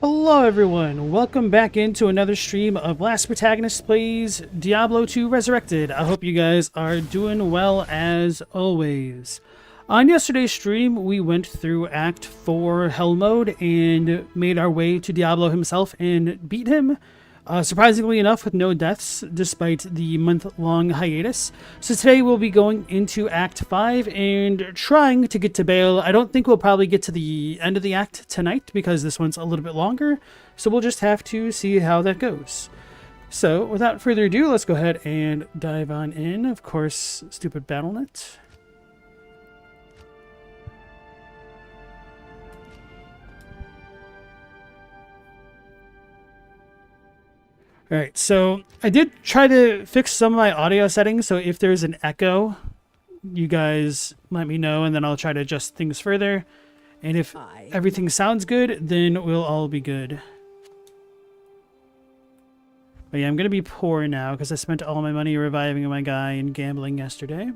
Hello everyone, welcome back into another stream of Last Protagonist Plays Diablo II Resurrected. I hope you guys are doing well as always. On yesterday's stream, we went through Act 4 Hell Mode and made our way to Diablo himself and beat him. Surprisingly enough, with no deaths, despite the month-long hiatus. So today we'll be going into Act 5 and trying to get to Baal. I don't think we'll probably get to the end of the act tonight because this one's a little bit longer. So we'll just have to see how that goes. So without further ado, let's go ahead and dive on in. Of course, stupid BattleNet. Alright, so I did try to fix some of my audio settings, so if there's an echo, you guys let me know, and then I'll try to adjust things further. And if everything sounds good, then we'll all be good. But yeah, I'm going to be poor now, because I spent all my money reviving my guy and gambling yesterday.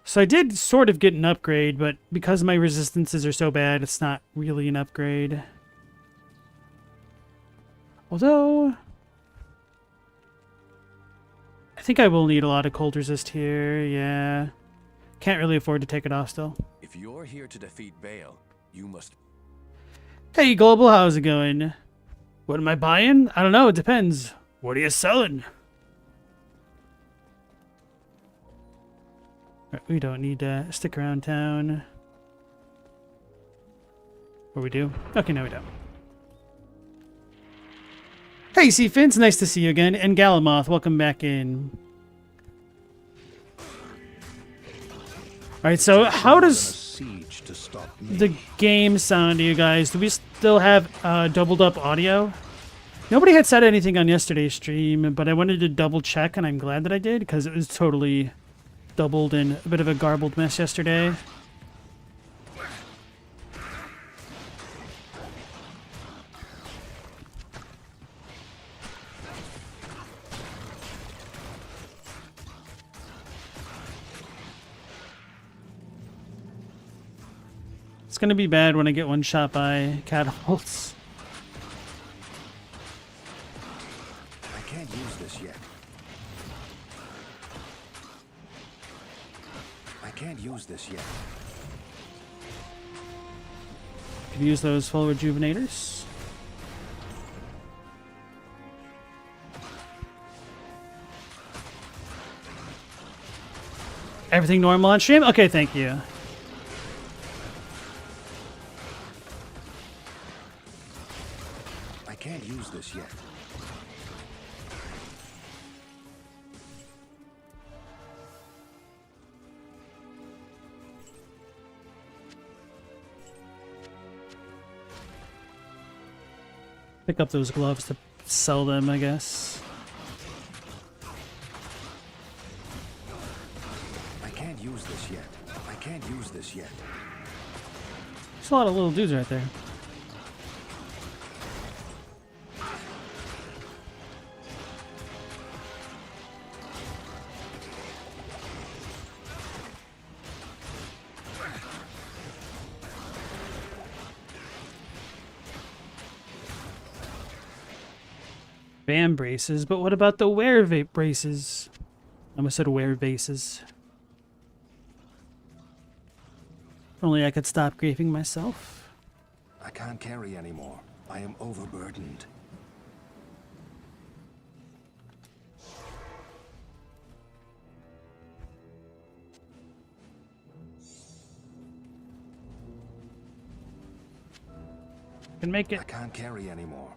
So I did sort of get an upgrade, but because my resistances are so bad, it's not really an upgrade. Although, I think I will need a lot of cold resist here, yeah. Can't really afford to take it off still. If you're here to defeat Baal, you must... Hey Global, how's it going? What am I buying? I don't know, it depends. What are you selling? We don't need to stick around town. Or we do? Okay, no we don't. Hey Seafins, nice to see you again. And Galamoth, welcome back in. Alright, so how does the game sound to you guys? Do we still have doubled up audio? Nobody had said anything on yesterday's stream, but I wanted to double check, and I'm glad that I did, because it was totally doubled in a bit of a garbled mess yesterday. It's gonna be bad when I get one shot by catapults. I can't use this yet. Can't use this yet. Can use those full rejuvenators. Everything normal on stream? Okay, thank you. I can't use this yet. Pick up those gloves to sell them, I guess. I can't use this yet. I can't use this yet. There's a lot of little dudes right there. Bam braces, but what about the wear braces? I almost said wear vases. If only I could stop griefing myself. I can't carry anymore. I am overburdened. Can make it. I can't carry anymore.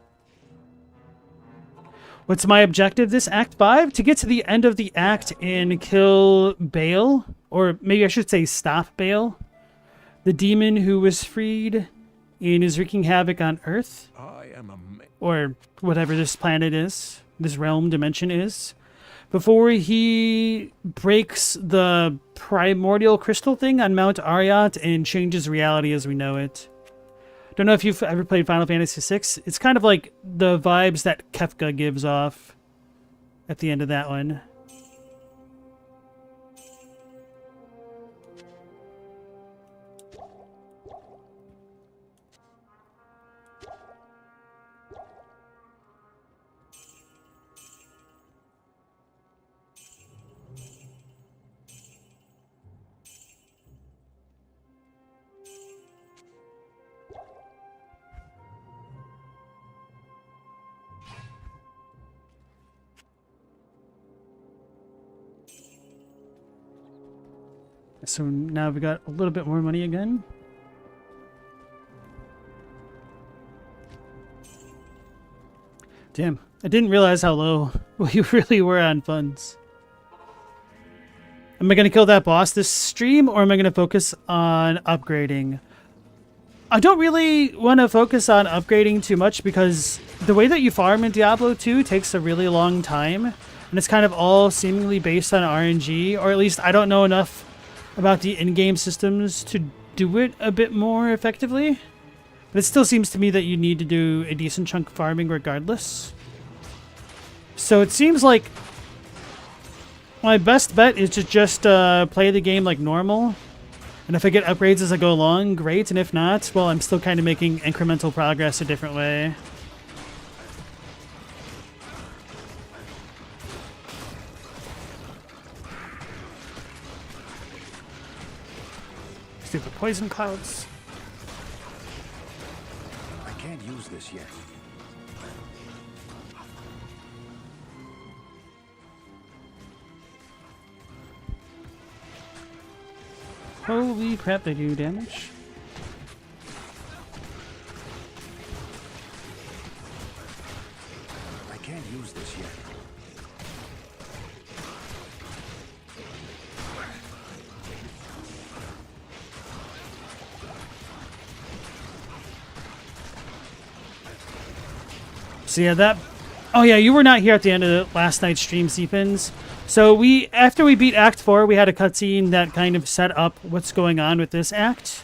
What's my objective this Act 5? To get to the end of the act and kill Baal. Or maybe I should say stop Baal. The demon who was freed and is wreaking havoc on Earth. Or whatever this planet is. This realm dimension is. Before he breaks the primordial crystal thing on Mount Ariat and changes reality as we know it. Don't know if you've ever played Final Fantasy VI. It's kind of like the vibes that Kefka gives off at the end of that one. So now we got a little bit more money again. Damn, I didn't realize how low we really were on funds. Am I going to kill that boss this stream, or am I going to focus on upgrading? I don't really want to focus on upgrading too much because the way that you farm in Diablo 2 takes a really long time, and it's kind of all seemingly based on RNG, or at least I don't know enough about the in-game systems to do it a bit more effectively. But it still seems to me that you need to do a decent chunk of farming regardless. So it seems like my best bet is to just play the game like normal. And if I get upgrades as I go along, great. And if not, well, I'm still kind of making incremental progress a different way. Stupid poison clouds. I can't use this yet. Holy crap, they do damage. I can't use this yet. So yeah, that... Oh yeah, you were not here at the end of the last night's stream, Seafins. So after we beat Act 4, we had a cutscene that kind of set up what's going on with this act.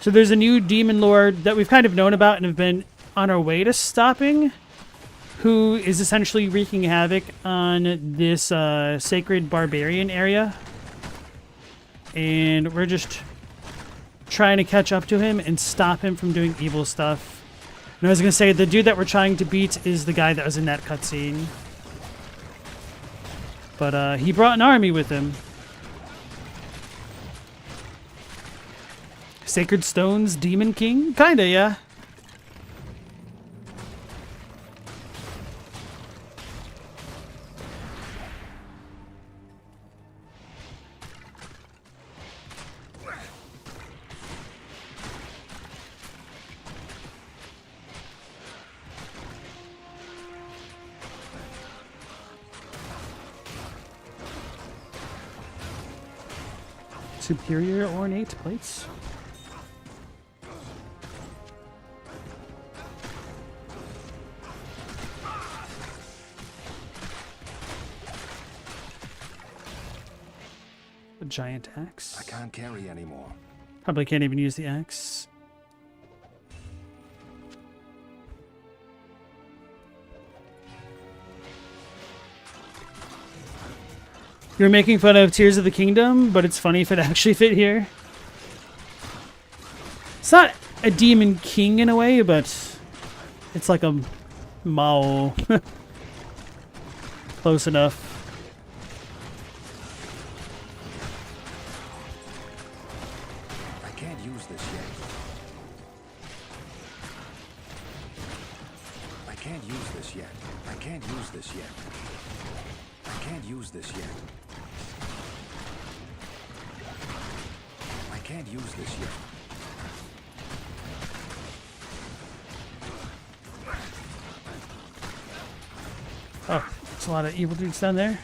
So there's a new demon lord that we've kind of known about and have been on our way to stopping, who is essentially wreaking havoc on this sacred barbarian area. And we're just trying to catch up to him and stop him from doing evil stuff. And I was going to say, the dude that we're trying to beat is the guy that was in that cutscene. But he brought an army with him. Sacred Stones, Demon King? Kinda, yeah. Superior ornate plates. A giant axe. I can't carry anymore. Probably can't even use the axe. You're making fun of Tears of the Kingdom, but it's funny if it actually fit here. It's not a Demon King in a way, but it's like a Mao. Close enough. I can't use this yet. I can't use this yet. I can't use this yet. I can't use this yet. I can't use this yet. Oh, there's a lot of evil dudes down there.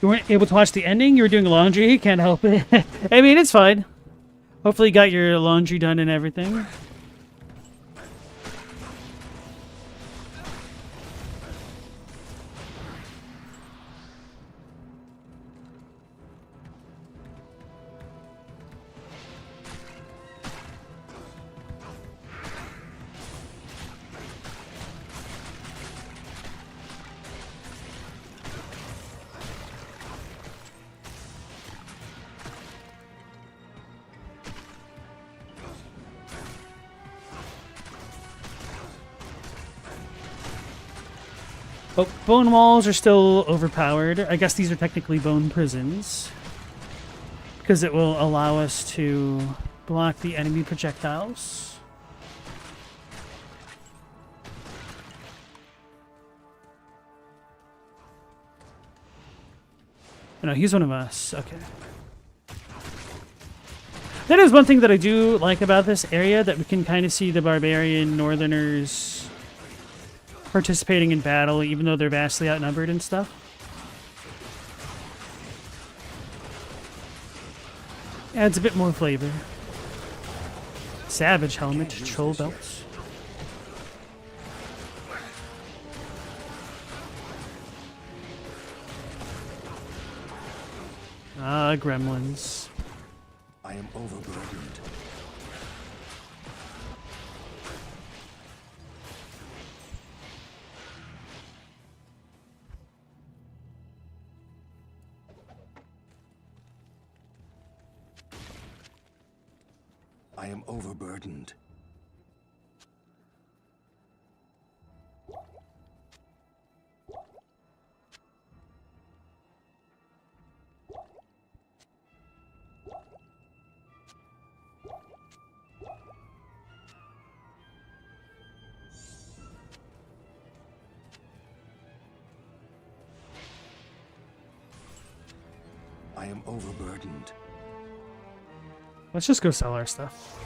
You weren't able to watch the ending? You were doing laundry? Can't help it. I mean, it's fine. Hopefully you got your laundry done and everything. Oh, bone walls are still overpowered. I guess these are technically bone prisons. because it will allow us to block the enemy projectiles. No, he's one of us. Okay. That is one thing that I do like about this area, that we can kind of see the barbarian northerners participating in battle, even though they're vastly outnumbered and stuff. Adds a bit more flavor. Savage helmet, troll belts. Ah, gremlins. I am overburdened. I am overburdened. I am overburdened. Let's just go sell our stuff.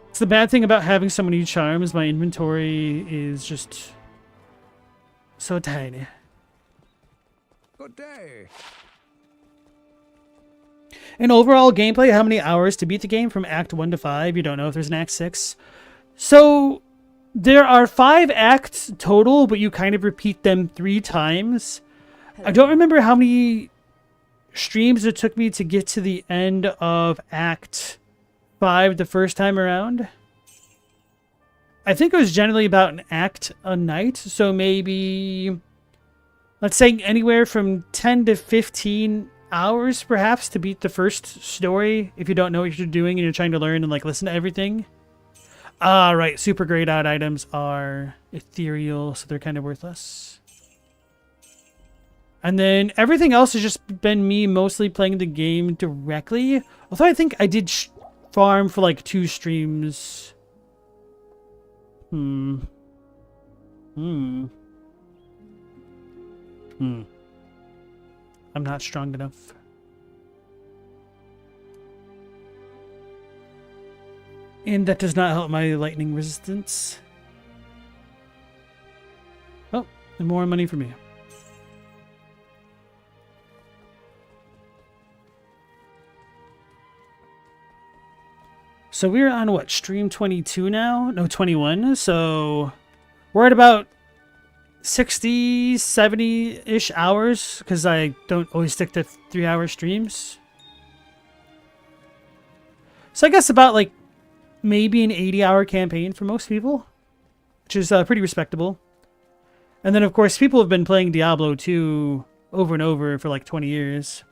It's the bad thing about having so many charms. My inventory is just so tiny. Good day. In overall gameplay, how many hours to beat the game from Act 1 to 5? You don't know if there's an Act 6. So, there are 5 acts total, but you kind of repeat them 3 times. I don't remember how many streams it took me to get to the end of Act 5 the first time around. I think it was generally about an act a night, so maybe, let's say, anywhere from 10 to 15 hours perhaps to beat the first story if you don't know what you're doing and you're trying to learn and like listen to everything. Right, super grayed out items are ethereal, so they're kind of worthless. And then everything else has just been me mostly playing the game directly. Although I think I did farm for like 2 streams. I'm not strong enough. And that does not help my lightning resistance. Oh, and more money for me. So we're on what, stream 22 now? No, 21. So we're at about 60, 70-ish hours because I don't always stick to 3-hour streams. So I guess about like maybe an 80-hour campaign for most people, which is pretty respectable. And then, of course, people have been playing Diablo 2 over and over for like 20 years.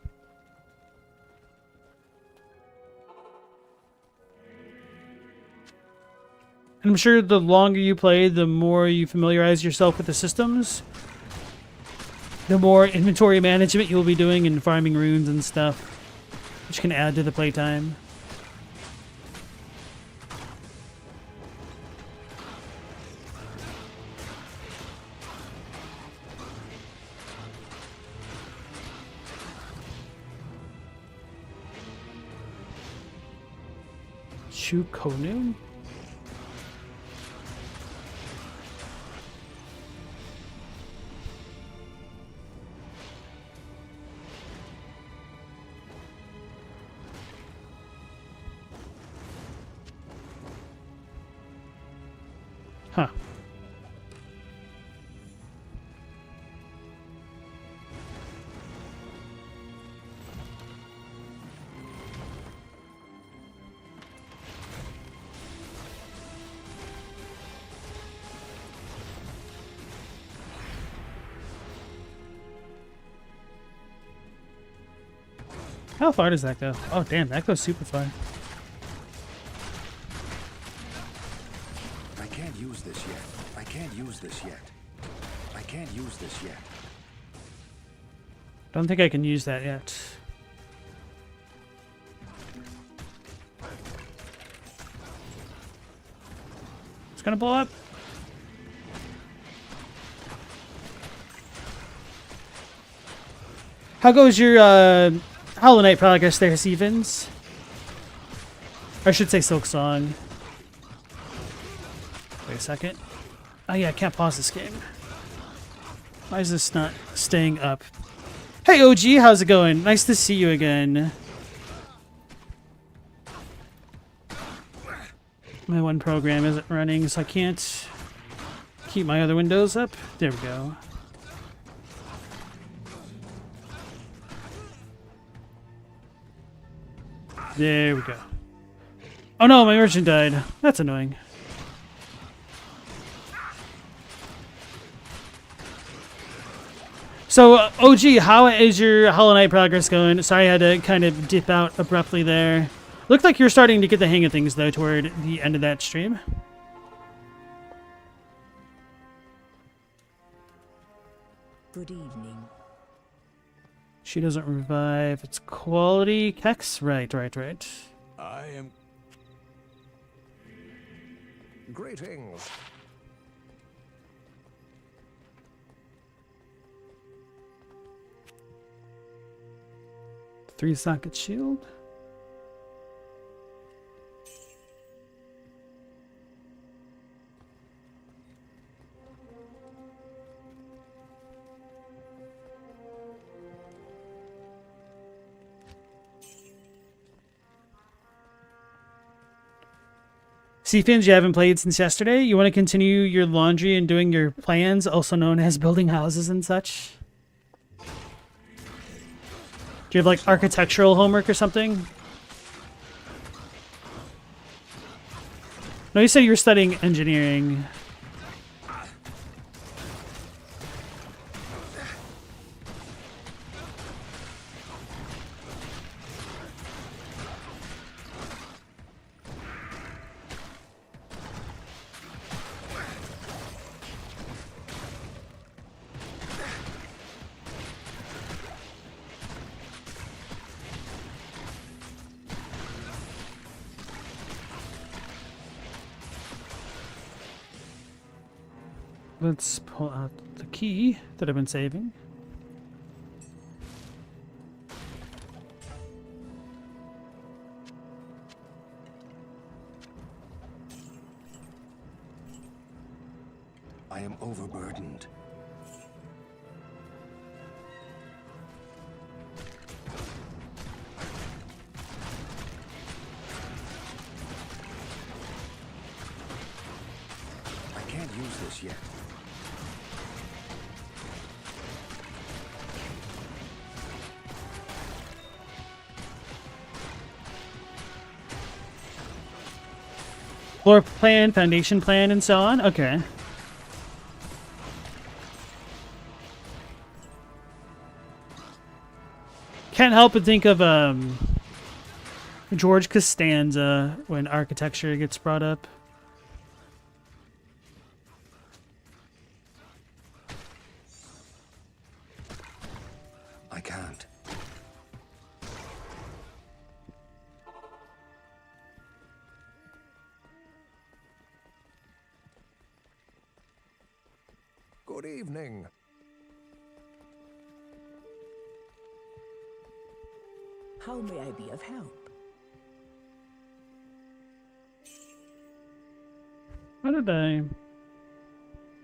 And I'm sure the longer you play, the more you familiarize yourself with the systems, the more inventory management you'll be doing and farming runes and stuff, which can add to the playtime. Chukonu? Huh. How far does that go? Oh, damn, that goes super far. I can't use this yet. I can't use this yet. I can't use this yet. Don't think I can use that yet. It's gonna blow up. How goes your Hollow Knight progress there, Stevens? Or I should say Silk Song. Wait a second. Oh yeah, I can't pause this game. Why is this not staying up? Hey OG, how's it going? Nice to see you again. My one program isn't running, so I can't keep my other windows up. There we go. There we go. Oh no, my merchant died. That's annoying. So, OG, how is your Hollow Knight progress going? Sorry I had to kind of dip out abruptly there. Looked like you're starting to get the hang of things, though, toward the end of that stream. Good evening. She doesn't revive. It's quality. Kex? Right. I am... Greetings. 3-socket shield. Seafins, you haven't played since yesterday? You want to continue your laundry and doing your plans, also known as building houses and such? Do you have like architectural homework or something? No, you said you were studying engineering. Let's pull out the key that I've been saving. I am overburdened. I can't use this yet. Floor plan, foundation plan, and so on? Okay. Can't help but think of George Costanza when architecture gets brought up. I can't. Good evening. How may I be of help? Why did I...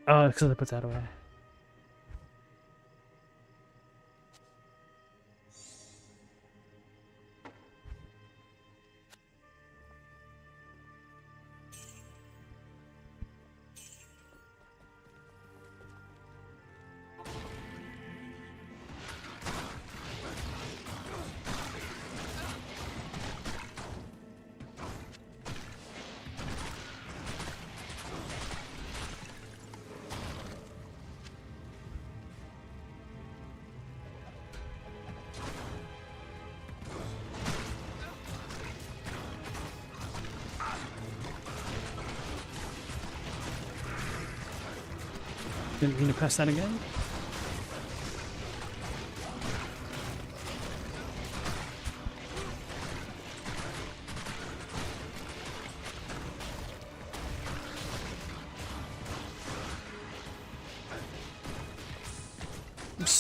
Oh, because I put that away. Didn't mean to press that again.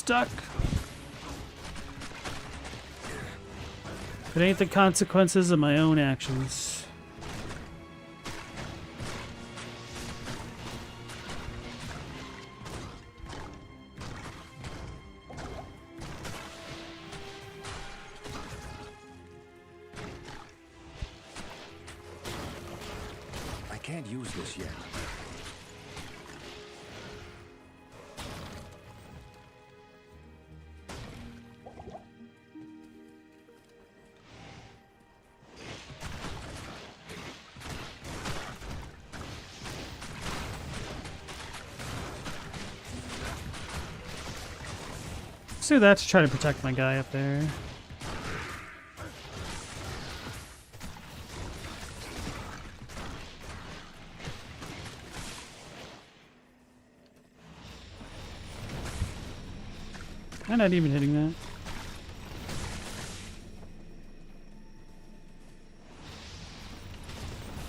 stuck. It ain't the consequences of my own actions. I can't use this yet. Let's do that to try to protect my guy up there. I'm not even hitting that.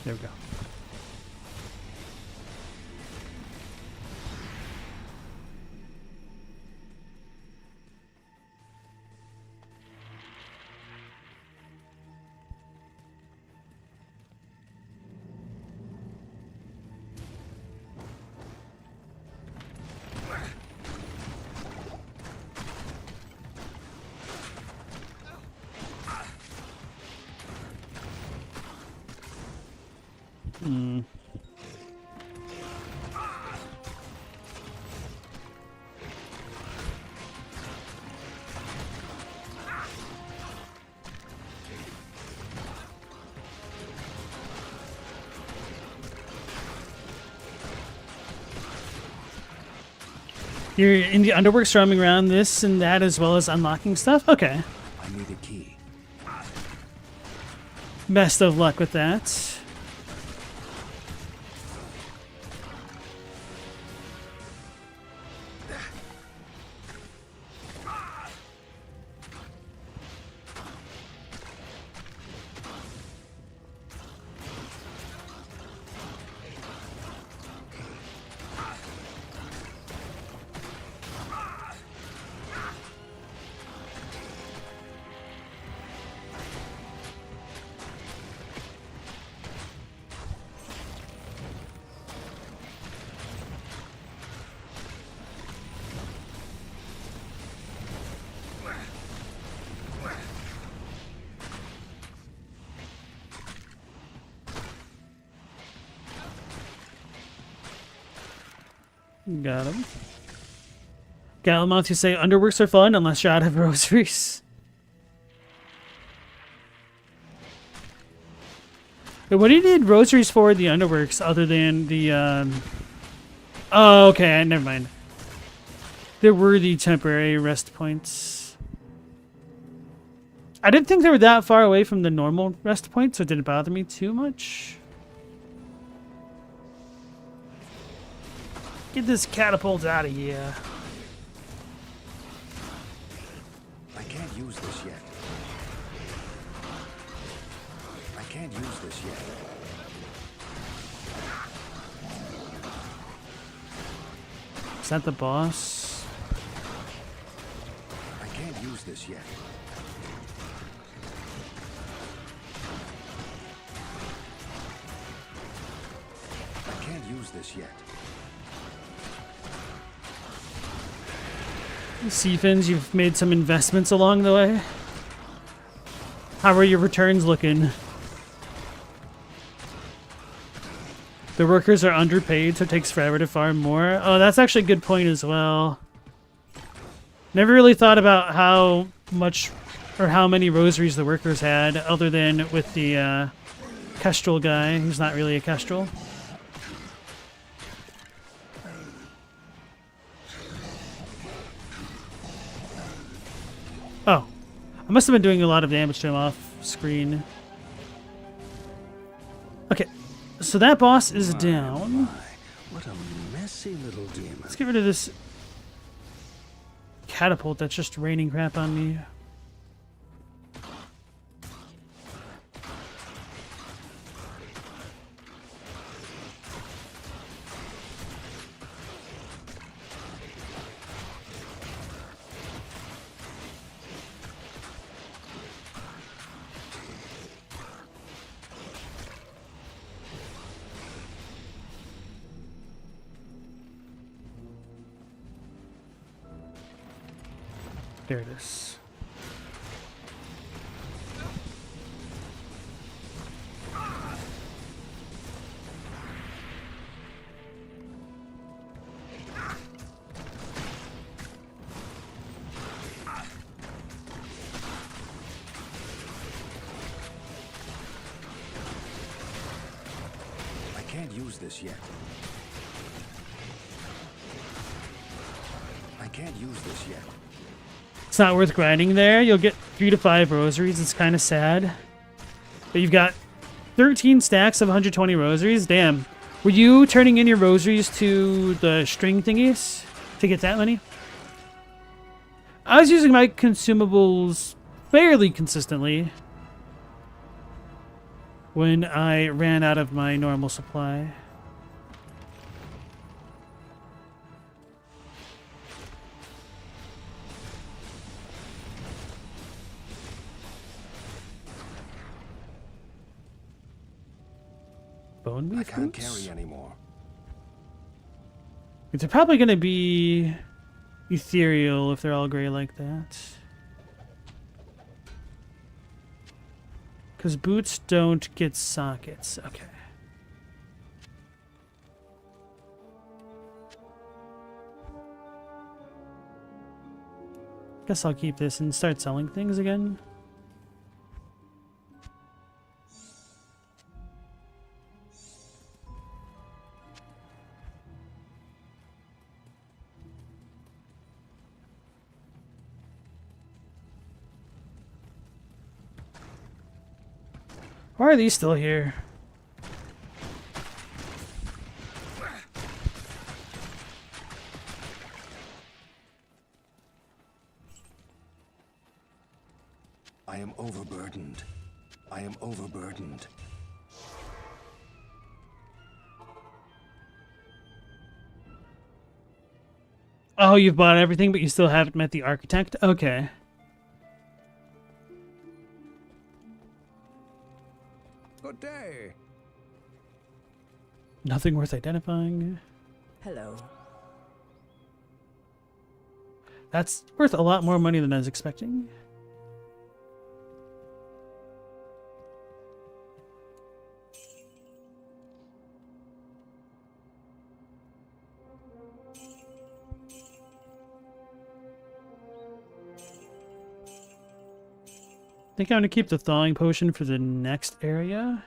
There we go. You're in the underworks roaming around this and that as well as unlocking stuff? Okay. I need a key. Best of luck with that. Got him. Galamonth, you say underworks are fun unless you're out of rosaries. Wait, what do you need rosaries for the underworks other than the Oh, okay, never mind. There were the temporary rest points. I didn't think they were that far away from the normal rest points, so it didn't bother me too much. Get this catapult out of here. I can't use this yet. I can't use this yet. Is that the boss? I can't use this yet. I can't use this yet. Seafins, you've made some investments along the way. How are your returns looking? The workers are underpaid, so it takes forever to farm more. Oh, that's actually a good point as well. Never really thought about how much or how many rosaries the workers had, other than with the Kestrel guy, who's not really a Kestrel. Oh, I must have been doing a lot of damage to him off screen. Okay, so that boss is down. What a messy little demon. Let's get rid of this catapult that's just raining crap on me. There it is. I can't use this yet. I can't use this yet. It's not worth grinding there. You'll get 3 to 5 rosaries. It's kind of sad. But you've got 13 stacks of 120 rosaries. Damn. Were you turning in your rosaries to the string thingies to get that many? I was using my consumables fairly consistently when I ran out of my normal supply. Bone I leaf can't boots? carry anymore. They're probably going to be ethereal if they're all gray like that. Because boots don't get sockets. Okay. Guess I'll keep this and start selling things again. Why are these still here? I am overburdened. I am overburdened. Oh, you've bought everything, but you still haven't met the architect? Okay. Good day. Nothing worth identifying. Hello. That's worth a lot more money than I was expecting. I think I'm going to keep the thawing potion for the next area.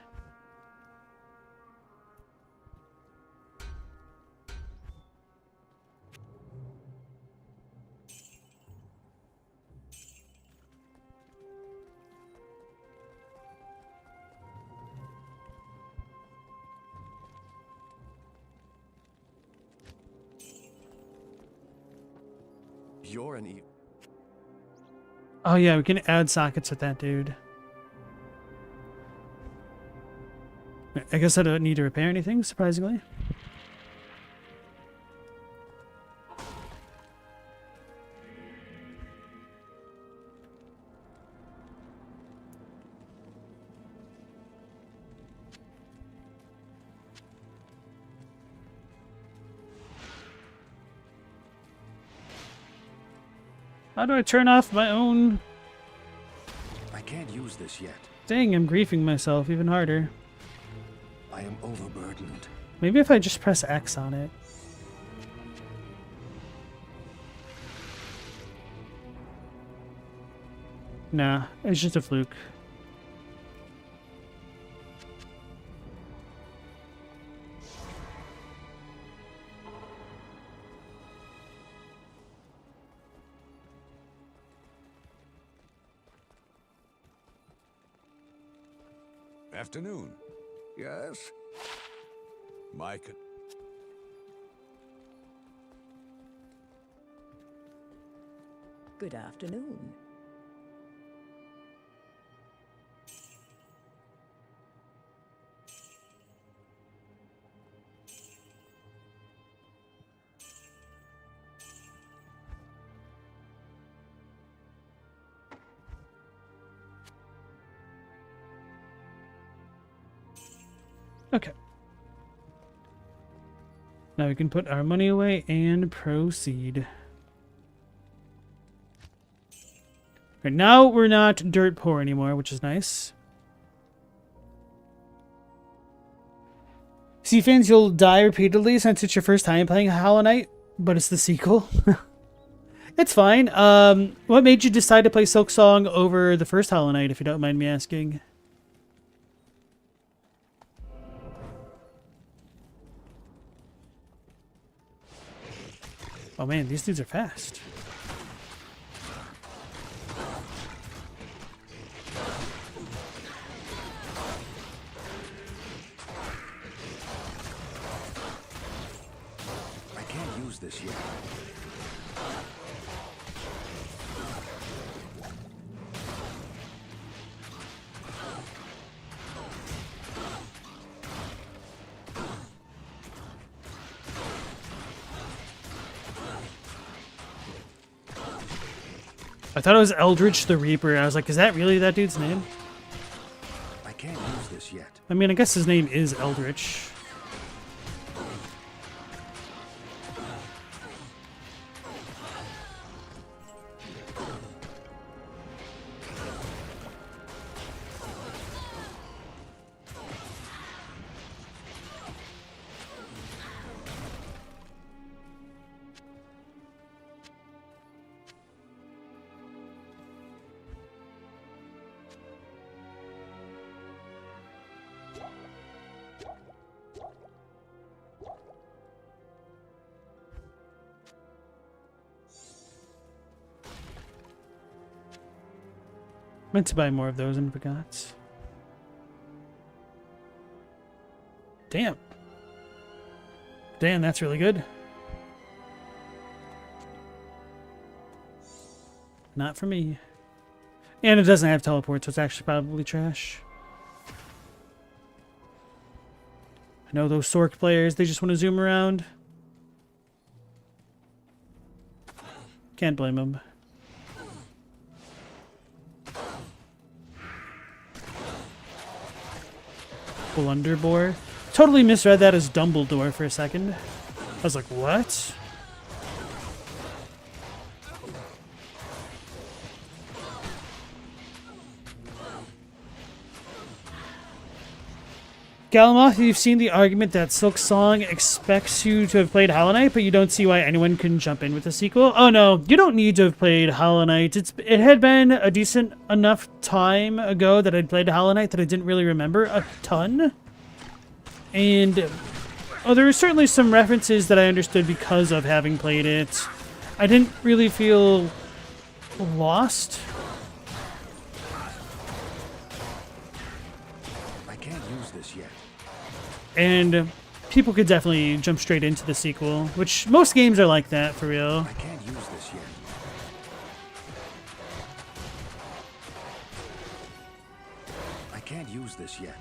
You're an evil. Oh yeah, we can add sockets with that dude. I guess I don't need to repair anything, surprisingly. How do I turn off my own... I can't use this yet. Dang, I'm griefing myself even harder. I am overburdened. Maybe if I just press X on it. Nah, it's just a fluke. Afternoon. Yes? Mike. Good afternoon. Okay. Now we can put our money away and proceed. Right, now we're not dirt poor anymore, which is nice. See, fans, you'll die repeatedly since it's your first time playing Hollow Knight, but it's the sequel. It's fine. What made you decide to play Silksong over the first Hollow Knight, if you don't mind me asking? Oh man, these dudes are fast. I can't use this yet. I thought it was Eldritch the Reaper. I was like, is that really that dude's name? I can't use this yet. I mean, I guess his name is Eldritch. Meant to buy more of those and forgot. Damn. Damn, that's really good. Not for me. And it doesn't have teleport, so it's actually probably trash. I know those Sork players, they just want to zoom around. Can't blame them. Blunderbore. Totally misread that as Dumbledore for a second. I was like, what? Galamoth, you've seen the argument that Silksong expects you to have played Hollow Knight, but you don't see why anyone can jump in with the sequel. Oh no, you don't need to have played Hollow Knight. It had been a decent enough time ago that I'd played Hollow Knight that I didn't really remember a ton. And there were certainly some references that I understood because of having played it. I didn't really feel lost. I can't use this yet. And people could definitely jump straight into the sequel, which most games are like that, for real. I can't use this yet. I can't use this yet.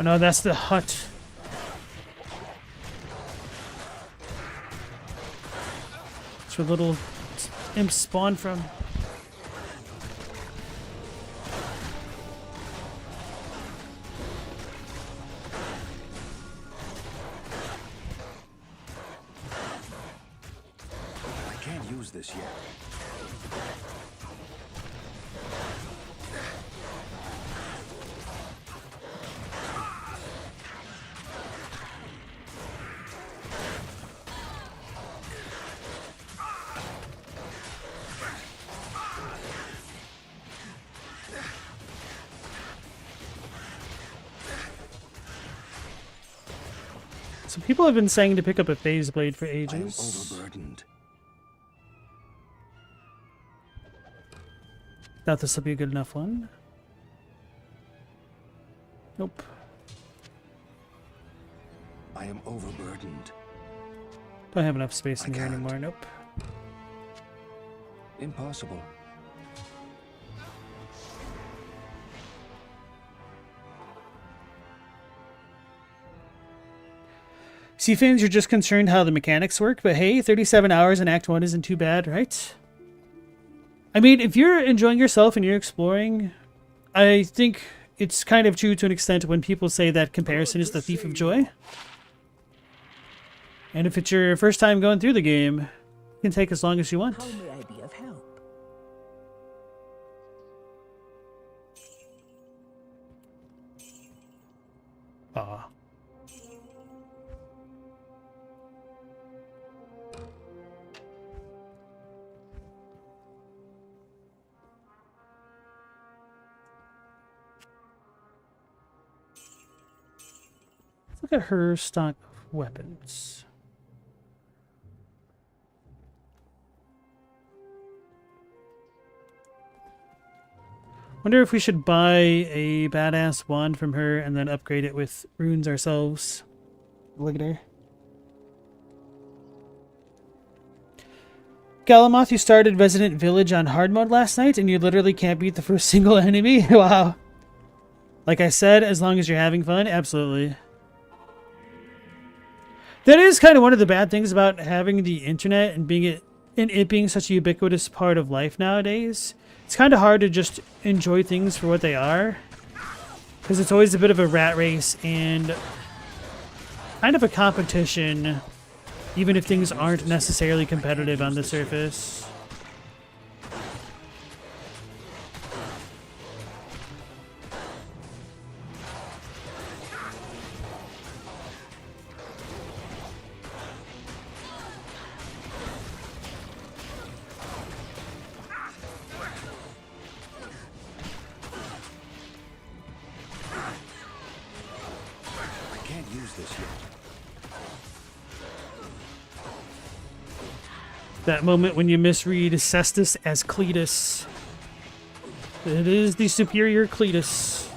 Oh no, that's the hut. That's where little imps spawn from. I can't use this yet. So people have been saying to pick up a phase blade for I am ages. overburdened. Thought this would be a good enough one. Nope. I am overburdened. Don't have enough space in I here can't. anymore. Nope. Impossible. See, fans, you're just concerned how the mechanics work, but hey, 37 hours in Act 1 isn't too bad, right? I mean, if you're enjoying yourself and you're exploring, I think it's kind of true to an extent when people say that comparison is the thief of joy. And if it's your first time going through the game, it can take as long as you want. How may I be of help? Aw. Let's look at her stock of weapons. Wonder if we should buy a badass wand from her and then upgrade it with runes ourselves. Look at her. Galamoth, you started Resident Village on hard mode last night and you literally can't beat the first single enemy? Wow. Like I said, as long as you're having fun, absolutely. That is kind of one of the bad things about having the internet and it being such a ubiquitous part of life nowadays. It's kind of hard to just enjoy things for what they are, because it's always a bit of a rat race and kind of a competition, even if things aren't necessarily competitive on the surface. That moment when you misread Cestus as Cletus. It is the superior Cletus.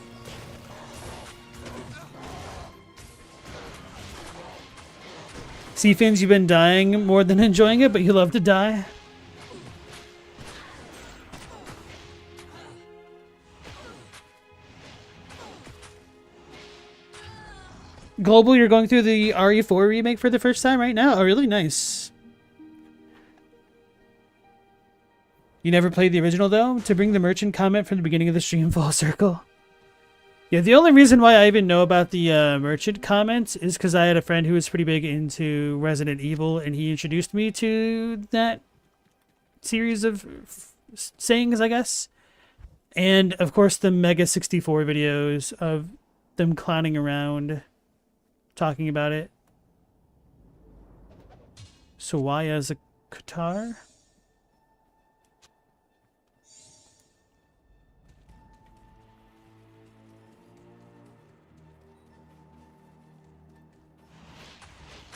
See, Fins, you've been dying more than enjoying it, but you love to die. Global, you're going through the RE4 remake for the first time right now? Oh, really? Nice. You never played the original, though? To bring the merchant comment from the beginning of the stream full circle. Yeah, the only reason why I even know about the merchant comment is because I had a friend who was pretty big into Resident Evil, and he introduced me to that series of sayings, I guess. And, of course, the Mega 64 videos of them clowning around, talking about it. So why as a Qatar?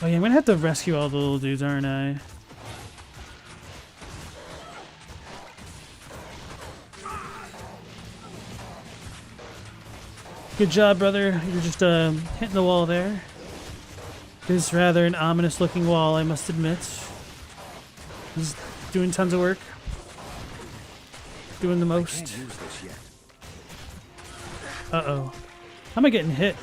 Oh yeah, I'm gonna have to rescue all the little dudes, aren't I? Good job, brother. You're just hitting the wall there. It is rather an ominous looking wall, I must admit. He's doing tons of work. Doing the most. Uh-oh. How am I getting hit?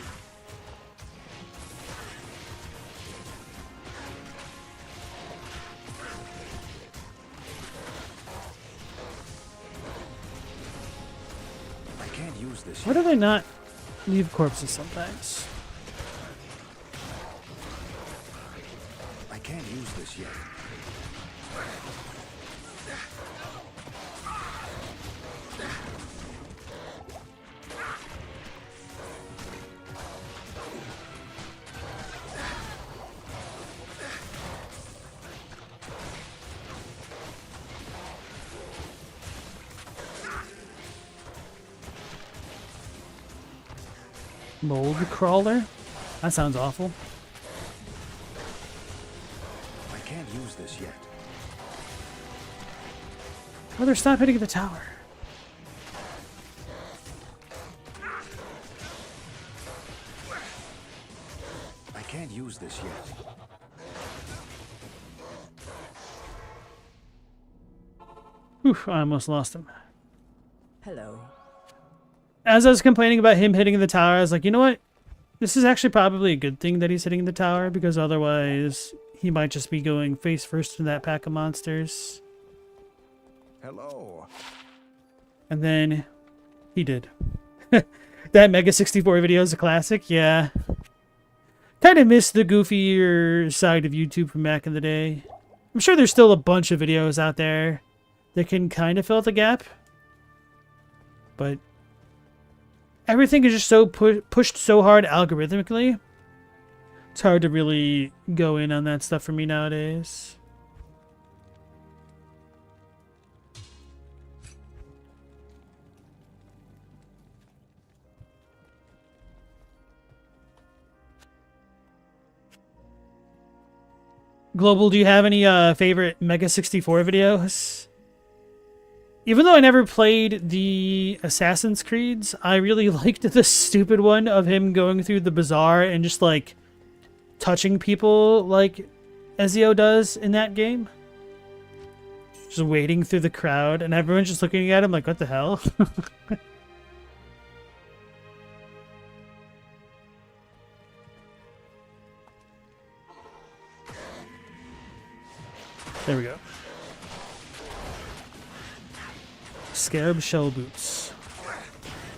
Why do they not leave corpses sometimes? I can't use this yet. Mold crawler? That sounds awful. I can't use this yet. Brother, stop hitting the tower. I can't use this yet. Whew, I almost lost him. Hello. As I was complaining about him hitting the tower, I was like, you know what? This is actually probably a good thing that he's hitting the tower, because otherwise he might just be going face first in that pack of monsters. Hello. And then he did. That Mega 64 video is a classic, yeah. Kind of missed the goofier side of YouTube from back in the day. I'm sure there's still a bunch of videos out there that can kind of fill the gap. But everything is just so pushed so hard algorithmically. It's hard to really go in on that stuff for me nowadays. Global, do you have any favorite Mega 64 videos? Even though I never played the Assassin's Creeds, I really liked the stupid one of him going through the bazaar and just, like, touching people like Ezio does in that game. Just wading through the crowd, and everyone's just looking at him like, what the hell? There we go. Scarab shell boots.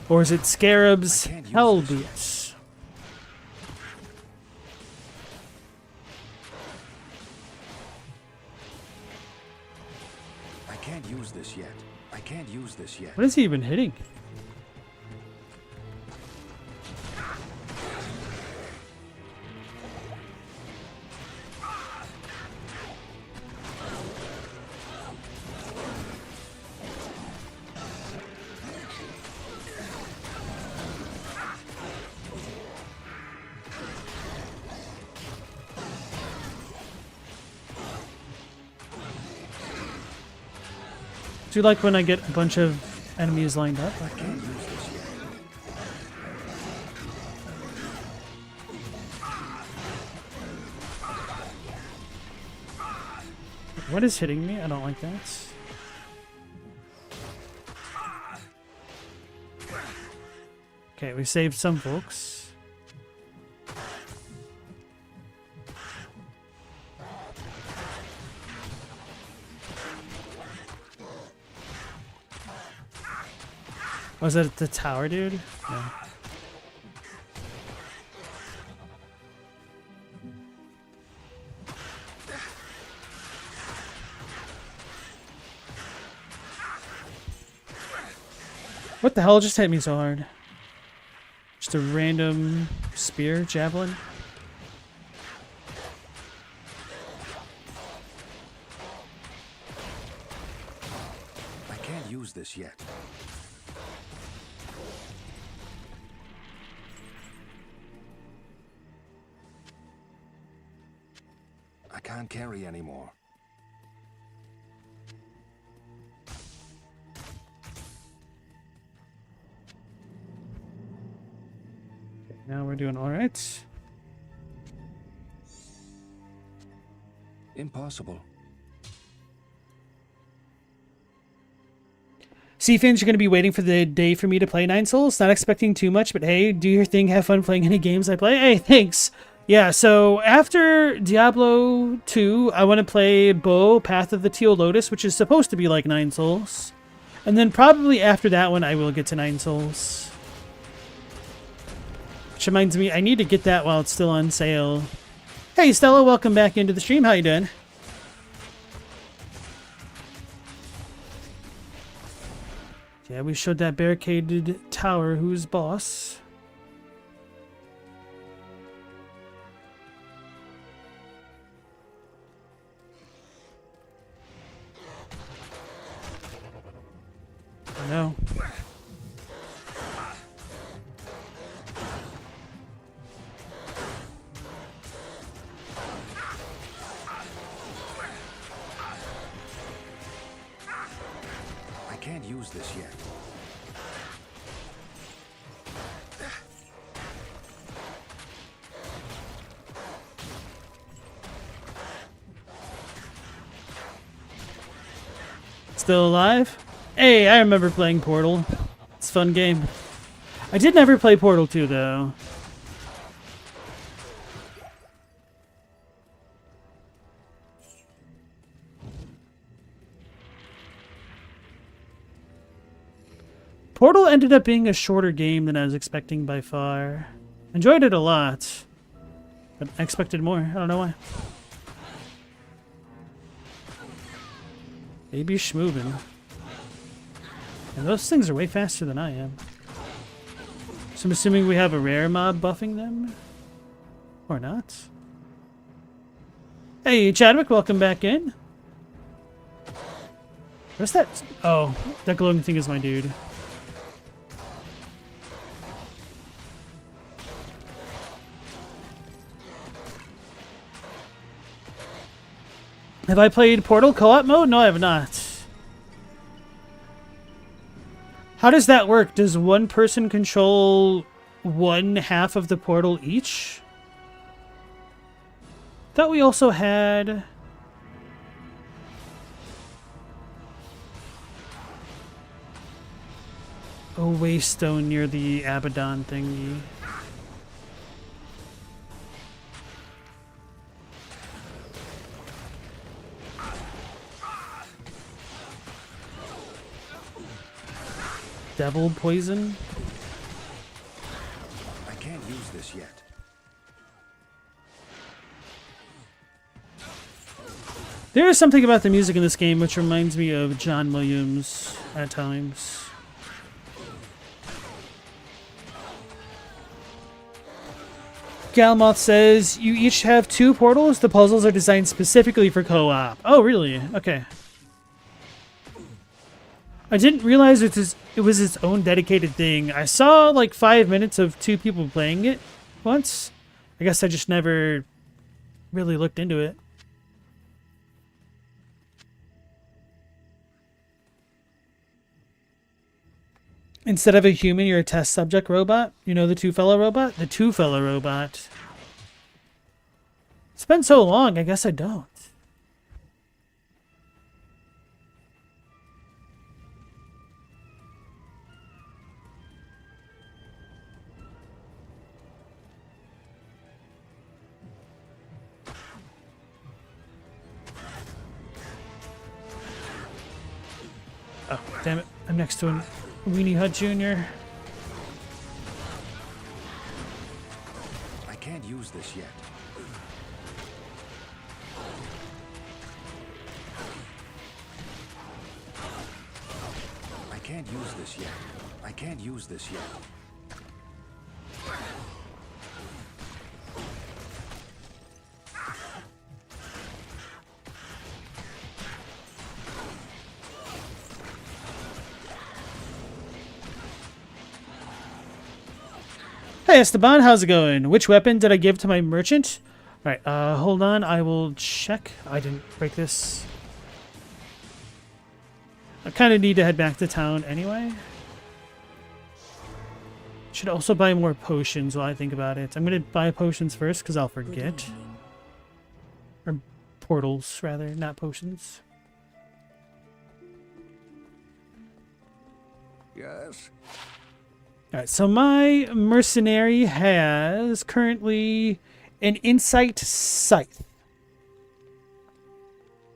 Or is it Scarab's hell boots? I can't use this yet. I can't use this yet. What is he even hitting? Do you like when I get a bunch of enemies lined up? I can't use this yet. What is hitting me? I don't like that. Okay, we saved some folks. Was that at the tower, dude? Yeah. What the hell just hit me so hard? Just a random spear, javelin? I can't use this yet. I can't carry anymore. Now we're doing all right. Impossible. Seafinch, you're going to be waiting for the day for me to play Nine Souls. Not expecting too much, but hey, do your thing. Have fun playing any games I play. Hey, thanks. Yeah, so after Diablo 2, I want to play Bo, Path of the Teal Lotus, which is supposed to be like Nine Souls. And then probably after that one, I will get to Nine Souls. Which reminds me, I need to get that while it's still on sale. Hey, Stella, welcome back into the stream. How you doing? Yeah, we showed that barricaded tower who's boss. I know. I can't use this yet. Still alive? Hey, I remember playing Portal. It's a fun game. I did never play Portal 2, though. Portal ended up being a shorter game than I was expecting by far. Enjoyed it a lot, but I expected more. I don't know why. Maybe schmoovin'. And those things are way faster than I am. So I'm assuming we have a rare mob buffing them? Or not? Hey, Chadwick, welcome back in. What's that? Oh, that glowing thing is my dude. Have I played Portal co-op mode? No, I have not. How does that work? Does one person control one half of the portal each? Thought we also had... a waystone near the Abaddon thingy. Devil poison? I can't use this yet. There is something about the music in this game which reminds me of John Williams at times. Galmoth says, you each have 2 portals? The puzzles are designed specifically for co-op. Oh, really? Okay. I didn't realize it was its own dedicated thing. I saw like 5 minutes of 2 people playing it once. I guess I just never really looked into it. Instead of a human, you're a test subject robot. You know the two-fellow robot? The two-fellow robot. It's been so long, I guess I don't. Oh, damn it. I'm next to a Weenie Hut Jr. I can't use this yet. I can't use this yet. I can't use this yet. Hey Esteban, how's it going? Which weapon did I give to my merchant? Alright, hold on, I will check. I didn't break this. I kind of need to head back to town anyway. Should also buy more potions while I think about it. I'm going to buy potions first because I'll forget. Or portals, rather, not potions. Yes. Alright, so my mercenary has currently an insight scythe.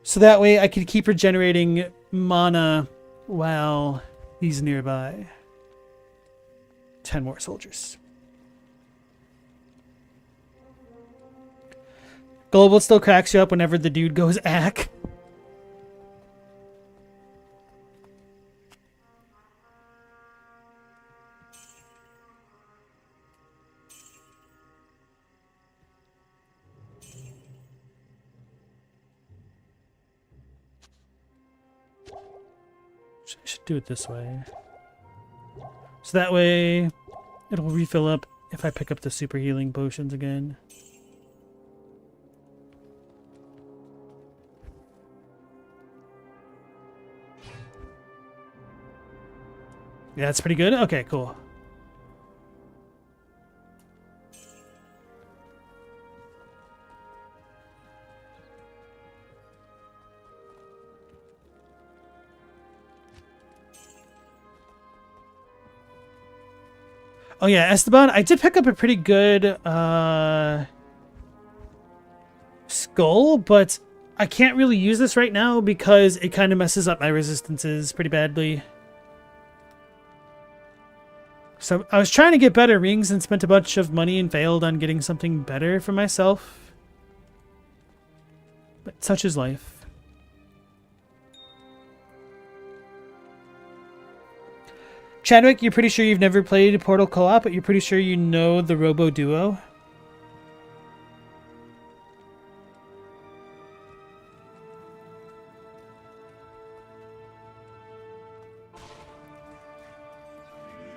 So that way I can keep regenerating mana while he's nearby. 10 more soldiers. Global still cracks you up whenever the dude goes ack. I should do it this way. So that way it'll refill up if I pick up the super healing potions again. Yeah, that's pretty good. Okay, cool. Oh yeah, Esteban, I did pick up a pretty good skull, but I can't really use this right now because it kind of messes up my resistances pretty badly. So I was trying to get better rings and spent a bunch of money and failed on getting something better for myself. But such is life. Chadwick, you're pretty sure you've never played Portal Co-op, but you're pretty sure you know the Robo Duo.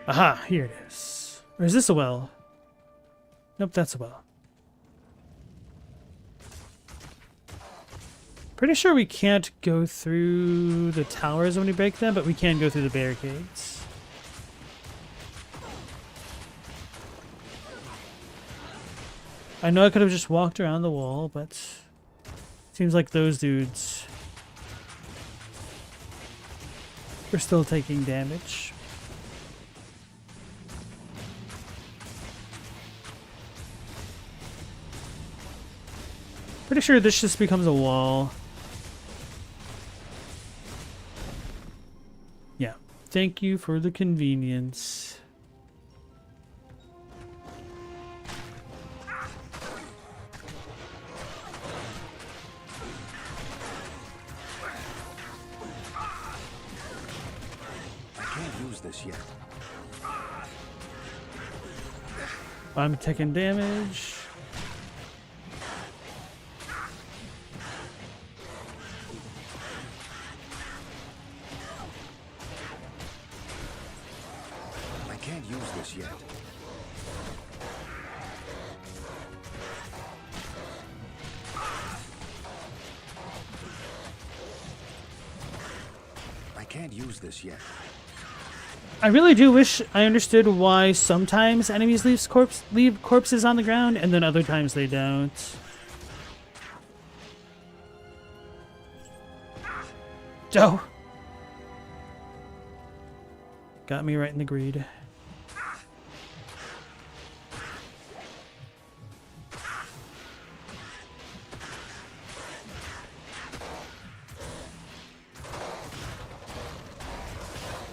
Aha, here it is. Or is this a well? Nope, that's a well. Pretty sure we can't go through the towers when we break them, but we can go through the barricades. I know I could have just walked around the wall, but seems like those dudes are still taking damage. Pretty sure this just becomes a wall. Yeah. Thank you for the convenience. I can't use this yet. I'm taking damage. I can't use this yet. I can't use this yet. I really do wish I understood why sometimes enemies leave corpses on the ground and then other times they don't. Joe! Got me right in the greed.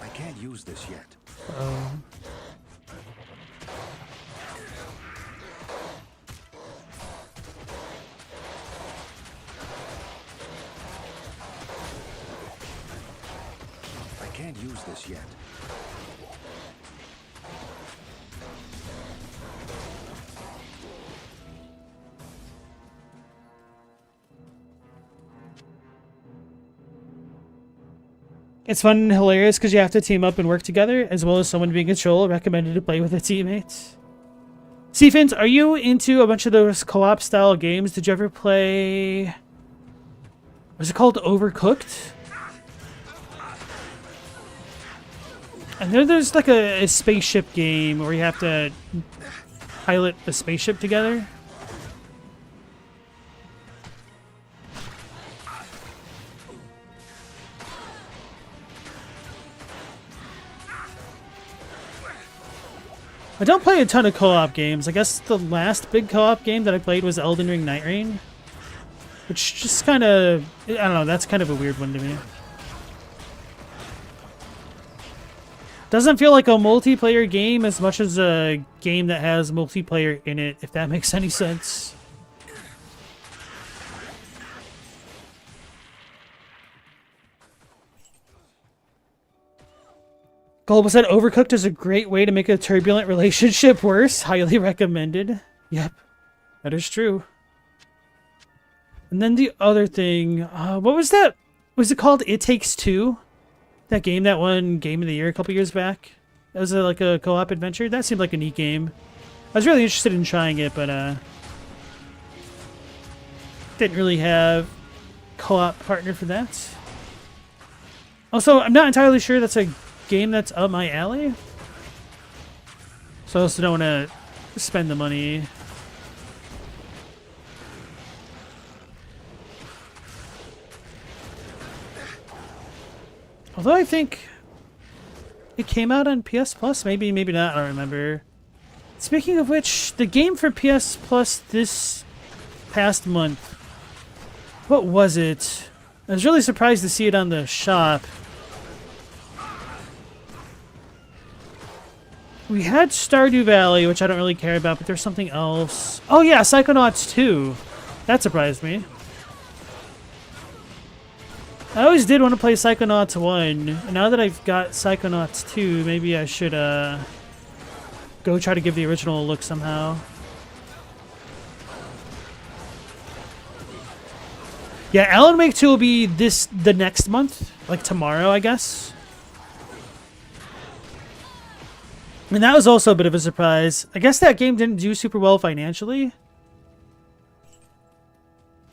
I can't use this yet. I can't use this yet. It's fun and hilarious because you have to team up and work together, as well as someone being in control. Recommended to play with a teammate. Seafins, are you into a bunch of those co-op style games? Did you ever play... Was it called Overcooked? And then there's like a spaceship game where you have to pilot a spaceship together. I don't play a ton of co-op games. I guess the last big co-op game that I played was Elden Ring Night Rain. Which just kind of... I don't know, that's kind of a weird one to me. Doesn't feel like a multiplayer game as much as a game that has multiplayer in it, if that makes any sense. Global said, Overcooked is a great way to make a turbulent relationship worse. Highly recommended. Yep, that is true. And then the other thing, what was that? Was it called It Takes Two? That game that won Game of the Year a couple years back? That was like a co-op adventure? That seemed like a neat game. I was really interested in trying it, but didn't really have co-op partner for that. Also, I'm not entirely sure that's a game that's up my alley. So I also don't want to spend the money. Although I think it came out on PS Plus, maybe not, I don't remember. Speaking of which, the game for PS Plus this past month, what was it? I was really surprised to see it on the shop. We had Stardew Valley, which I don't really care about, but there's something else. Oh yeah, Psychonauts 2. That surprised me. I always did want to play Psychonauts 1. And now that I've got Psychonauts 2, maybe I should go try to give the original a look somehow. Yeah, Alan Wake 2 will be the next month. Like tomorrow, I guess. And that was also a bit of a surprise. I guess that game didn't do super well financially.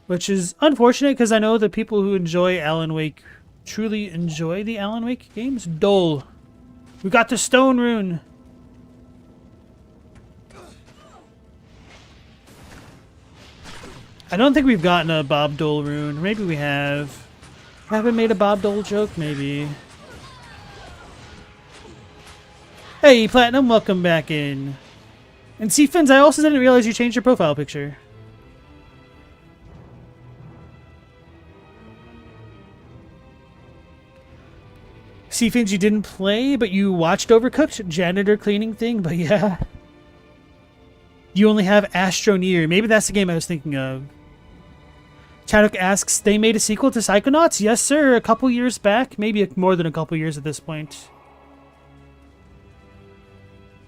Which is unfortunate because I know that people who enjoy Alan Wake truly enjoy the Alan Wake games. Dole. We got the stone rune. I don't think we've gotten a Bob Dole rune. Maybe we have. Haven't made a Bob Dole joke? Maybe. Hey, Platinum, welcome back in. And see, Fins, I also didn't realize you changed your profile picture. See, Fins, you didn't play, but you watched Overcooked, janitor cleaning thing, but yeah. You only have Astroneer. Maybe that's the game I was thinking of. Chadwick asks, they made a sequel to Psychonauts? Yes, sir, a couple years back. Maybe more than a couple years at this point.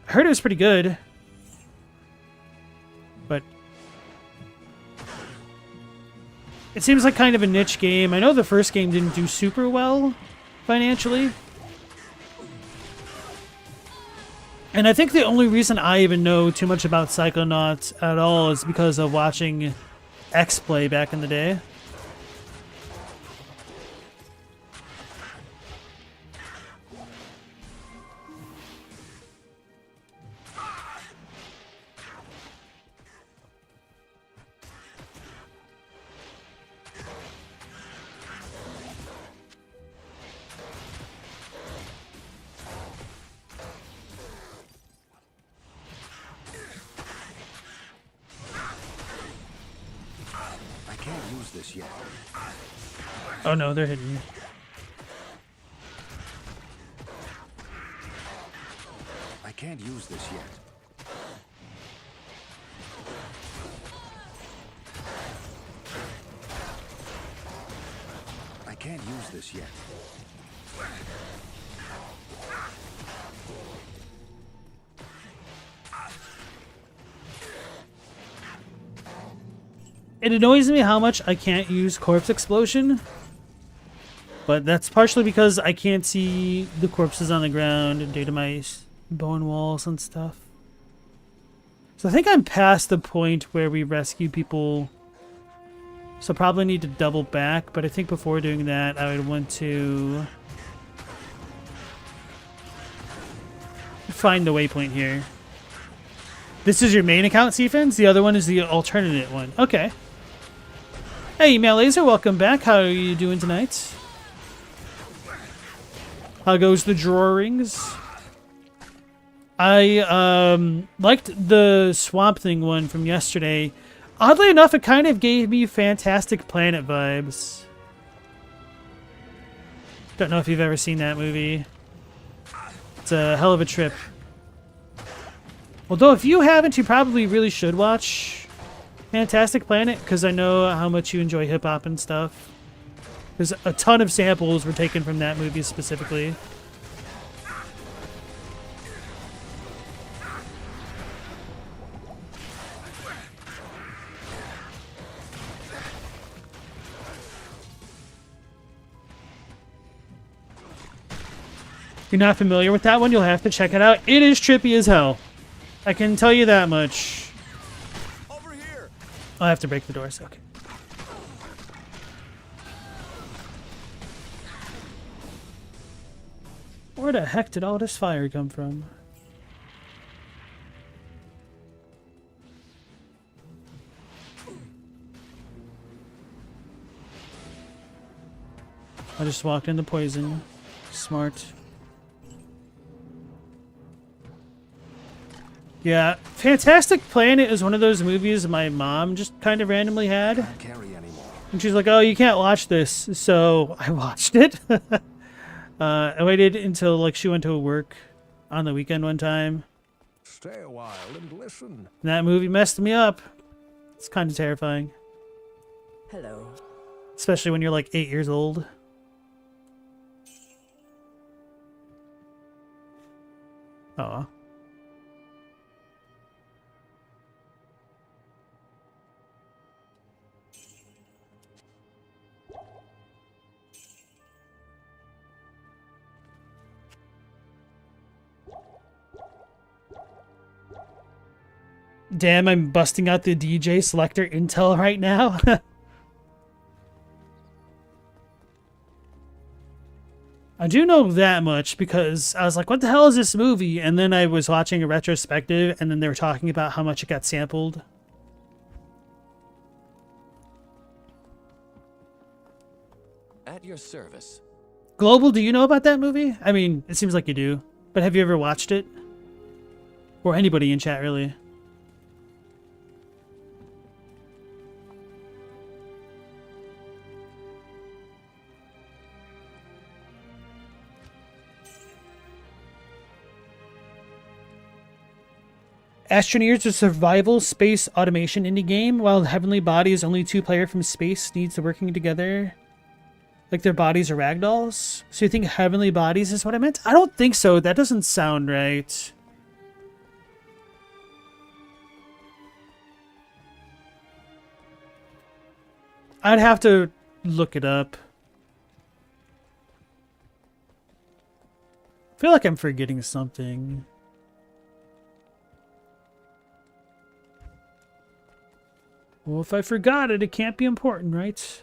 I heard it was pretty good. But it seems like kind of a niche game. I know the first game didn't do super well financially. And I think the only reason I even know too much about Psychonauts at all is because of watching X-Play back in the day. This yet. Oh no, they're hitting me. I can't use this yet. I can't use this yet. It annoys me how much I can't use Corpse Explosion. But that's partially because I can't see the corpses on the ground due to my bone walls and stuff. So I think I'm past the point where we rescue people. So I probably need to double back. But I think before doing that, I would want to find the waypoint here. This is your main account, Seafins? The other one is the alternate one. Okay. Hey, Malaser, welcome back. How are you doing tonight? How goes the drawings? I liked the Swamp Thing one from yesterday. Oddly enough, it kind of gave me Fantastic Planet vibes. Don't know if you've ever seen that movie. It's a hell of a trip. Although if you haven't, you probably really should watch Fantastic Planet, because I know how much you enjoy hip-hop and stuff. There's a ton of samples were taken from that movie specifically. If you're not familiar with that one, you'll have to check it out. It is trippy as hell. I can tell you that much. I have to break the doors. Okay. Where the heck did all this fire come from? I just walked into poison. Smart. Yeah, Fantastic Planet is one of those movies my mom just kind of randomly had. Can't carry anymore. And she's like, oh, you can't watch this. So I watched it. I waited until like she went to work on the weekend one time. stay a while and listen. That movie messed me up. It's kind of terrifying. Hello. Especially when you're like 8 years old. Oh. Damn, I'm busting out the DJ selector intel right now. I do know that much because I was like, what the hell is this movie? And then I was watching a retrospective and then they were talking about how much it got sampled. At your service. Global, do you know about that movie? I mean, it seems like you do. But have you ever watched it? Or anybody in chat, really? Astroneers is a survival space automation indie game. While Heavenly Body is only 2-player from space, needs working together. Like their bodies are ragdolls? So you think Heavenly Bodies is what I meant? I don't think so. That doesn't sound right. I'd have to look it up. I feel like I'm forgetting something. Well, if I forgot it, it can't be important, right?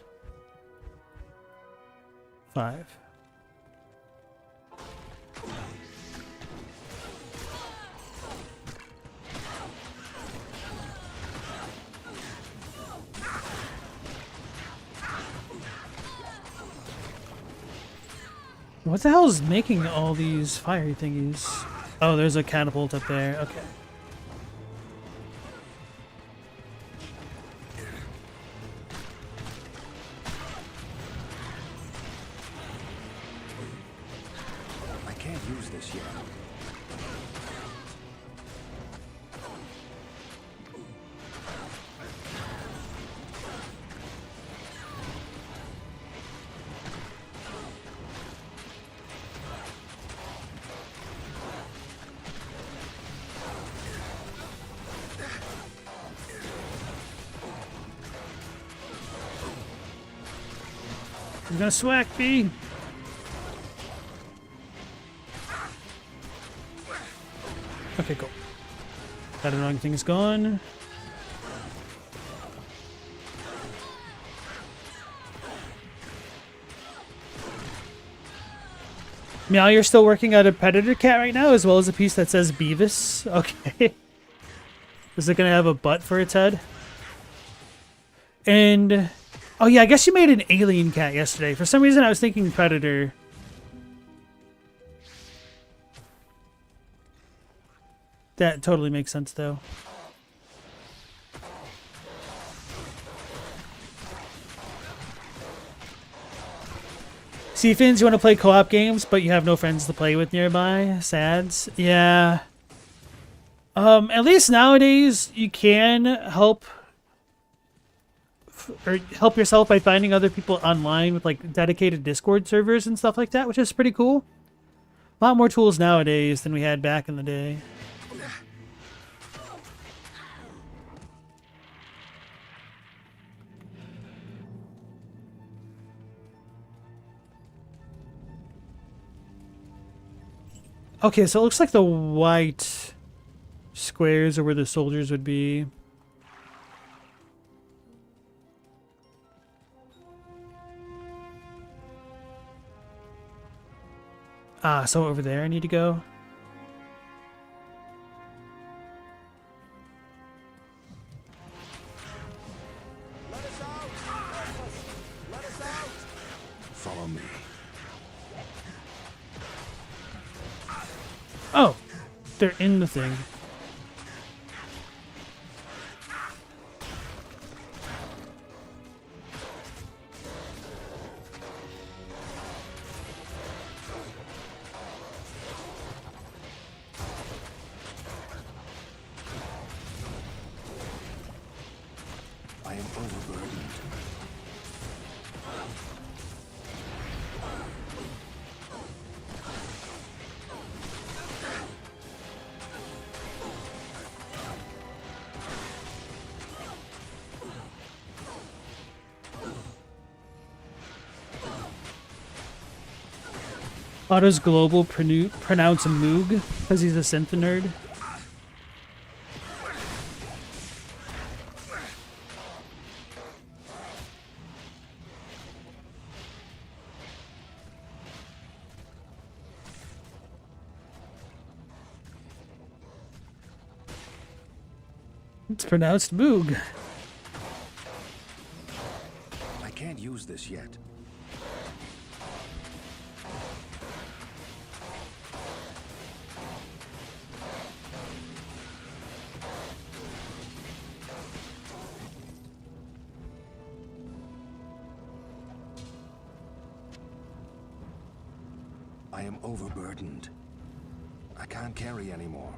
5. What the hell is making all these fiery thingies? Oh, there's a catapult up there. Okay. I can't use this yet. I'm gonna swack B. Okay, cool. That annoying thing is gone. Meow, you're still working on a Predator Cat right now, as well as a piece that says Beavis? Okay. Is it gonna have a butt for its head? And... oh yeah, I guess you made an alien cat yesterday. For some reason I was thinking Predator. That totally makes sense though. See, Fins, you want to play co-op games, but you have no friends to play with nearby? Sads? Yeah. At least nowadays you can help yourself by finding other people online with like dedicated Discord servers and stuff like that, which is pretty cool. A lot more tools nowadays than we had back in the day. Okay, so it looks like the white squares are where the soldiers would be. Ah, so over there I need to go. Follow me. Oh, they're in the thing. am overburdened. Otto's Global pronounce Moog because he's a synth nerd. It's pronounced Moog. I can't use this yet. I am overburdened. I can't carry anymore.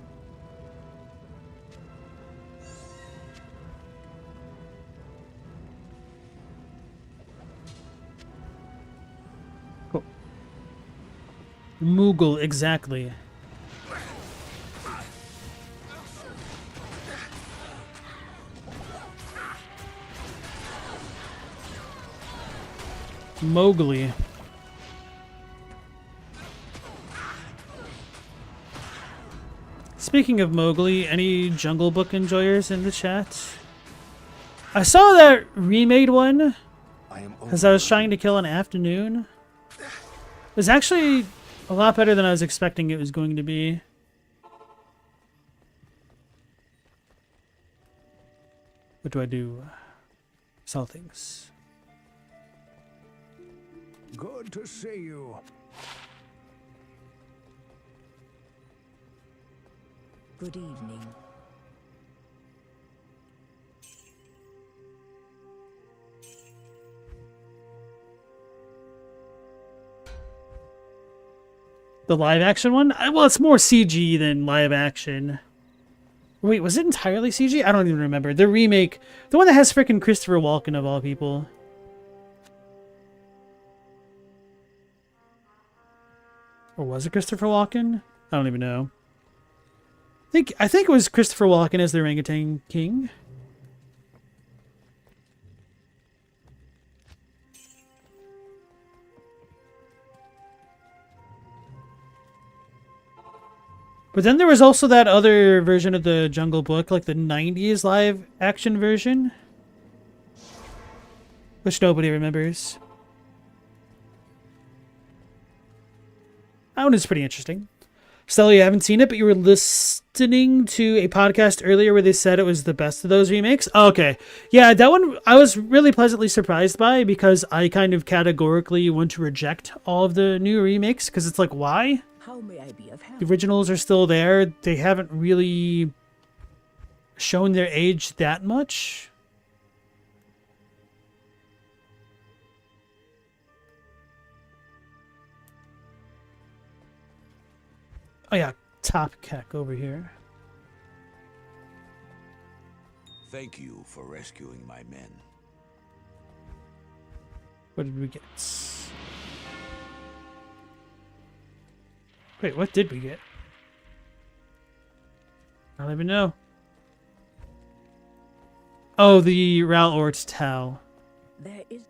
Cool. Moogle, exactly. Mowgli. Speaking of Mowgli, any Jungle Book enjoyers in the chat? I saw that remade one because I was trying to kill an afternoon. It was actually a lot better than I was expecting it was going to be. What do I do? Sell things. Good to see you. Good evening. The live action one? Well, it's more CG than live action. Wait, was it entirely CG? I don't even remember. The remake, the one that has frickin' Christopher Walken of all people. Or was it Christopher Walken? I don't even know. I think it was Christopher Walken as the Orangutan King. But then there was also that other version of the Jungle Book, like the 90s live action version, which nobody remembers. That one is pretty interesting. Stella, you haven't seen it, but you were listening to a podcast earlier where they said it was the best of those remakes. Oh, okay. Yeah, that one I was really pleasantly surprised by because I kind of categorically want to reject all of the new remakes because it's like, why? How may I be of help? The originals are still there. They haven't really shown their age that much. Oh yeah, Top Keck over here. Thank you for rescuing my men. What did we get? Wait, what did we get? I don't even know. Oh, the Ral Ort's towel. There is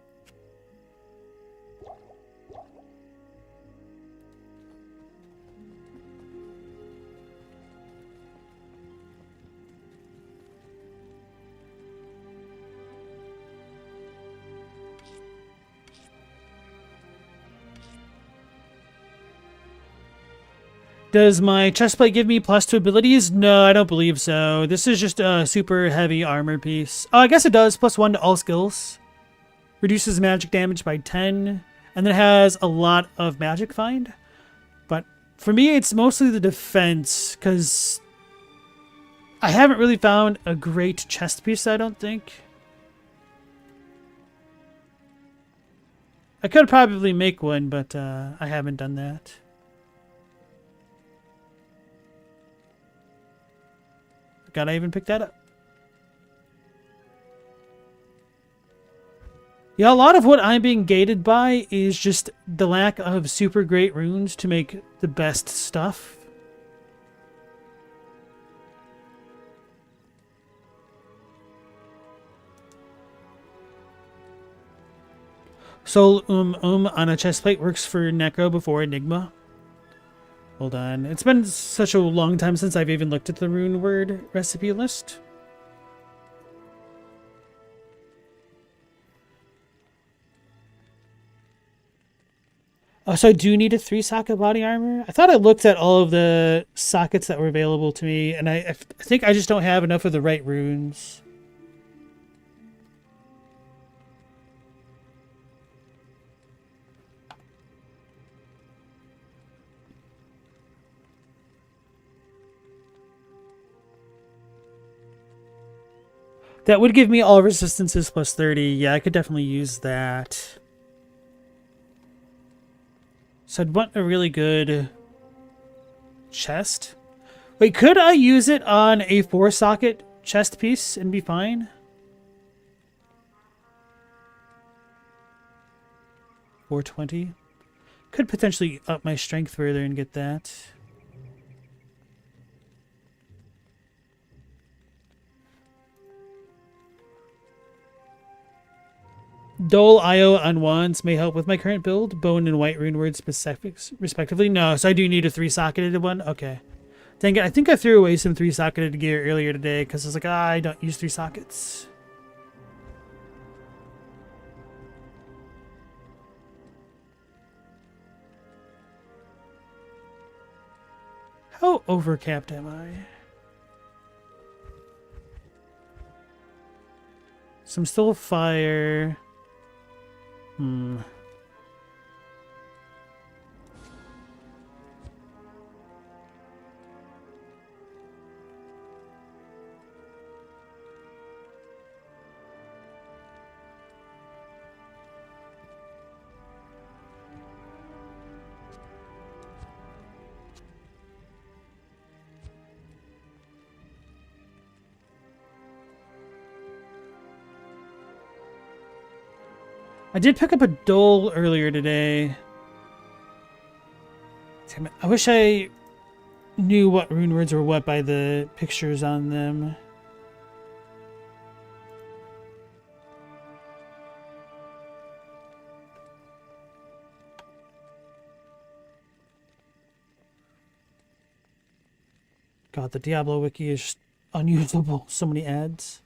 Does my chestplate give me +2 abilities? No, I don't believe so. This is just a super heavy armor piece. Oh, I guess it does. +1 to all skills. Reduces magic damage by 10. And then it has a lot of magic find. But for me, it's mostly the defense, because I haven't really found a great chest piece, I don't think. I could probably make one, but I haven't done that. Gotta even pick that up. Yeah, a lot of what I'm being gated by is just the lack of super great runes to make the best stuff. So, on a chestplate works for Necro before Enigma. Hold on. It's been such a long time since I've even looked at the rune word recipe list. Oh, so I do need a 3-socket body armor? I thought I looked at all of the sockets that were available to me, and I think I just don't have enough of the right runes. That would give me all resistances plus 30. Yeah, I could definitely use that. So I'd want a really good chest. Wait, could I use it on a 4-socket chest piece and be fine? 420. Could potentially up my strength further and get that. Dole IO on wands may help with my current build. Bone and white rune words specifics, respectively. No, so I do need a 3-socketed one? Okay. Dang it, I think I threw away some 3-socketed gear earlier today because I was like, I don't use 3 sockets. How overcapped am I? So I'm still fire. I did pick up a dole earlier today. Damn it. I wish I knew what rune words were what by the pictures on them. God, the Diablo wiki is just unusable. So many ads.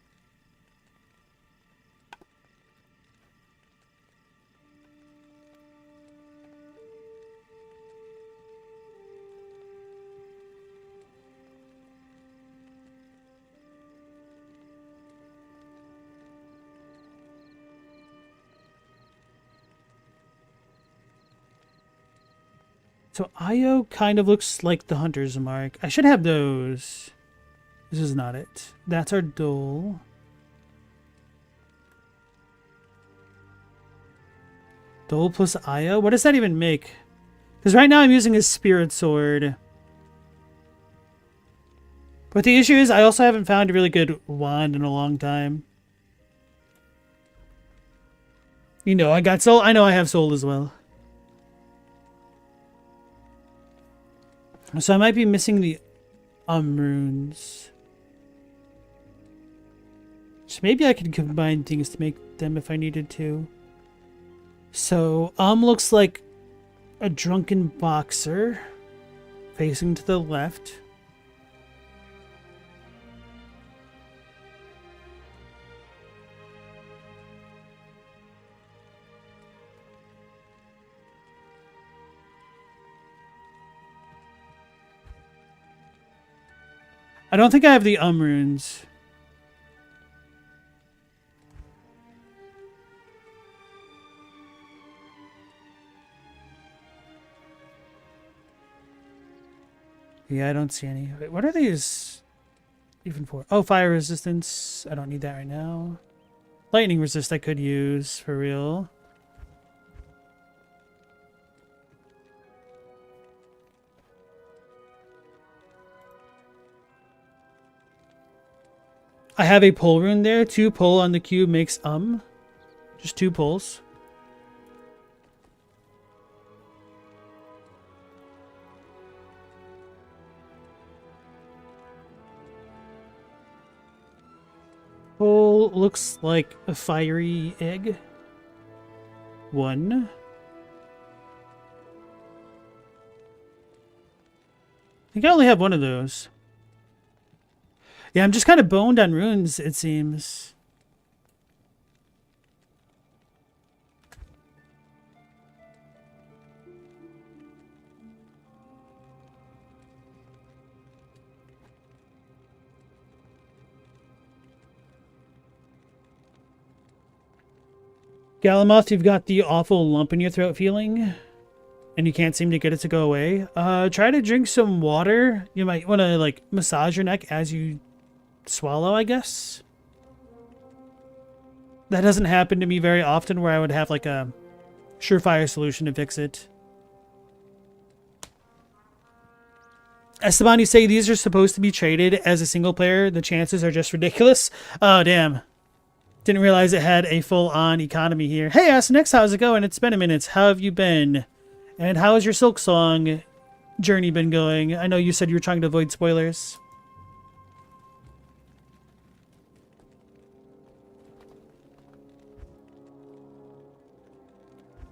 So Io kind of looks like the Hunter's Mark. I should have those. This is not it. That's our dole. Dole plus Io? What does that even make? Because right now I'm using a Spirit Sword. But the issue is I also haven't found a really good wand in a long time. You know, I got soul. I know I have soul as well. So I might be missing the runes. So maybe I could combine things to make them if I needed to. So looks like a drunken boxer facing to the left. I don't think I have the runes. Yeah, I don't see any. Wait, what are these even for? Oh, fire resistance. I don't need that right now. Lightning resist I could use for real. I have a pull rune there. 2 pull on the cube makes Just 2 pulls. Pull looks like a fiery egg. 1. I think I only have 1 of those. Yeah, I'm just kind of boned on runes, it seems. Galamoth, you've got the awful lump in your throat feeling, and you can't seem to get it to go away. Try to drink some water. You might want to, like, massage your neck as you swallow, I guess. That doesn't happen to me very often, where I would have, like, a surefire solution to fix it. Esteban, you say these are supposed to be traded as a single player. The chances are just ridiculous. Oh, damn. Didn't realize it had a full-on economy here. Hey, Asinix, how's it going? It's been a minute. How have you been? And how has your Silk Song journey been going? I know you said you were trying to avoid spoilers.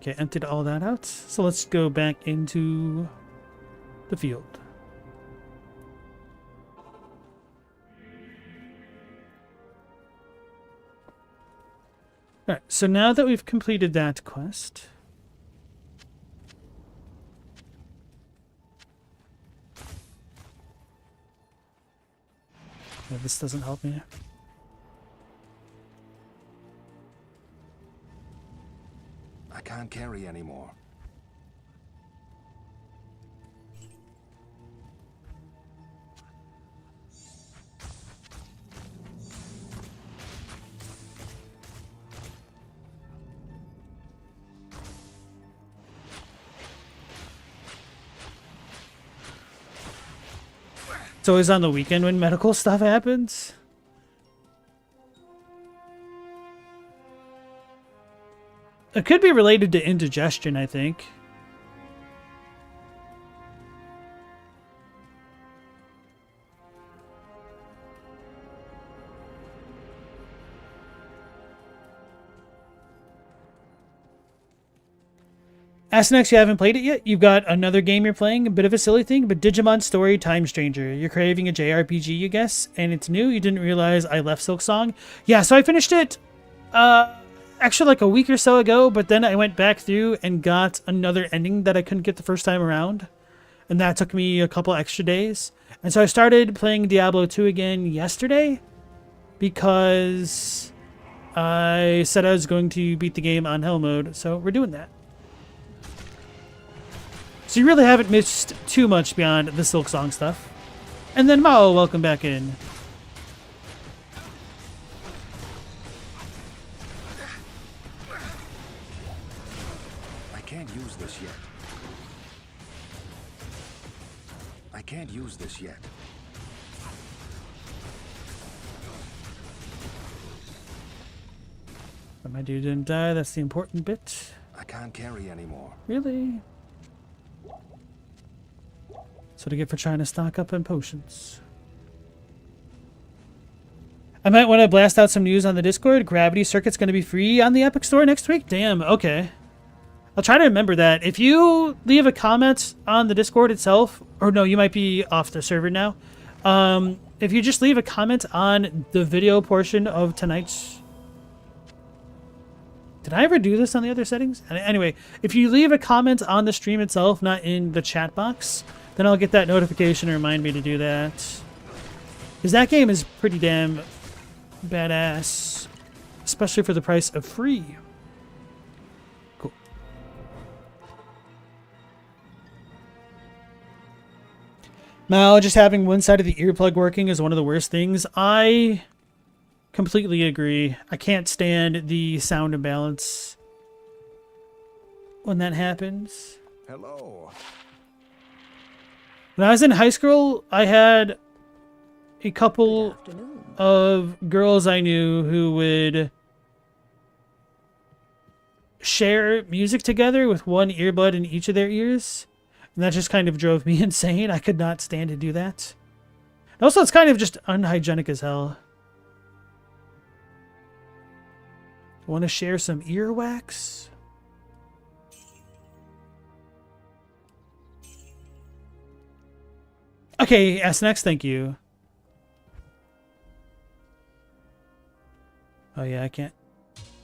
Okay, emptied all that out. So let's go back into the field. Alright, so now that we've completed that quest... Yeah, this doesn't help me. I can't carry anymore. It's always on the weekend when medical stuff happens. It could be related to indigestion, I think. Asinix, you haven't played it yet? You've got another game you're playing, a bit of a silly thing, but Digimon Story Time Stranger. You're craving a JRPG, you guess, and it's new. You didn't realize I left Silk Song. Yeah, so I finished it actually like a week or so ago, but then I went back through and got another ending that I couldn't get the first time around, and that took me a couple extra days. And so I started playing Diablo 2 again yesterday because I said I was going to beat the game on Hell mode, so we're doing that. So you really haven't missed too much beyond the Silk Song stuff. And then Mao, welcome back in. I can't use this yet. I can't use this yet. But my dude didn't die, that's the important bit. I can't carry anymore. Really? So to get for trying to stock up on potions. I might want to blast out some news on the Discord. Gravity Circuit's going to be free on the Epic Store next week. Damn, okay. I'll try to remember that. If you leave a comment on the Discord itself, or no, you might be off the server now. If you just leave a comment on the video portion of tonight's... Did I ever do this on the other settings? Anyway, if you leave a comment on the stream itself, not in the chat box, then I'll get that notification to remind me to do that. Because that game is pretty damn badass. Especially for the price of free. Cool. Now, just having one side of the earplug working is one of the worst things. I completely agree. I can't stand the sound imbalance when that happens. Hello. When I was in high school, I had a couple of girls I knew who would share music together with one earbud in each of their ears. And that just kind of drove me insane. I could not stand to do that. Also, it's kind of just unhygienic as hell. Want to share some earwax? Okay, SNX, thank you. Oh yeah, I can't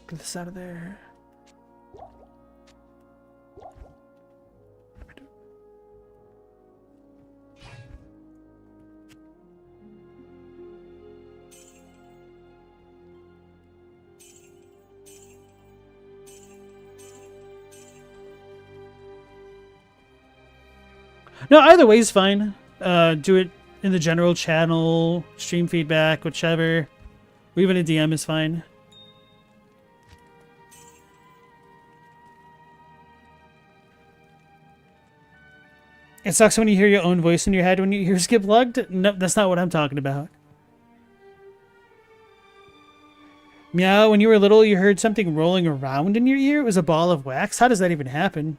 get this out of there. No, either way is fine. Do it in the general channel, stream feedback, whichever. Or even a DM is fine. It sucks when you hear your own voice in your head when your ears get plugged. No, that's not what I'm talking about. Meow, when you were little, you heard something rolling around in your ear? It was a ball of wax? How does that even happen?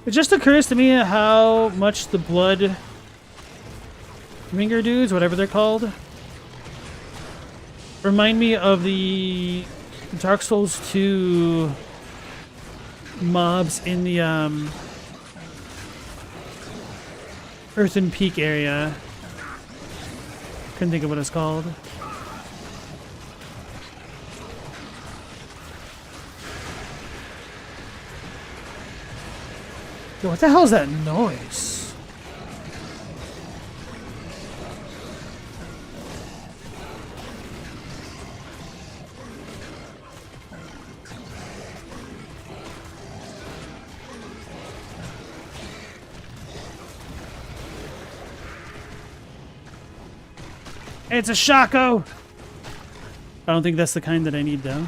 It just occurs to me how much the blood ringer dudes, whatever they're called, remind me of the Dark Souls 2 mobs in the Earthen Peak area. Couldn't think of what it's called. Yo, what the hell is that noise? It's a Shaco! I don't think that's the kind that I need, though.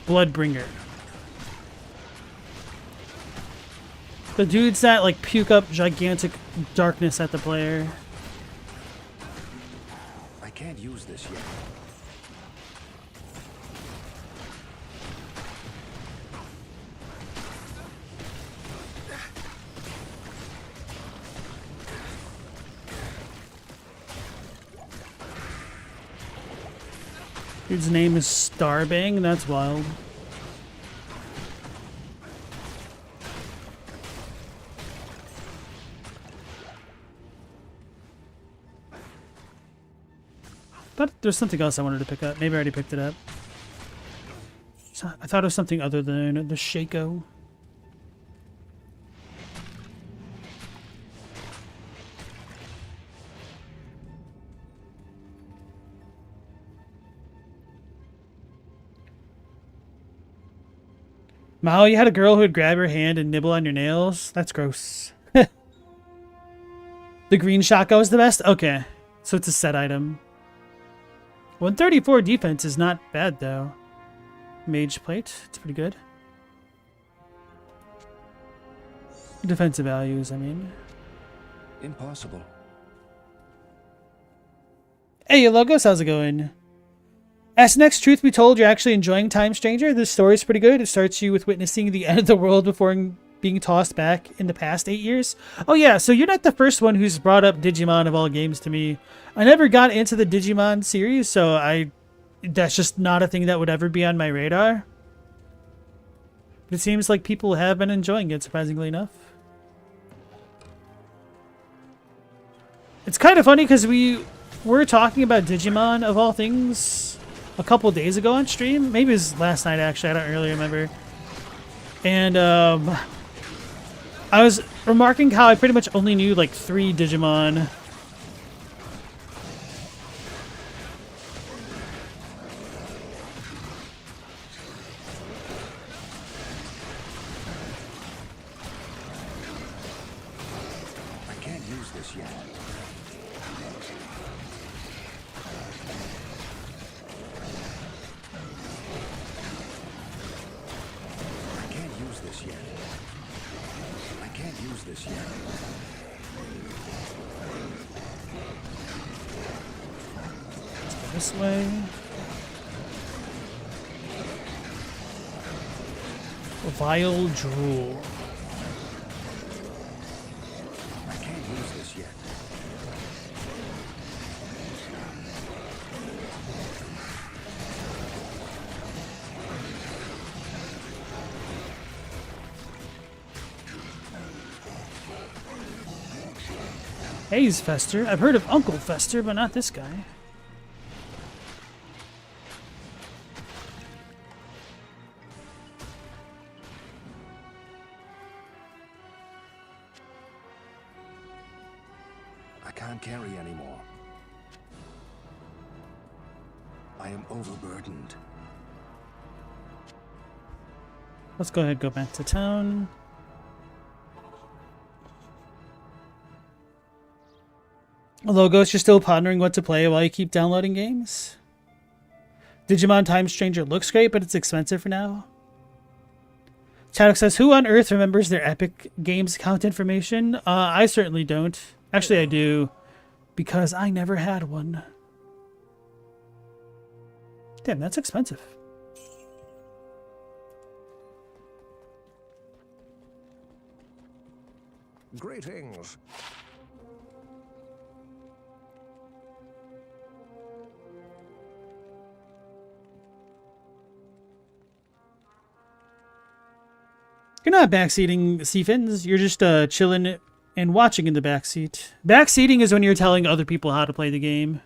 Bloodbringer. The dudes that, like, puke up gigantic darkness at the player. I can't use this yet. Dude's name is Starbang. That's wild. But there's something else I wanted to pick up. Maybe I already picked it up. I thought it was something other than the Shaco. Mao, you had a girl who would grab your hand and nibble on your nails? That's gross. The green Shaco is the best? Okay. So it's a set item. 134 defense is not bad, though. Mage plate. It's pretty good. Defensive values, I mean. Impossible. Hey, Logos, how's it going? As next, truth be told, you're actually enjoying Time Stranger. This story is pretty good. It starts you with witnessing the end of the world before being tossed back in the past 8 years. Oh yeah, so you're not the first one who's brought up Digimon of all games to me. I never got into the Digimon series, so that's just not a thing that would ever be on my radar. But it seems like people have been enjoying it, surprisingly enough. It's kind of funny because we were talking about Digimon of all things a couple days ago on stream. Maybe it was last night, actually. I don't really remember. And I was remarking how I pretty much only knew like 3 Digimon. this yet. This way. Vile drool. I can't use this yet. Haze Fester. I've heard of Uncle Fester, but not this guy. I can't carry anymore. I am overburdened. Let's go ahead and go back to town. Logos, you're still pondering what to play while you keep downloading games? Digimon Time Stranger looks great, but it's expensive for now. Chaddock says, who on earth remembers their Epic Games account information? I certainly don't. Actually, I do, because I never had one. Damn, that's expensive. Greetings. You're not backseating, Seafins. You're just chilling and watching in the backseat. Backseating is when you're telling other people how to play the game.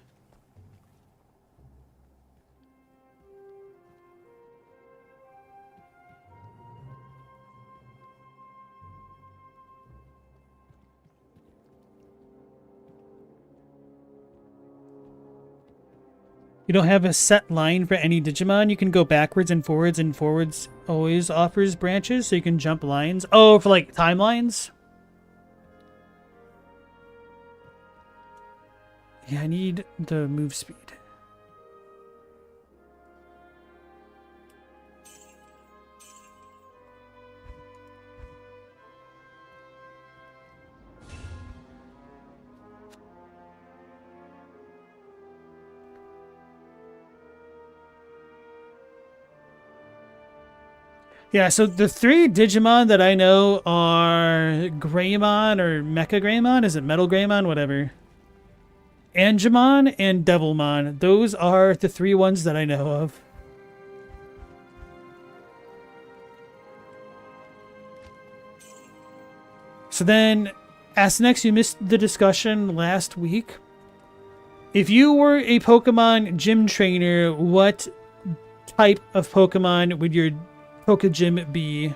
You don't have a set line for any Digimon. You can go backwards and forwards always offers branches, so you can jump lines. Oh, for like timelines? Yeah, I need the move speed. Yeah, so the three Digimon that I know are Greymon or Mecha Greymon. Is it Metal Greymon? Whatever. Angemon and Devilmon. Those are the three ones that I know of. So then, Asenex, you missed the discussion last week. If you were a Pokemon gym trainer, what type of Pokemon would your Pokegym be?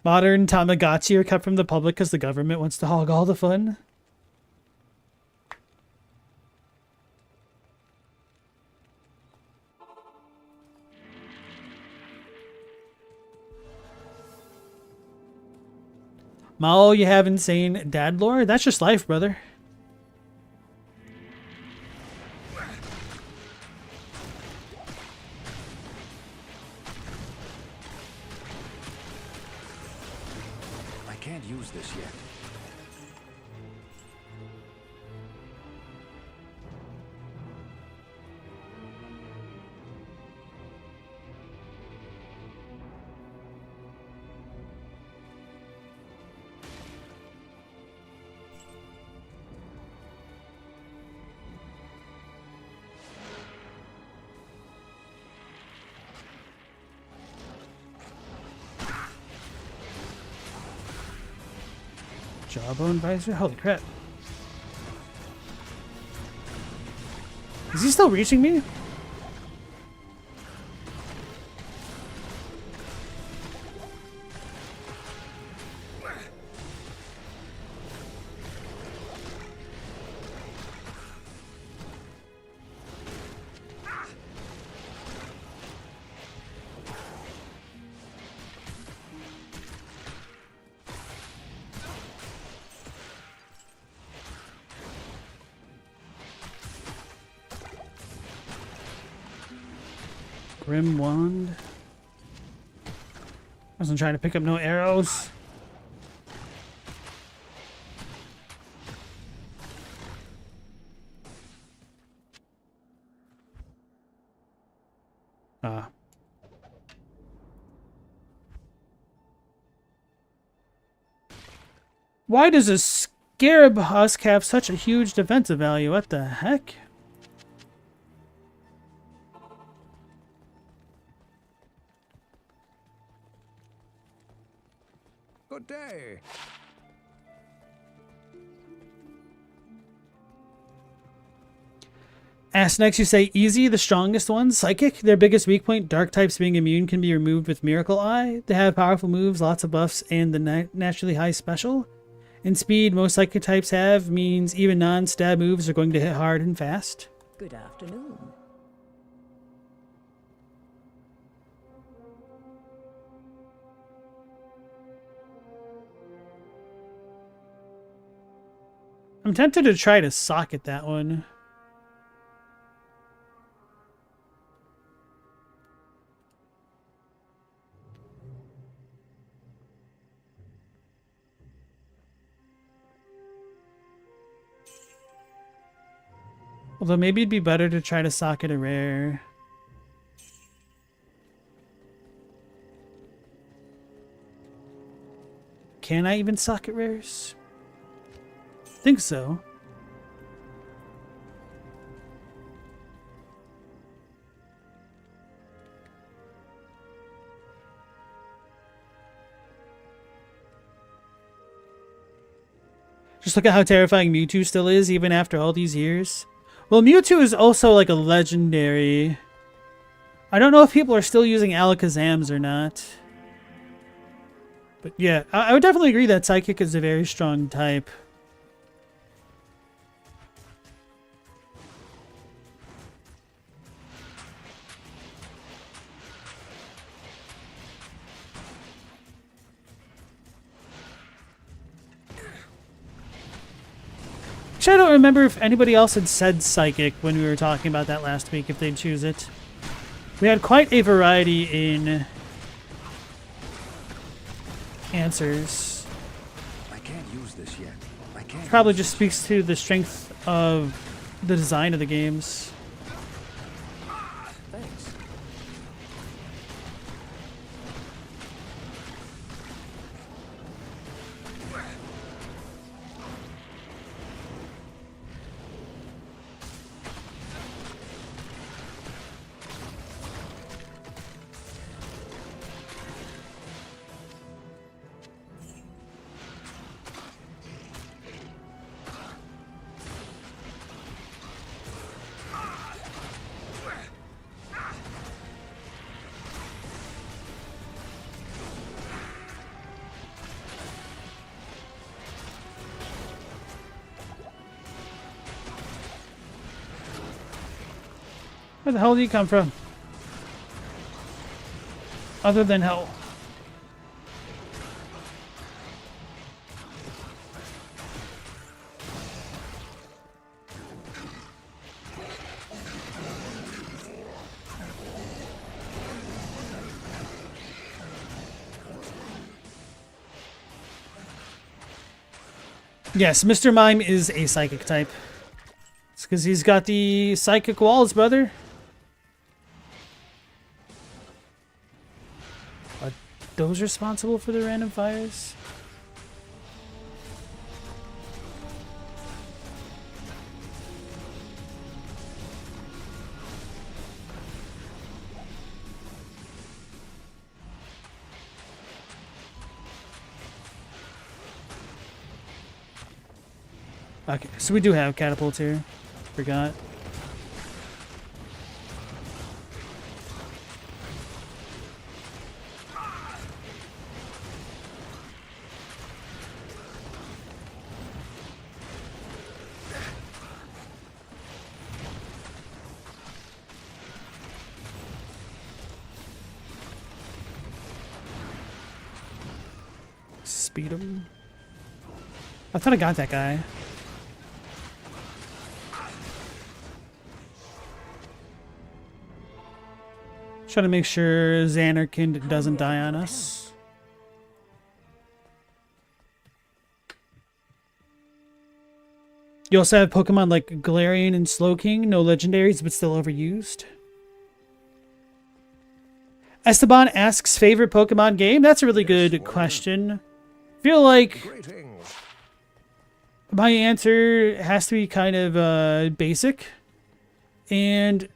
Modern Tamagotchi are kept from the public because the government wants to hog all the fun. Mao, you have insane dad lore? That's just life, brother. I can't use this yet. Jawbone visor? Holy crap. Is he still reaching me? Grim Wand. Wasn't trying to pick up no arrows. Why does a scarab husk have such a huge defensive value? What the heck? Good day. Ask next, you say easy, the strongest ones. Psychic, their biggest weak point, dark types being immune, can be removed with Miracle Eye. They have powerful moves, lots of buffs, and the naturally high special. And speed, most psychic types have, means even non-stab moves are going to hit hard and fast. Good afternoon. I'm tempted to try to socket that one. Although maybe it'd be better to try to socket a rare. Can I even socket rares? Think so. Just look at how terrifying Mewtwo still is, even after all these years. Well, Mewtwo is also like a legendary. I don't know if people are still using Alakazams or not. But yeah, I would definitely agree that Psychic is a very strong type. I don't remember if anybody else had said Psychic when we were talking about that last week, if they'd choose it. We had quite a variety in answers. I can't use this yet. I can't. Probably use just this speaks to the strength of the design of the games. Thanks. Where the hell do you come from? Other than hell. Yes, Mr. Mime is a psychic type. It's because he's got the psychic walls, brother. Are those responsible for the random fires? Okay, so we do have catapults here. Forgot. Speed him. I thought I got that guy. Trying to make sure Xanarkand doesn't die on us. You also have Pokemon like Galarian and Slowking, no legendaries, but still overused. Esteban asks favorite Pokemon game. That's a really good question. I feel like Greetings. my answer has to be kind of basic. And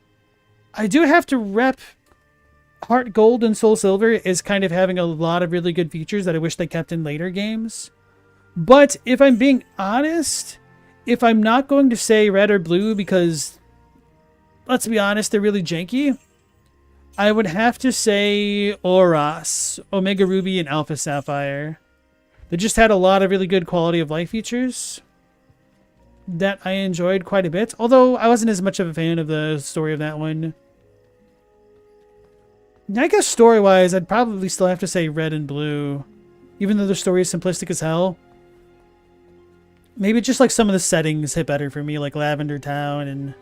I do have to rep Heart Gold and Soul Silver as kind of having a lot of really good features that I wish they kept in later games. But if I'm being honest, if I'm not going to say Red or Blue because, let's be honest, they're really janky, I would have to say Oras, Omega Ruby, and Alpha Sapphire. They just had a lot of really good quality of life features that I enjoyed quite a bit, although I wasn't as much of a fan of the story of that one. I guess story-wise, I'd probably still have to say Red and Blue, even though the story is simplistic as hell. Maybe just like some of the settings hit better for me, like Lavender Town and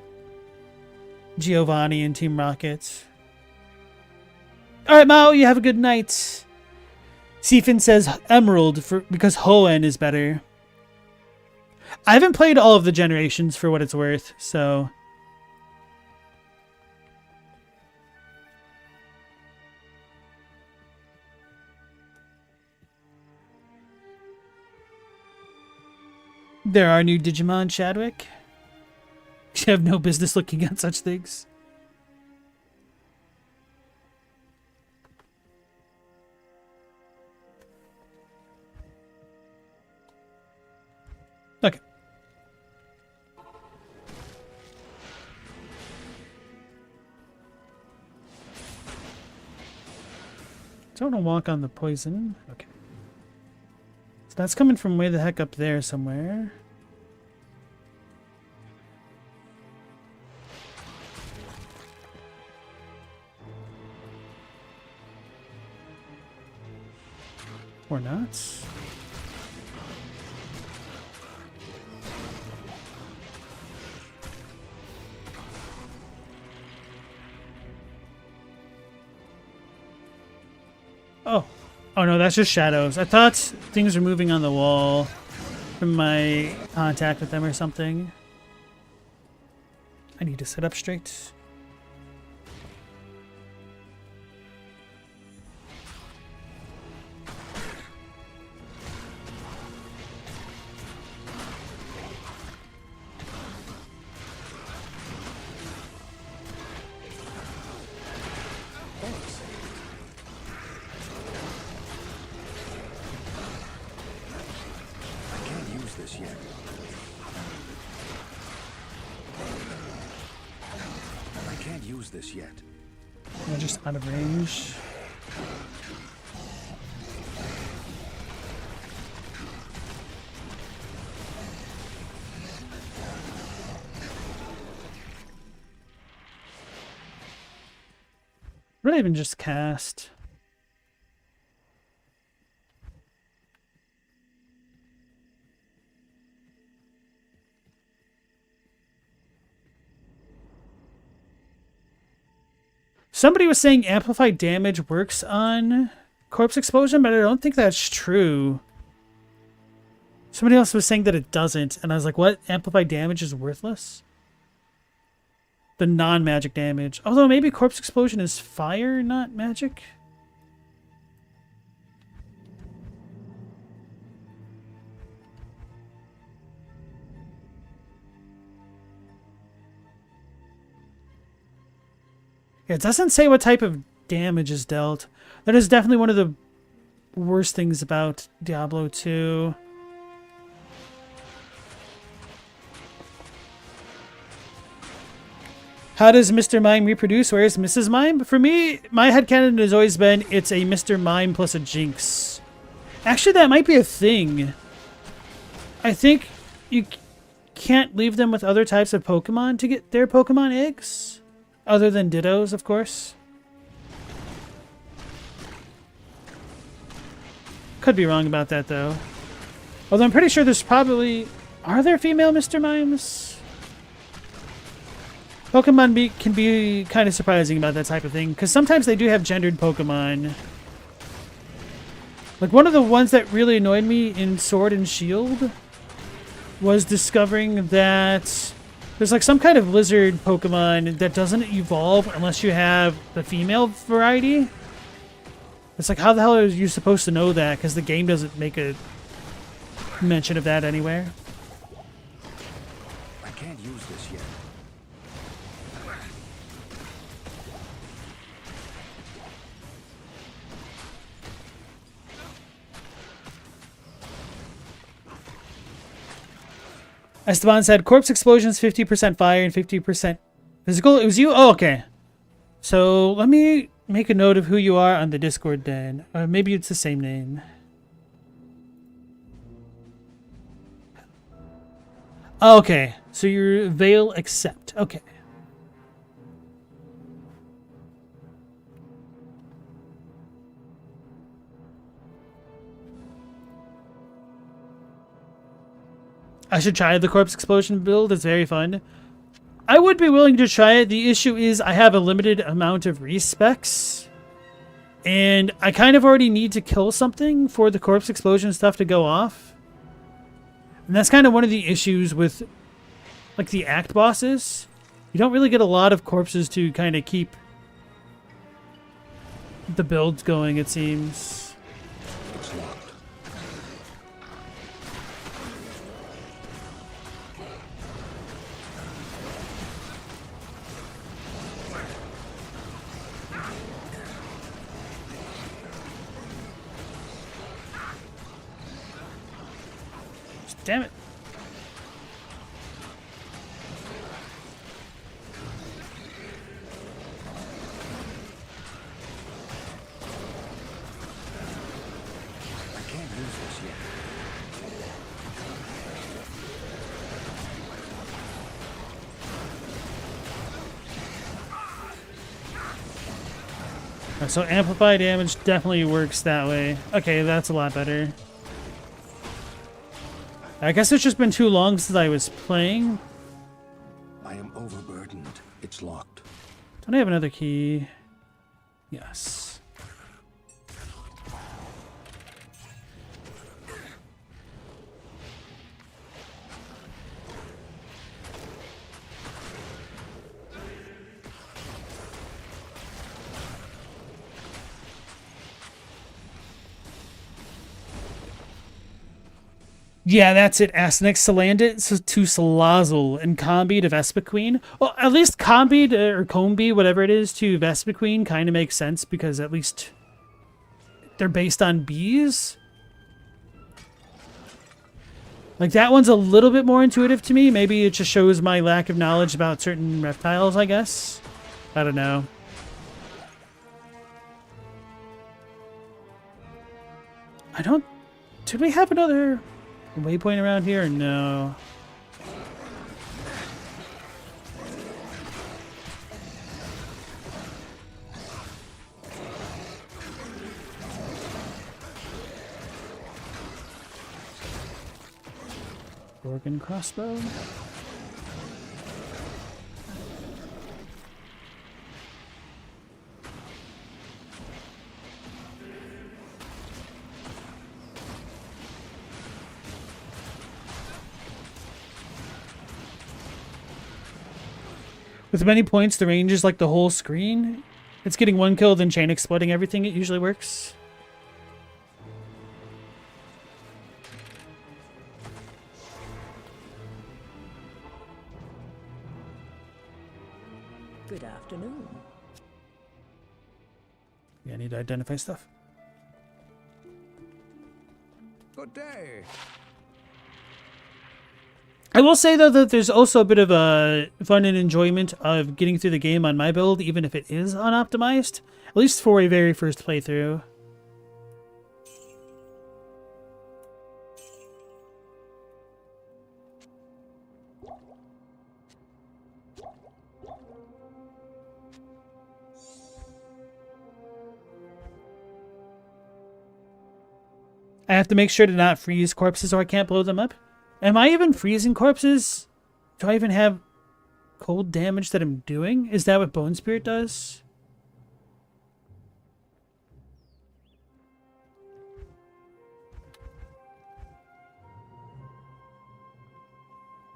Giovanni and Team Rocket. Alright, Mao, you have a good night. Siphon says Emerald because Hoenn is better. I haven't played all of the generations for what it's worth, so... There are new Digimon, Chadwick. You have no business looking at such things. Okay. Don't want to walk on the poison. Okay. So that's coming from way the heck up there somewhere. Or not. Oh. Oh no, that's just shadows. I thought things were moving on the wall from my contact with them or something. I need to sit up straight. This yet. I'm just out of range. What did I even just cast? Somebody was saying amplified damage works on corpse explosion, but I don't think that's true. Somebody else was saying that it doesn't, and I was like, what? Amplified damage is worthless? The non-magic damage. Although maybe corpse explosion is fire, not magic? It doesn't say what type of damage is dealt. That is definitely one of the worst things about Diablo 2. How does Mr. Mime reproduce? Where is Mrs. Mime? For me, my headcanon has always been it's a Mr. Mime plus a Jinx. Actually, that might be a thing. I think you can't leave them with other types of Pokemon to get their Pokemon eggs. Other than Dittos, of course. Could be wrong about that, though. Although I'm pretty sure there's probably... Are there female Mr. Mimes? Pokemon can be kind of surprising about that type of thing, because sometimes they do have gendered Pokemon. Like, one of the ones that really annoyed me in Sword and Shield was discovering that there's like some kind of lizard Pokemon that doesn't evolve unless you have the female variety. It's like, how the hell are you supposed to know that? Because the game doesn't make a mention of that anywhere. I can't use this yet. Esteban said, corpse explosions, 50% fire and 50% physical. It was you? Oh, okay. So let me make a note of who you are on the Discord then. Or maybe it's the same name. Okay. So you're Veil Accept. Okay. I should try the corpse explosion build. It's very fun. I would be willing to try it. The issue is I have a limited amount of respecs. And I kind of already need to kill something for the corpse explosion stuff to go off. And that's kind of one of the issues with like the act bosses. You don't really get a lot of corpses to kind of keep the builds going, it seems. It's locked. Damn it. I can't use this yet. So amplify damage definitely works that way. Okay, that's a lot better. I guess it's just been too long since I was playing. I am overburdened. It's locked. Don't I have another key? Yes. Yeah, that's it. Asnix Salandit to Salazzle and Combi to Vespiquen. Well, at least Combi or Combi, whatever it is, to Vespiquen kind of makes sense because at least they're based on bees. Like, that one's a little bit more intuitive to me. Maybe it just shows my lack of knowledge about certain reptiles, I guess. I don't know. I don't... Did we have another waypoint around here or no? Organ crossbow. With many points, the range is like the whole screen. It's getting one kill, then chain exploding everything. It usually works. Good afternoon. Yeah, I need to identify stuff. Good day. I will say, though, that there's also a bit of a fun and enjoyment of getting through the game on my build, even if it is unoptimized. At least for a very first playthrough. I have to make sure to not freeze corpses or I can't blow them up. Am I even freezing corpses? Do I even have cold damage that I'm doing? Is that what Bone Spirit does?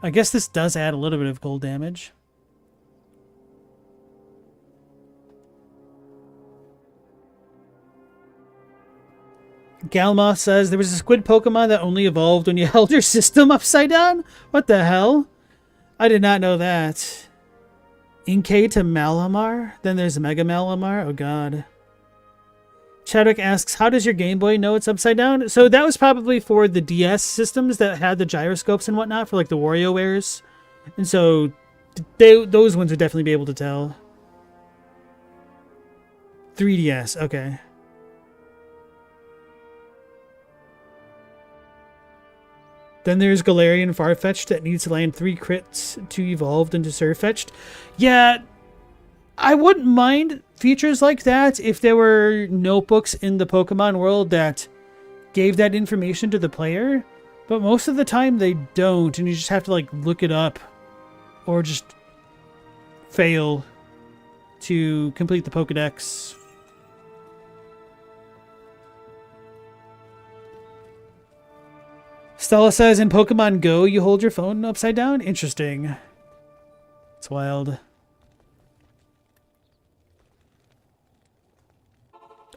I guess this does add a little bit of cold damage. Galmoth says, there was a squid Pokemon that only evolved when you held your system upside down? What the hell? I did not know that. Inkay to Malamar? Then there's Mega Malamar? Oh god. Chadwick asks, how does your Game Boy know it's upside down? So that was probably for the DS systems that had the gyroscopes and whatnot, for like the WarioWares. And so those ones would definitely be able to tell. 3DS, okay. Then there's Galarian Farfetch'd that needs to land 3 crits to evolve into Surfetch'd. Yeah, I wouldn't mind features like that if there were notebooks in the Pokemon world that gave that information to the player. But most of the time they don't, and you just have to like look it up or just fail to complete the Pokedex. Stella says, in Pokemon Go, you hold your phone upside down? Interesting. It's wild.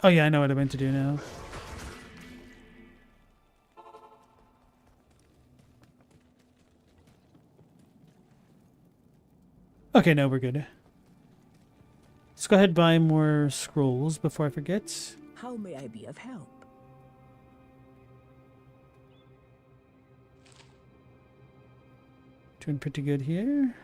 Oh yeah, I know what I meant to do now. Okay, no, we're good. Let's go ahead and buy more scrolls before I forget. How may I be of help? Doing pretty good here.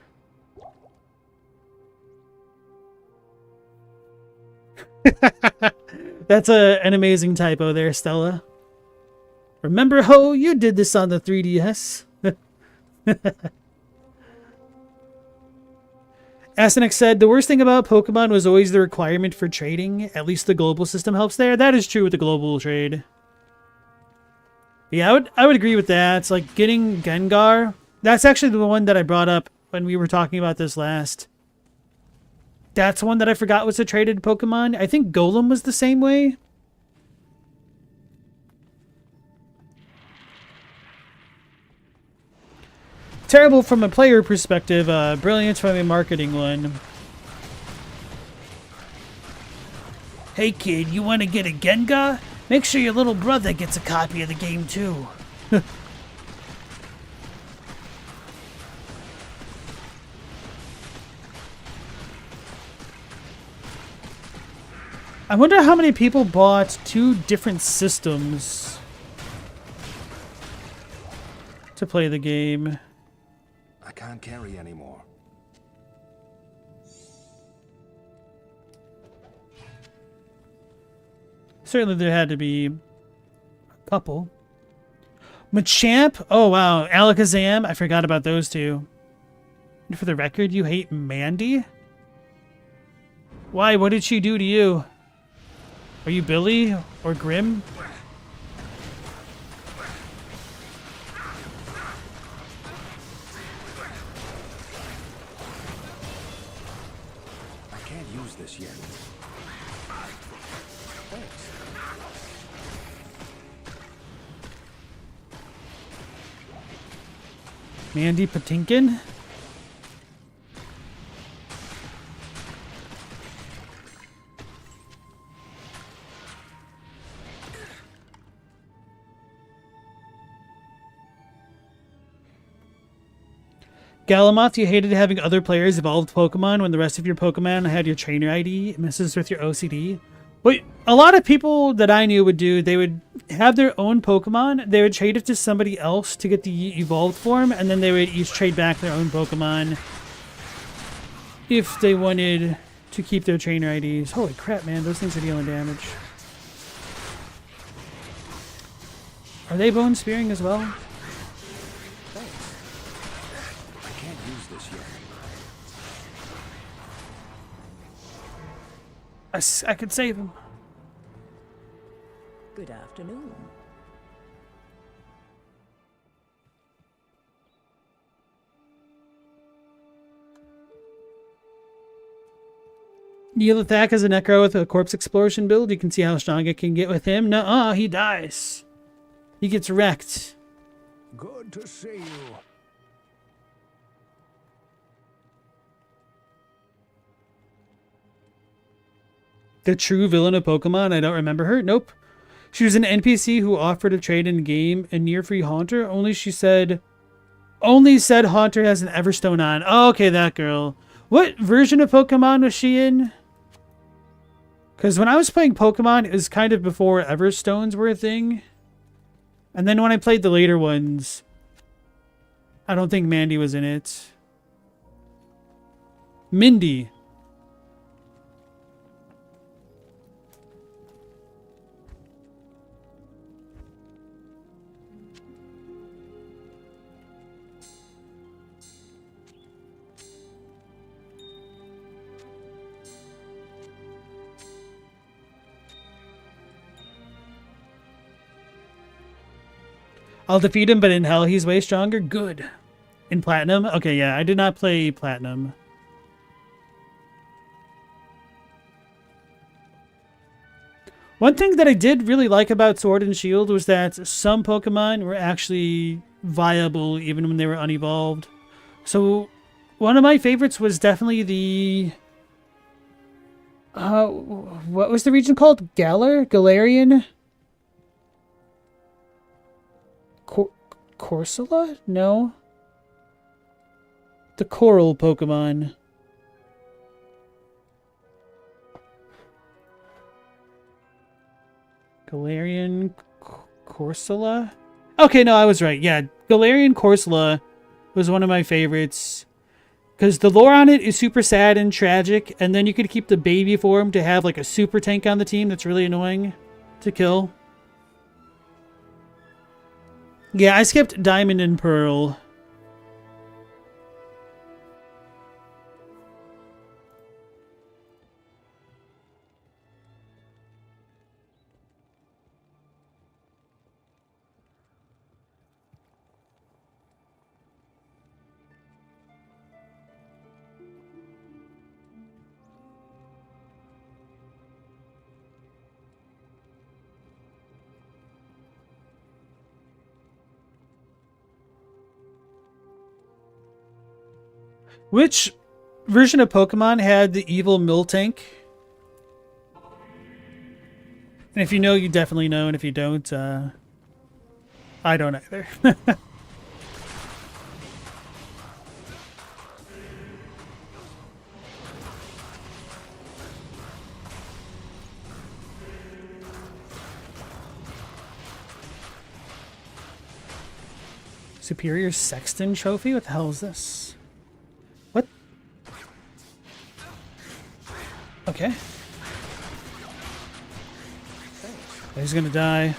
That's an amazing typo there, Stella. Remember, Ho, you did this on the 3DS. Asenex said, the worst thing about Pokemon was always the requirement for trading. At least the global system helps there. That is true with the global trade. Yeah, I would agree with that. It's like getting Gengar. That's actually the one that I brought up when we were talking about this last. That's one that I forgot was a traded Pokemon. I think Golem was the same way. Terrible from a player perspective, brilliant from a marketing one. Hey kid, you want to get a Gengar? Make sure your little brother gets a copy of the game too. I wonder how many people bought 2 different systems to play the game. I can't carry anymore. Certainly there had to be a couple. Machamp? Oh wow, Alakazam? I forgot about those 2. And for the record, you hate Mandy? Why? What did she do to you? Are you Billy or Grim? I can't use this yet. Mandy Patinkin? Galamoth, you hated having other players evolved Pokemon when the rest of your Pokemon had your trainer ID. It messes with your OCD. What a lot of people that I knew would do, they would have their own Pokemon, they would trade it to somebody else to get the evolved form, and then they would each trade back their own Pokemon if they wanted to keep their trainer IDs. Holy crap, man, those things are dealing damage. Are they bone spearing as well? I could save him. Good afternoon. Neelathak is a Necro with a Corpse Explosion build. You can see how strong it can get with him. Nuh-uh, he dies. He gets wrecked. Good to see you. the true villain of Pokemon. I don't remember her. Nope. She was an NPC who offered a trade in game and near free Haunter. Only said Haunter has an Everstone on. Oh, okay, that girl. What version of Pokemon was she in? Because when I was playing Pokemon, it was kind of before Everstones were a thing. And then when I played the later ones, I don't think Mandy was in it. Mindy. I'll defeat him, but in hell he's way stronger. Good. In Platinum? Okay, yeah, I did not play Platinum. One thing that I did really like about Sword and Shield was that some Pokemon were actually viable even when they were unevolved. So one of my favorites was definitely the... what was the region called? Galarian? Corsola? No. The coral Pokemon. Galarian Corsola? Okay, no, I was right. Yeah, Galarian Corsola was one of my favorites. Because the lore on it is super sad and tragic. And then you could keep the baby form to have like a super tank on the team that's really annoying to kill. Yeah, I skipped Diamond and Pearl. Which version of Pokemon had the evil Miltank? And if you know, you definitely know. And if you don't, I don't either. Superior Sexton Trophy? What the hell is this? What? Okay. He's gonna die.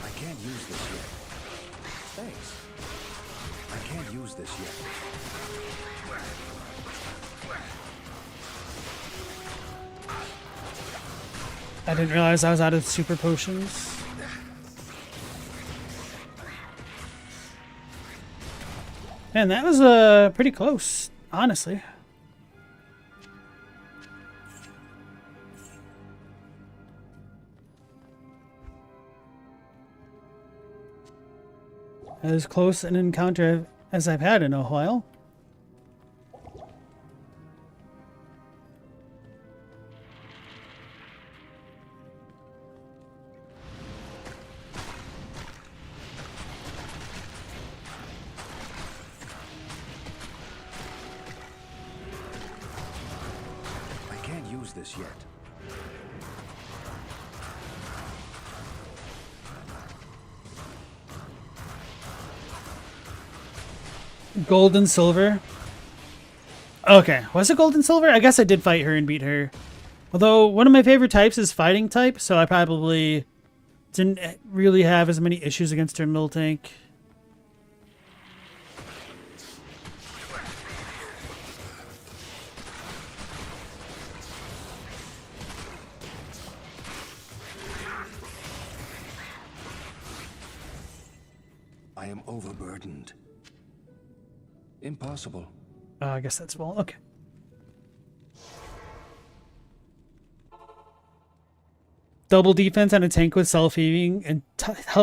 I can't use this yet. Thanks. I can't use this yet. I didn't realize I was out of super potions. Man, that was pretty close, honestly. As close an encounter as I've had in a while. This yet. Gold and silver. Okay, was it gold and silver? I guess I did fight her and beat her. Although one of my favorite types is fighting type, so I probably didn't really have as many issues against her Miltank. I am overburdened. Impossible. I guess that's well. Okay. Double defense on a tank with self-healing and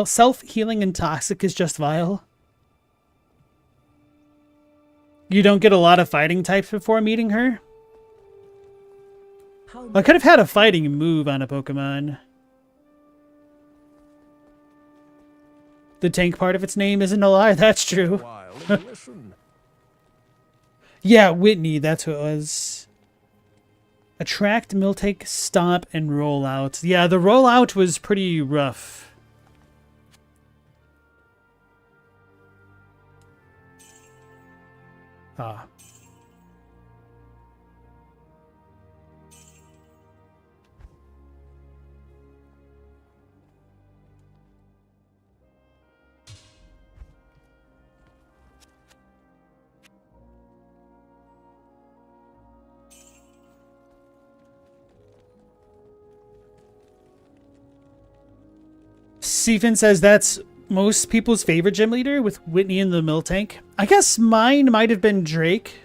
self-healing and toxic is just vile. You don't get a lot of fighting types before meeting her. How I could have had a fighting move on a Pokemon. The tank part of its name isn't a lie, that's true. While and listen. Yeah, Whitney, that's what it was. Attract, Miltank, Stomp, and Rollout. Yeah, the rollout was pretty rough. Ah. Stephen says that's most people's favorite gym leader with Whitney and the Miltank. I guess mine might have been Drake.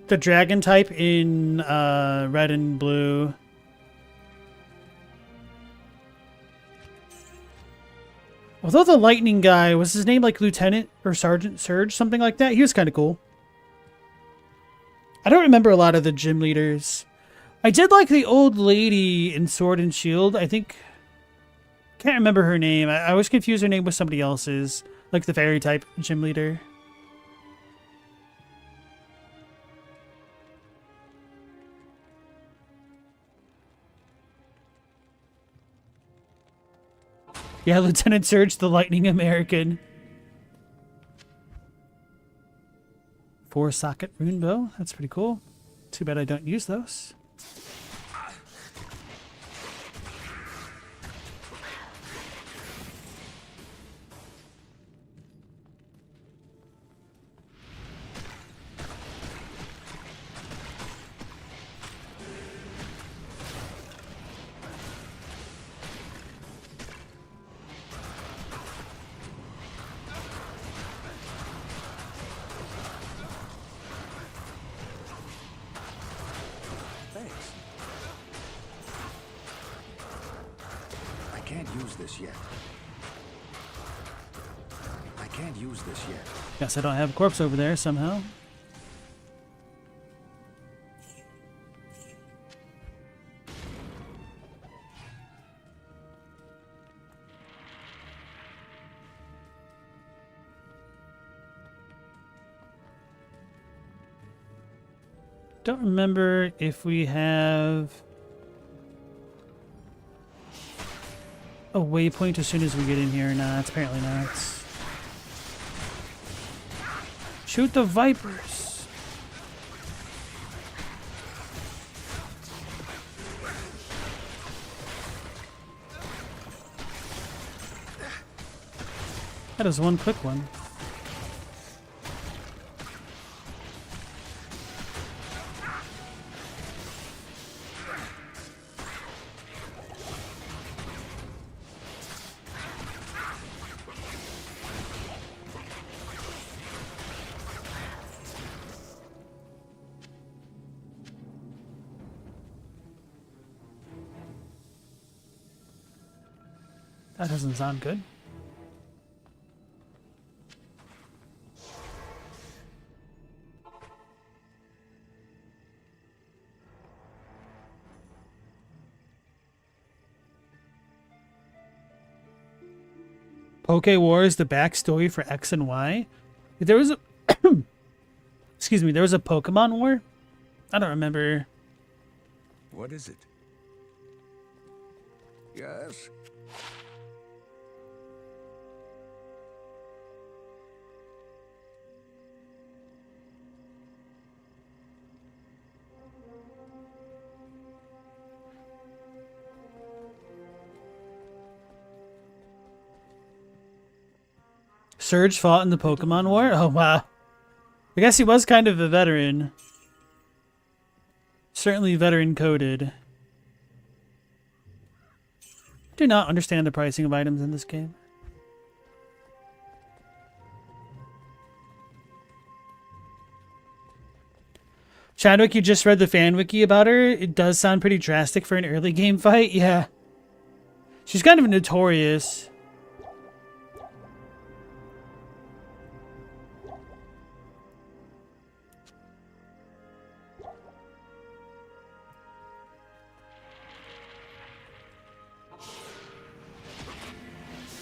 The dragon type in red and blue. Although the lightning guy, was his name like Lieutenant or Sergeant Surge, something like that? He was kind of cool. I don't remember a lot of the gym leaders. I did like the old lady in Sword and Shield. I think... Can't remember her name. I always confuse her name with somebody else's. Like the fairy type gym leader. Yeah, Lieutenant Surge, the Lightning American. 4-socket rune bow. That's pretty cool. Too bad I don't use those. Thanks. I can't use this yet. I can't use this yet. Guess I don't have a corpse over there somehow. Don't remember if we have a waypoint as soon as we get in here or not. Apparently not. Shoot the vipers. That is one quick one. That doesn't sound good. Poke Wars, the backstory for X and Y. There was a excuse me, there was a Pokemon War? I don't remember. What is it? Yes. Surge fought in the Pokemon War? Oh, wow. I guess he was kind of a veteran. Certainly veteran coded. Do not understand the pricing of items in this game. Chadwick, you just read the fan wiki about her. It does sound pretty drastic for an early game fight. Yeah. She's kind of notorious.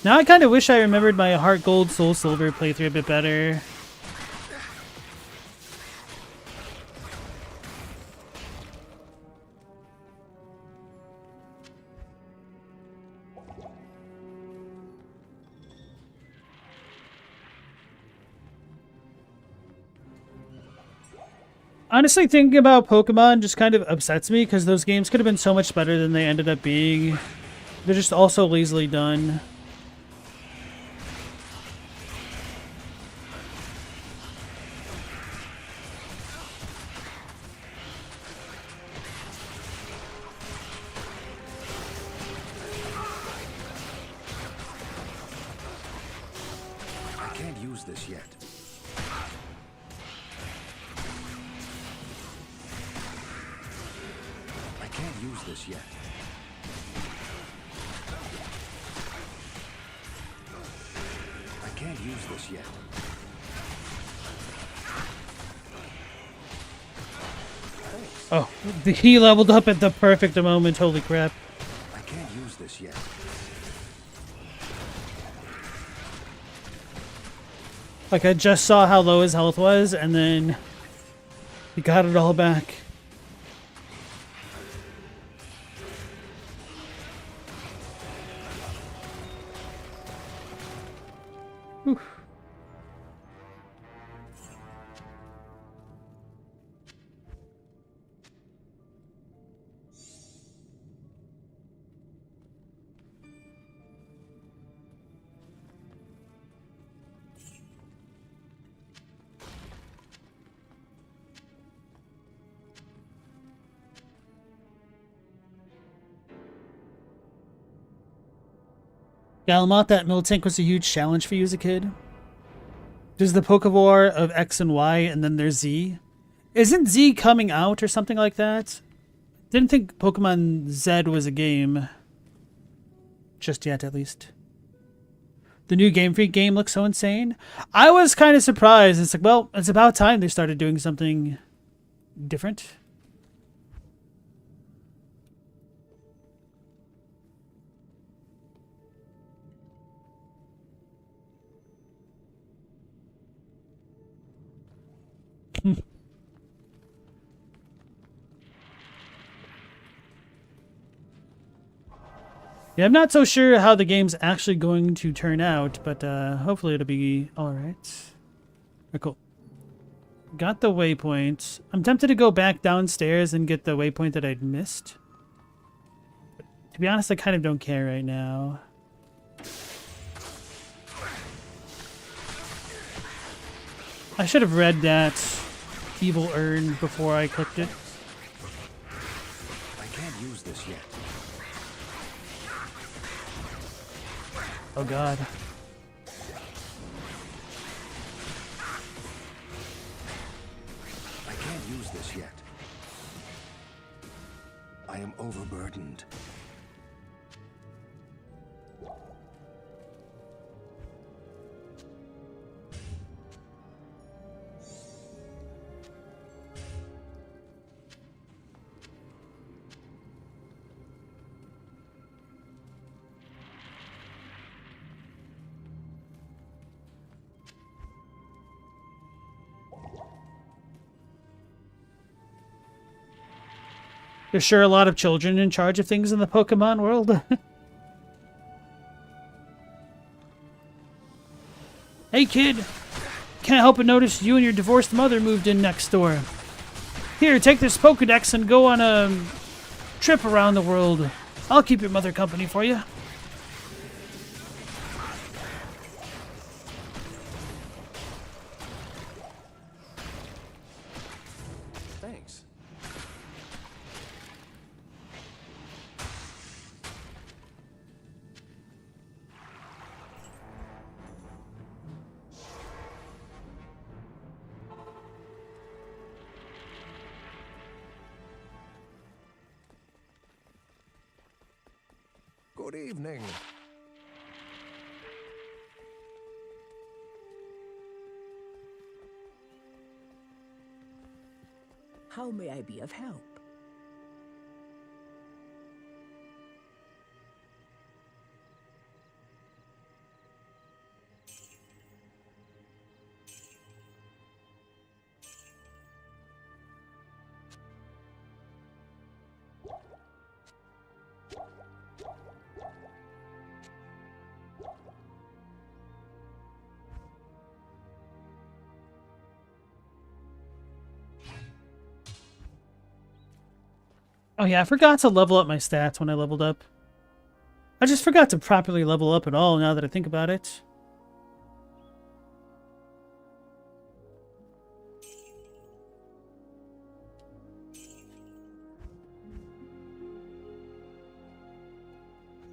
Now I kind of wish I remembered my Heart Gold Soul Silver playthrough a bit better. Honestly, thinking about Pokemon just kind of upsets me because those games could have been so much better than they ended up being. They're just also lazily done. I can't use this yet. I can't use this yet. I can't use this yet. Oh, he leveled up at the perfect moment. Holy crap. I can't use this yet. Like, I just saw how low his health was, and then he got it all back. Whew. Galamont, that Miltank was a huge challenge for you as a kid. There's the Pokevore of X and Y, and then there's Z. Isn't Z coming out or something like that? Didn't think Pokemon Z was a game. Just yet, at least. The new Game Freak game looks so insane. I was kind of surprised. It's like, well, it's about time they started doing something different. Yeah, I'm not so sure how the game's actually going to turn out, but hopefully it'll be alright. Oh, cool. Got the waypoint. I'm tempted to go back downstairs and get the waypoint that I'd missed. But to be honest, I kind of don't care right now. I should have read that evil urn before I clicked it. I can't use this yet. Oh god. I can't use this yet. I am overburdened. There's sure a lot of children in charge of things in the Pokemon world. Hey kid, can't help but notice you and your divorced mother moved in next door. Here, take this Pokedex and go on a trip around the world. I'll keep your mother company for you. Thanks. Good evening. How may I be of help? Oh yeah, I forgot to level up my stats when I leveled up. I just forgot to properly level up at all now that I think about it.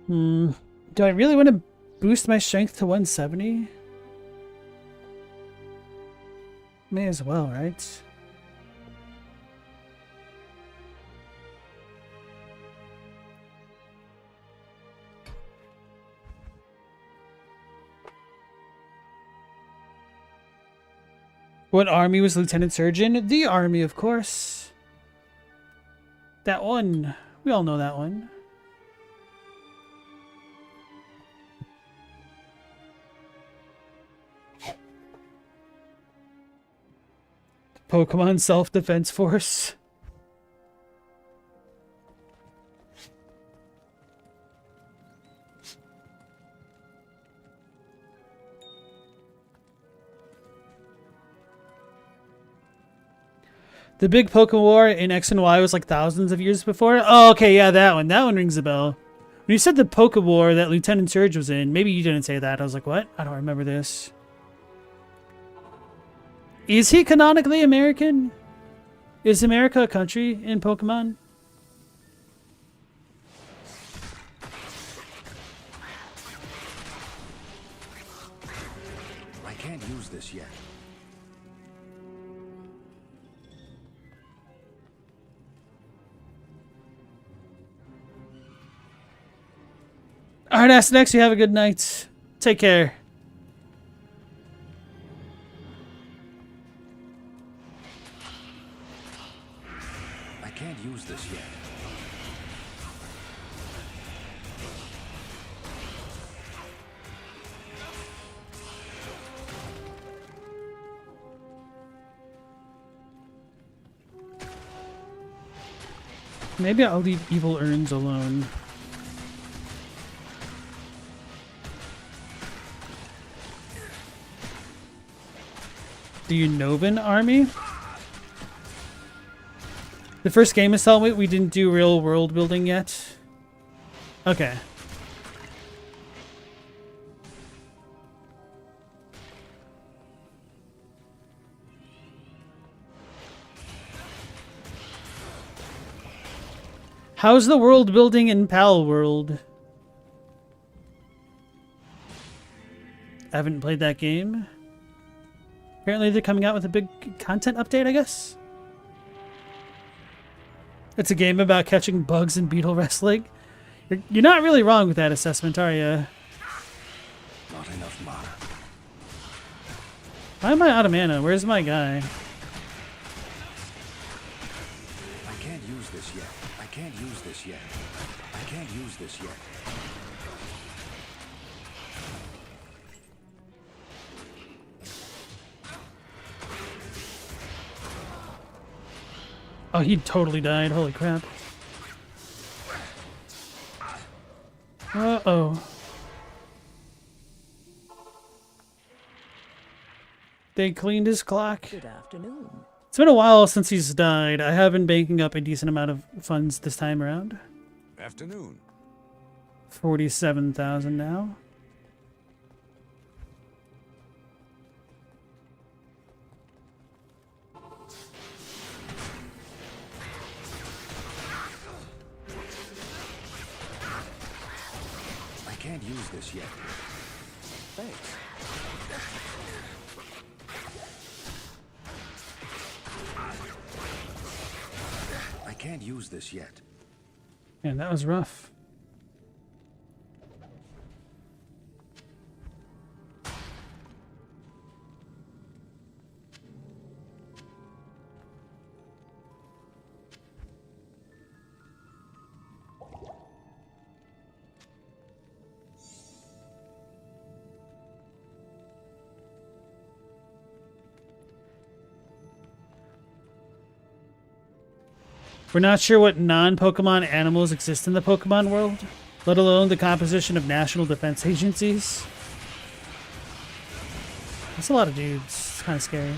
Do I really want to boost my strength to 170? May as well, right? What army was Lieutenant Surgeon? The army, of course. That one. We all know that one. Pokemon Self-Defense Force. The big Pokemon War in X and Y was like thousands of years before. Oh, okay, yeah, that one. That one rings a bell. When you said the Pokemon War that Lieutenant Surge was in, maybe you didn't say that. I was like, what? I don't remember this. Is he canonically American? Is America a country in Pokemon? I can't use this yet. Alright, Astanex, you have a good night. Take care. I can't use this yet. Maybe I'll leave Evil Urns alone. The Unnovan army? The first game installment, we didn't do real world building yet. Okay. How's the world building in Pal World? I haven't played that game. Apparently they're coming out with a big content update, I guess. It's a game about catching bugs in beetle wrestling. You're not really wrong with that assessment, are you? Not enough mana. Why am I out of mana? Where's my guy? I can't use this yet. I can't use this yet. I can't use this yet. Oh, he totally died. Holy crap. Uh-oh. They cleaned his clock. Good afternoon. It's been a while since he's died. I have been banking up a decent amount of funds this time around. Afternoon. 47,000 now. I can't use this yet. Thanks. I can't use this yet. Man, that was rough. We're not sure what non-Pokemon animals exist in the Pokemon world, let alone the composition of national defense agencies. That's a lot of dudes. It's kind of scary.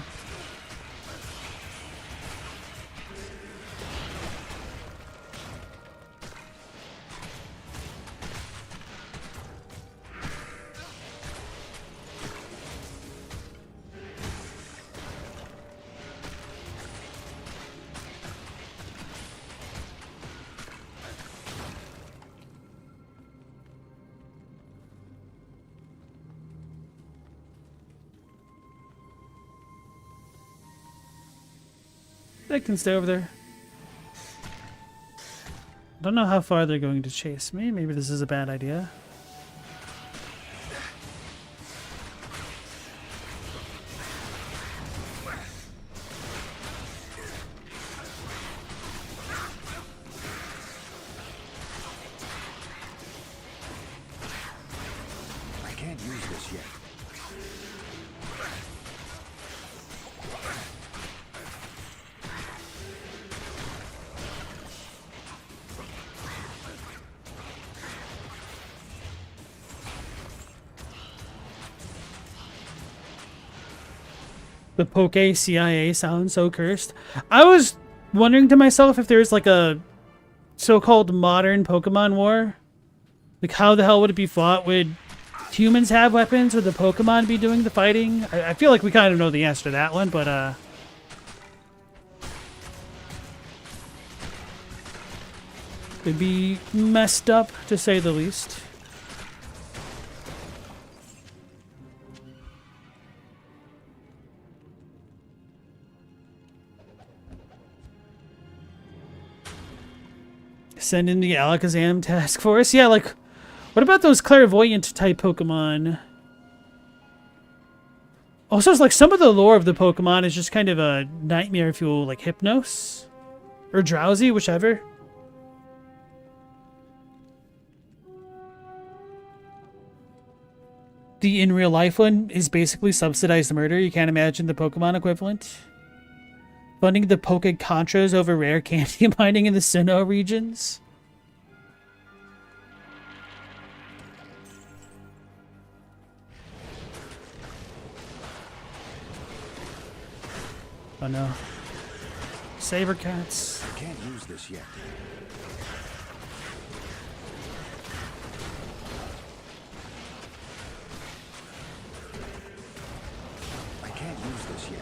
They can stay over there. Don't know how far they're going to chase me. Maybe this is a bad idea. I can't use this yet. The Poke CIA sounds so cursed. I was wondering to myself if there's like a so-called modern Pokemon war. Like, how the hell would it be fought? Would humans have weapons? Would the Pokemon be doing the fighting? I feel like we kind of know the answer to that one, but it'd be messed up, to say the least. Send in the Alakazam task force. Yeah, like, what about those clairvoyant type Pokemon? Also, it's like some of the lore of the Pokemon is just kind of a nightmare fuel, like Hypnos or Drowsy, whichever. The in real life one is basically subsidized murder. You can't imagine the Pokemon equivalent. Funding the Poke Contras over rare candy mining in the Sinnoh regions. Oh no. Saber cats. I can't use this yet. I can't use this yet.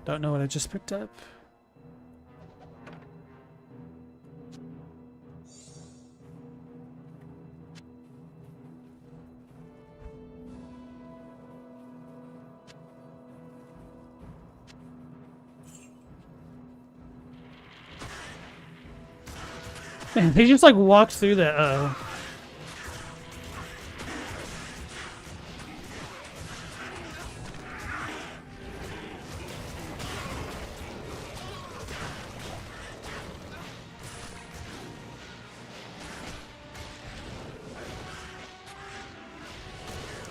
Don't know what I just picked up. Man, they just like walked through that. Uh-oh.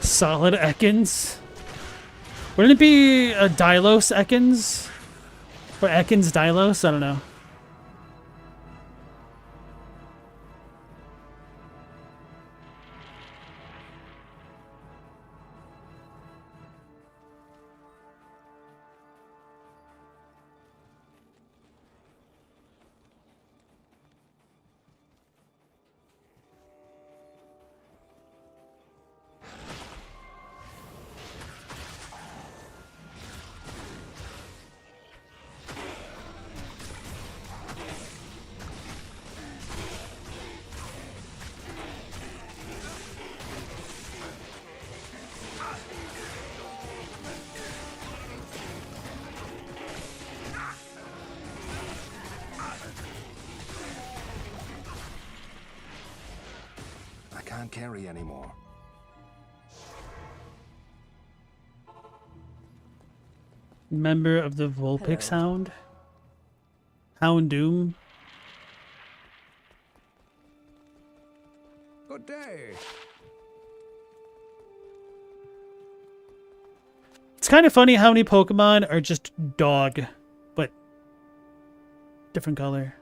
Solid Ekans. Wouldn't it be a Dylos Ekans? Or Ekans Dylos? I don't know. I can't carry anymore. Member of the Vulpix Hound. Houndoom. Good day. It's kind of funny how many Pokemon are just dog, but different color.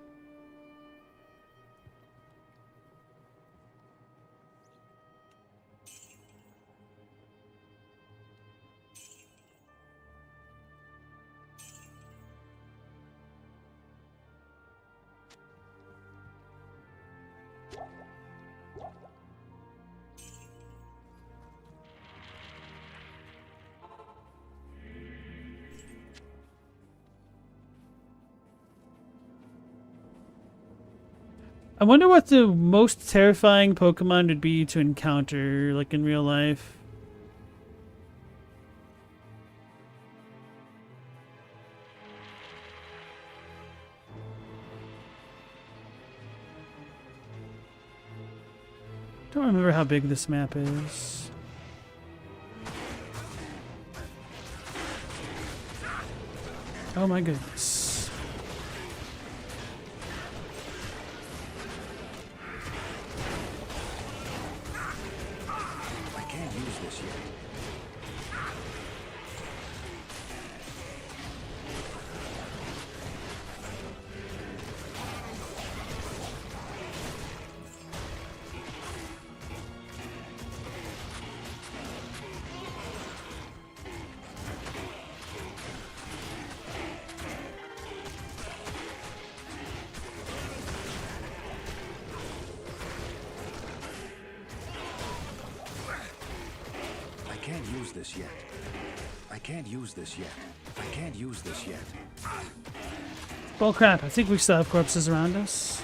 I wonder what the most terrifying Pokemon would be to encounter, like in real life. Don't remember how big this map is. Oh my goodness. I can't use this yet. I can't use this yet. I can't use this yet. I can't use this yet. Well, crap. I think we still have corpses around us.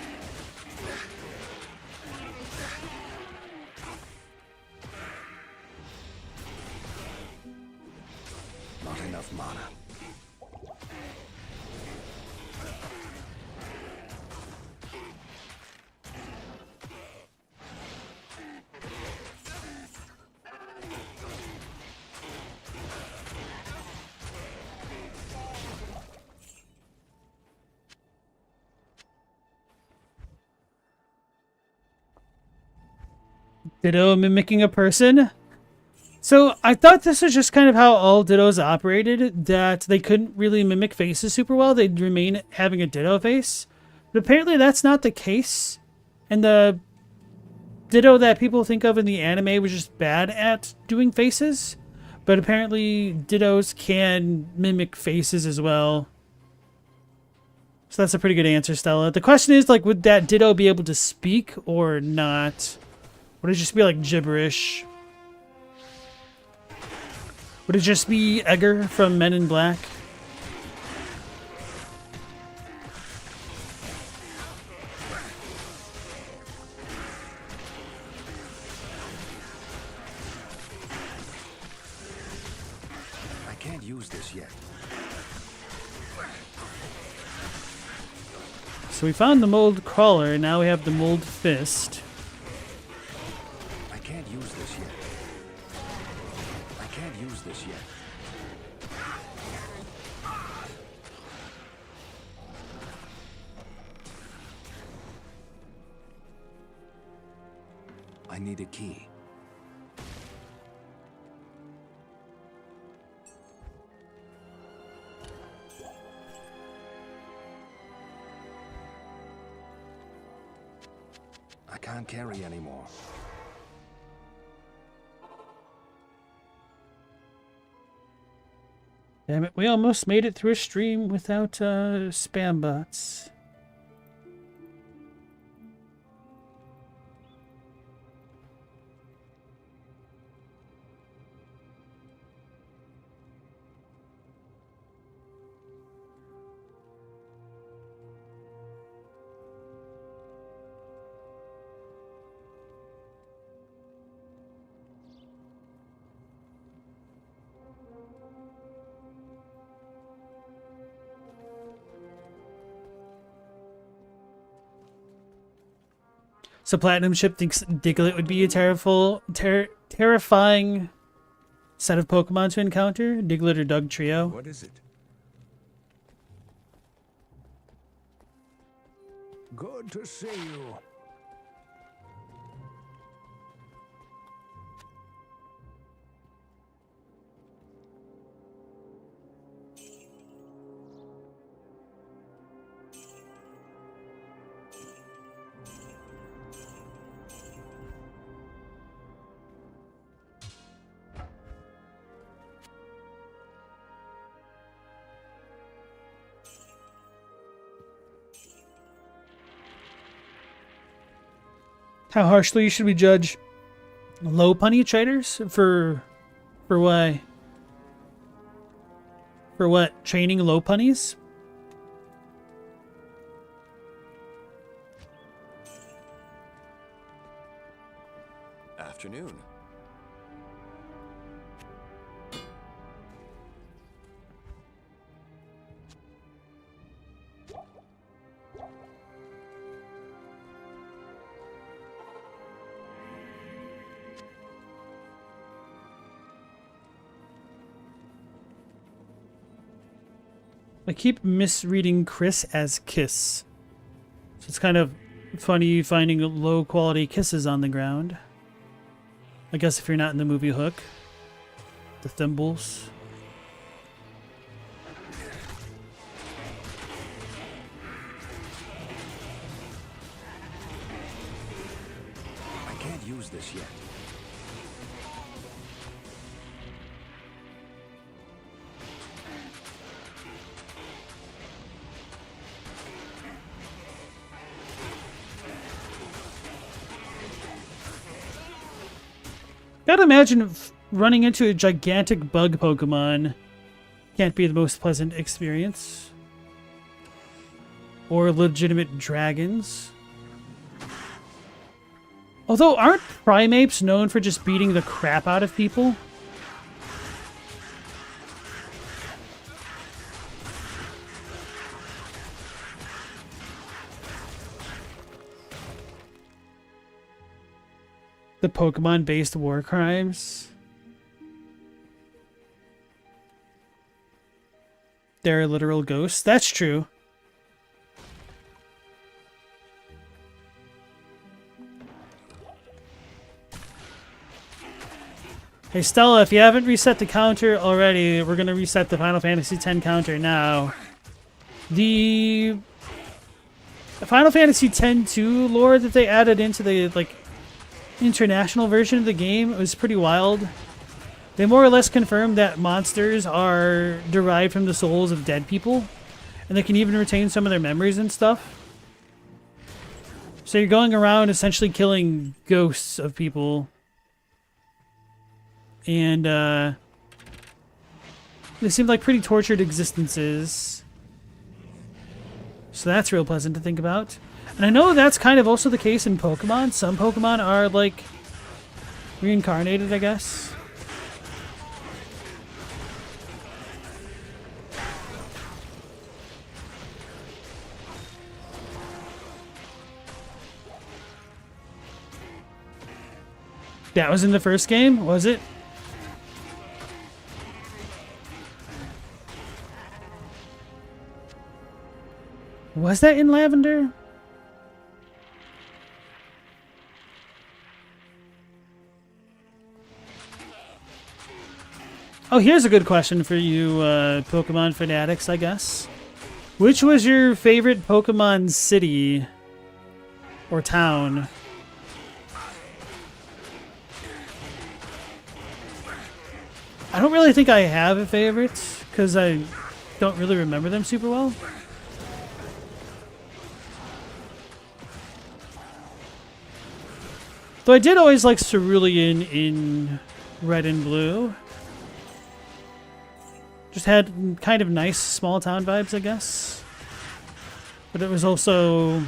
Not enough mana. Ditto mimicking a person. So I thought this was just kind of how all Dittos operated, that they couldn't really mimic faces super well. They'd remain having a Ditto face. But apparently that's not the case. And the Ditto that people think of in the anime was just bad at doing faces. But apparently Dittos can mimic faces as well. So that's a pretty good answer, Stella. The question is, like, would that Ditto be able to speak or not? Would it just be like gibberish? Would it just be Edgar from Men in Black? I can't use this yet. So we found the mold crawler, now we have the mold fist. I can't use this yet. I can't use this yet. I need a key. I can't carry anymore. Damn it, we almost made it through a stream without spam bots. So Platinum Ship thinks Diglett would be a terrifying set of Pokemon to encounter. Diglett or Doug Trio. What is it? Good to see you. How harshly should we judge low punny traders for why? For what? Training low punnies? afternoon. I keep misreading Chris as Kiss. So it's kind of funny finding low quality kisses on the ground. I guess if you're not in the movie Hook. The thimbles. I can't use this yet. Gotta imagine running into a gigantic bug Pokemon can't be the most pleasant experience. Or legitimate dragons. Although, aren't Primeapes known for just beating the crap out of people? The Pokemon-based war crimes. They're literal ghosts. That's true. Hey Stella, if you haven't reset the counter already, we're gonna reset the Final Fantasy X counter now. The Final Fantasy X-2 lore that they added into the international version of the game was pretty wild. They more or less confirmed that monsters are derived from the souls of dead people, and they can even retain some of their memories and stuff. So you're going around essentially killing ghosts of people, and they seem like pretty tortured existences. So that's real pleasant to think about. And I know that's kind of also the case in Pokemon. Some Pokemon are, like, reincarnated, I guess. That was in the first game, was it? Was that in Lavender? Oh, here's a good question for you, Pokemon fanatics, I guess. Which was your favorite Pokemon city or town? I don't really think I have a favorite, because I don't really remember them super well. Though I did always like Cerulean in Red and Blue. Just had kind of nice small town vibes, I guess. But it was also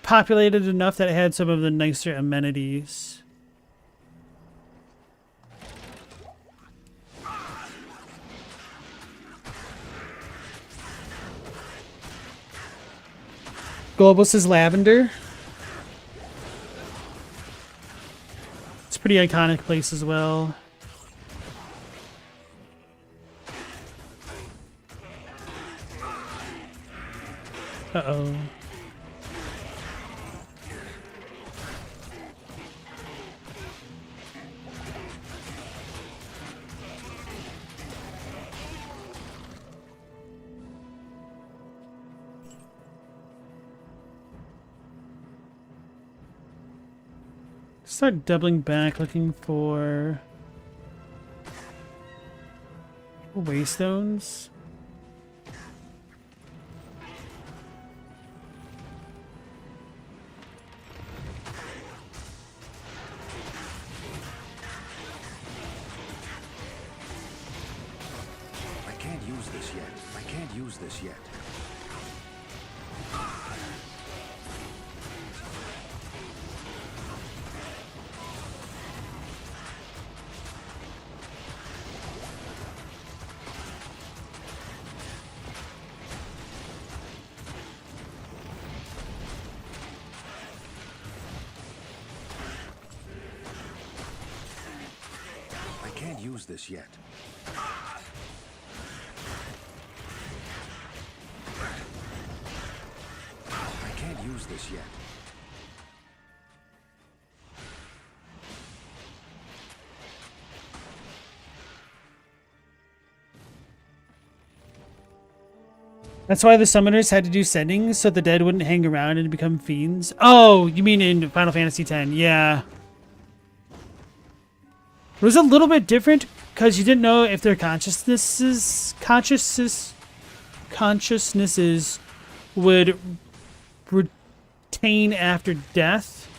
populated enough that it had some of the nicer amenities. Globus is Lavender. It's a pretty iconic place as well. Uh-oh. Start doubling back, looking for waystones. I can't use this yet. I can't use this yet. use this yet. I can't use this yet. That's why the summoners had to do settings so the dead wouldn't hang around and become fiends. Oh, you mean in Final Fantasy X? Yeah. It was a little bit different because you didn't know if their consciousnesses would retain after death.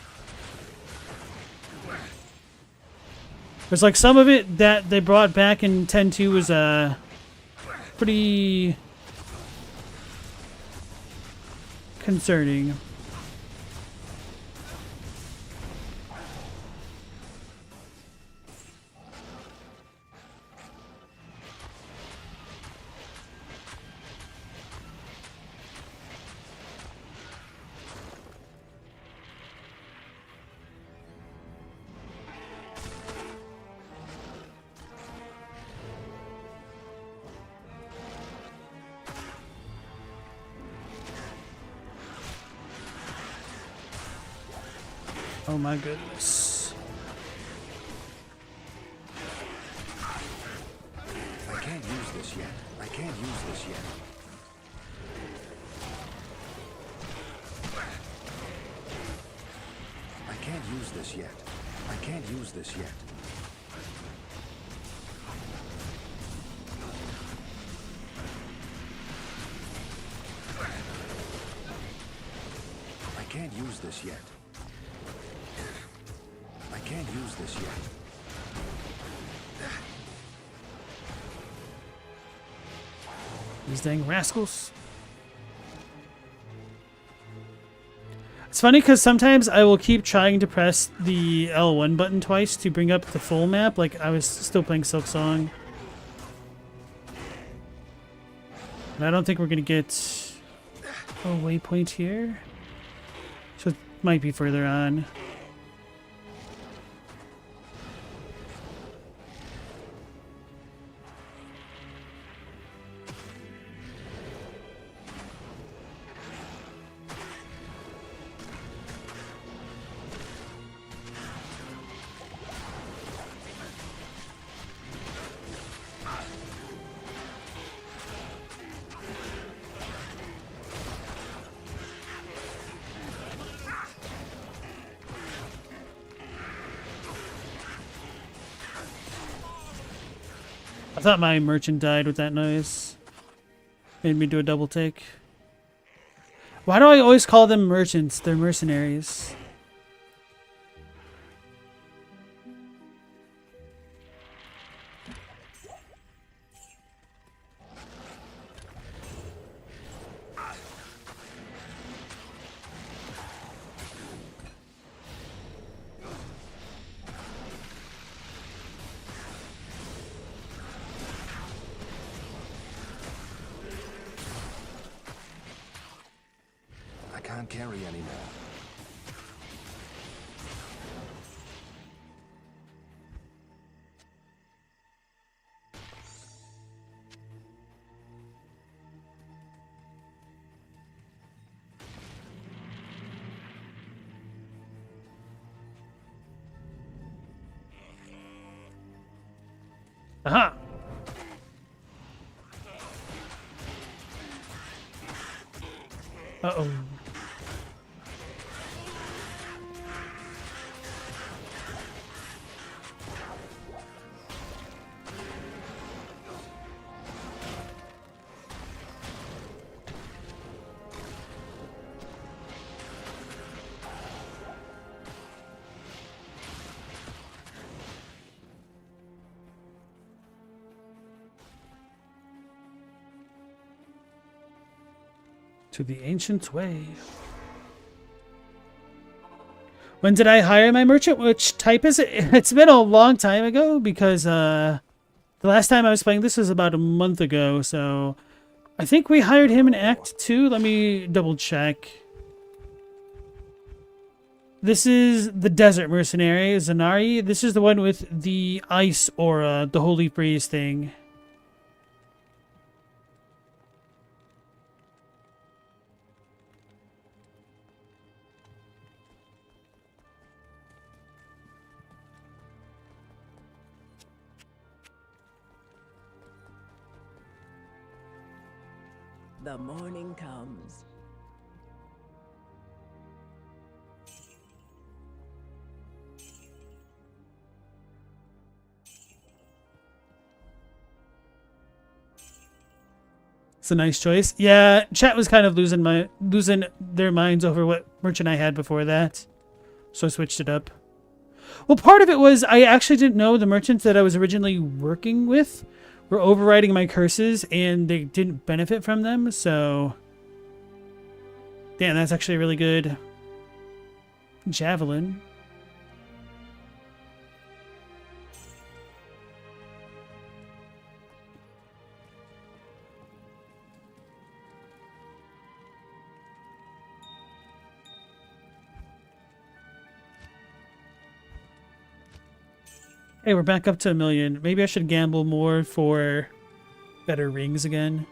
There's like some of it that they brought back in 10.2 was pretty concerning. Oh my goodness. I can't use this yet. I can't use this yet. I can't use this yet. I can't use this yet. I can't use this yet. I can't use this yet. These dang rascals. It's funny because sometimes I will keep trying to press the L1 button twice to bring up the full map, like I was still playing Silk Song. And I don't think we're going to get a waypoint here. So it might be further on. I thought my merchant died with that noise. Made me do a double take. Why do I always call them merchants? They're mercenaries. I can't carry anymore. Aha! Uh-oh. To the ancient way. When did I hire my merchant? Which type is it? It's been a long time ago because the last time I was playing this was about a month ago, so I think we hired him in Act 2. Let me double check. This is the Desert Mercenary, Zanari. This is the one with the ice aura, the Holy Freeze thing. The morning comes. It's a nice choice. Yeah, chat was kind of losing their minds over what merchant I had before that, so I switched it up. Well, part of it was I actually didn't know the merchants that I was originally working with were overriding my curses, and they didn't benefit from them. So, damn, that's actually a really good javelin. Hey, we're back up to 1 million. Maybe I should gamble more for better rings again.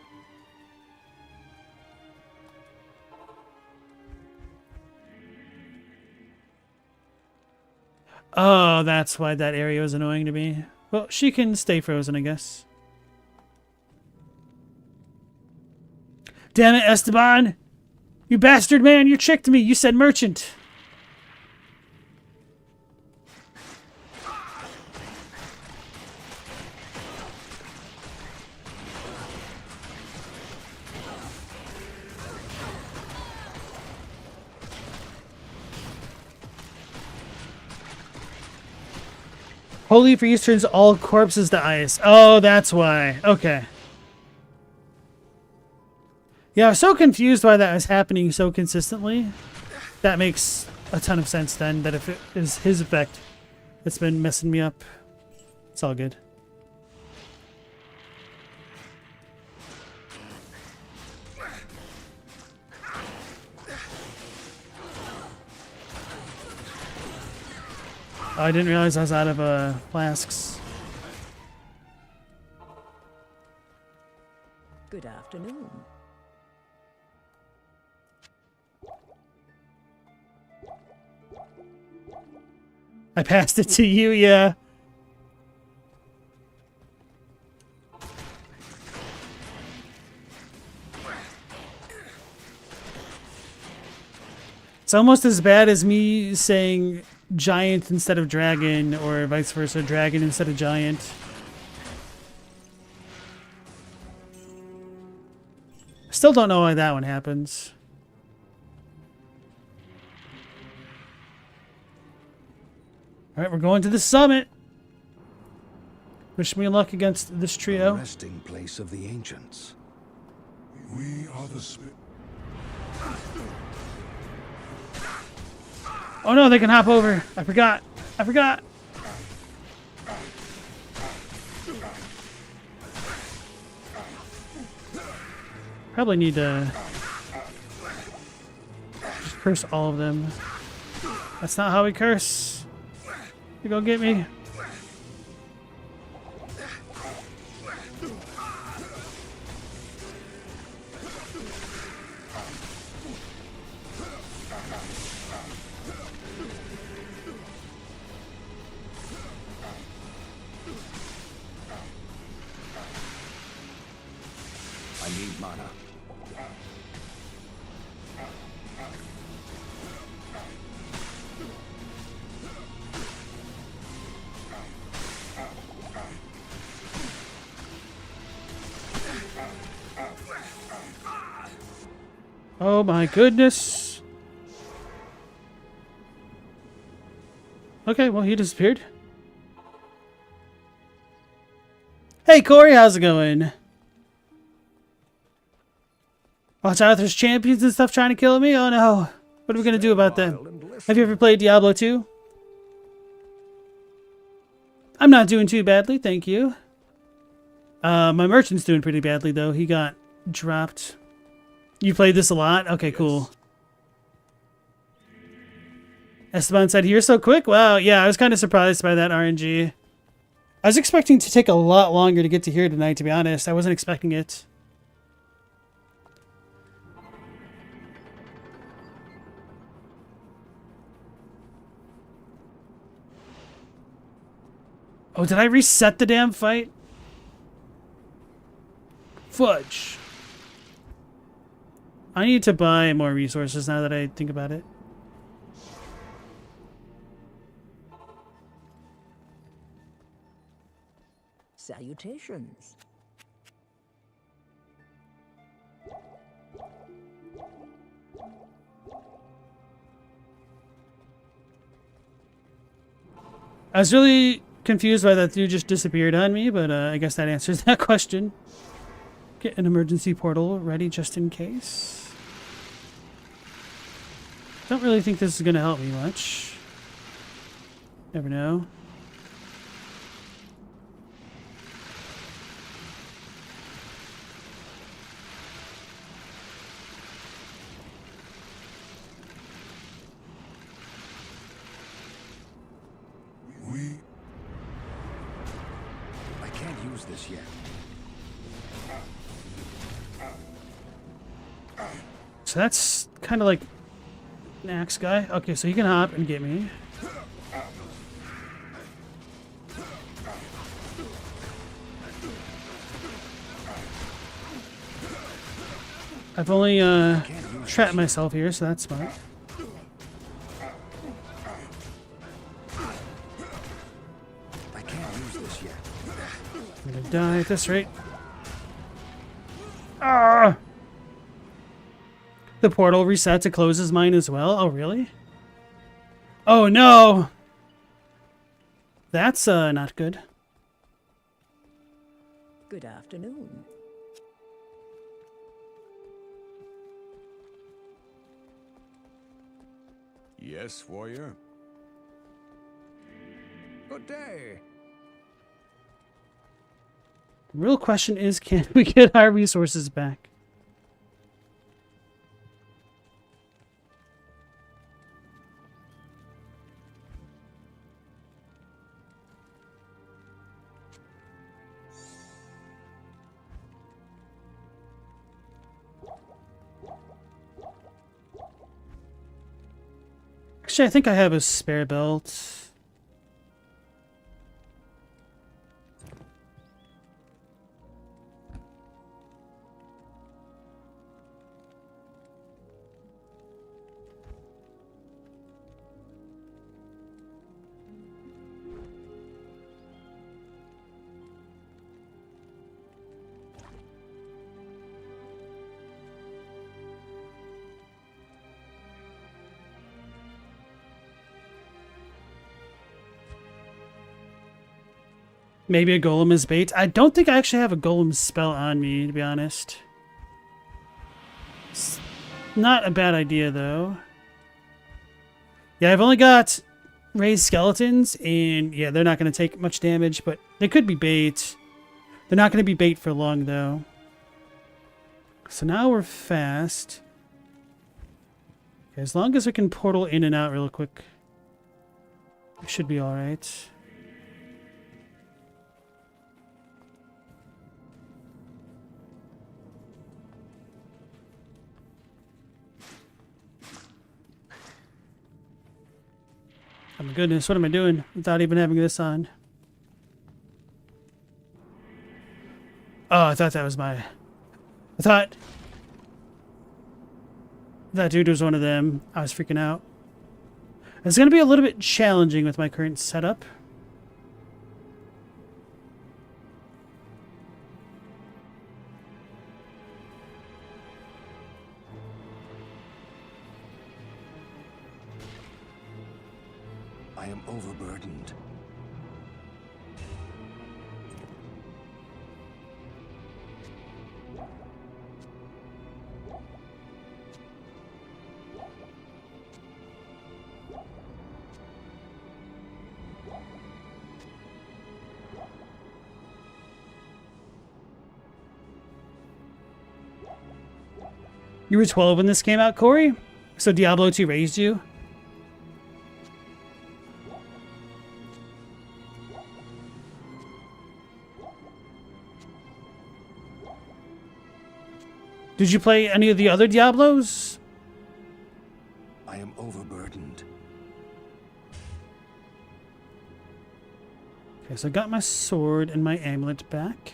Oh, that's why that area was annoying to me. Well, she can stay frozen, I guess. Damn it, Esteban! You bastard man, you tricked me! You said merchant! Holy Freeze turns all corpses to ice. Oh, that's why. Okay. Yeah, I was so confused why that was happening so consistently. That makes a ton of sense then, that if it is his effect that's been messing me up. It's all good. Oh, I didn't realize I was out of flasks. Good afternoon. I passed it to you, yeah. It's almost as bad as me saying giant instead of dragon, or vice versa, dragon instead of giant. Still don't know why that one happens. Alright, we're going to the summit. Wish me luck against this The trio. resting place of the ancients. We are the spirit. Oh no, they can hop over. I forgot. I forgot. Probably need to just curse all of them. That's not how we curse. You go get me. I need mana. Oh my goodness. Okay, well, he disappeared. Hey, Corey, how's it going? Watch out, there's champions and stuff trying to kill me? Oh no. What are we going to do about that? Have you ever played Diablo 2? I'm not doing too badly, thank you. My merchant's doing pretty badly, though. He got dropped. You played this a lot? Okay, cool. Esteban said, "Here so quick." Wow, yeah, I was kind of surprised by that RNG. I was expecting to take a lot longer to get to here tonight, to be honest. I wasn't expecting it. Oh, did I reset the damn fight? Fudge. I need to buy more resources now that I think about it. Salutations. I was really confused why that dude just disappeared on me, but I guess that answers that question. Get an emergency portal ready just in case. Don't really think this is going to help me much. Never know. I can't use this yet. So that's kind of like an axe guy. Okay, so he can hop and get me. I've only trapped myself here, so that's smart. I can't use this yet. I'm gonna die at this rate. Ah! The portal reset to closes mine as well. Oh, really? Oh, no! That's not good. Good afternoon. Yes, warrior? Good day. The real question is, can we get our resources back? Actually, I think I have a spare belt. Maybe a golem is bait. I don't think I actually have a golem spell on me, to be honest. It's not a bad idea, though. Yeah, I've only got raised skeletons, and yeah, they're not going to take much damage, but they could be bait. They're not going to be bait for long, though. So now we're fast. Okay, as long as we can portal in and out real quick, we should be alright. Oh my goodness, what am I doing without even having this on? Oh, I thought that was my... I thought that dude was one of them. I was freaking out. It's going to be a little bit challenging with my current setup. I am overburdened. You were 12 when this came out, Corey? So Diablo 2 raised you? Did you play any of the other Diablos? I am overburdened. Okay, so I got my sword and my amulet back.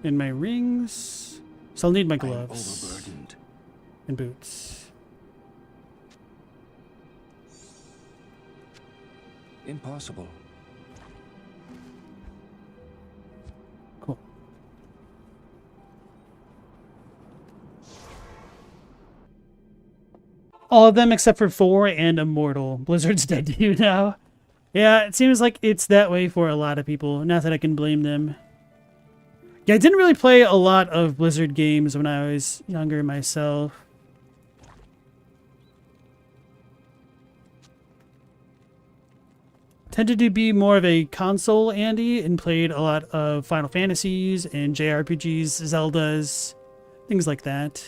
And my rings. So I'll need my I am gloves overburdened. and boots. Impossible. Cool. All of them except for 4 and Immortal. Blizzard's dead to you now. Yeah, it seems like it's that way for a lot of people. Not that I can blame them. Yeah, I didn't really play a lot of Blizzard games when I was younger myself. Tended to be more of a console Andy and played a lot of Final Fantasies and JRPGs, Zeldas, things like that.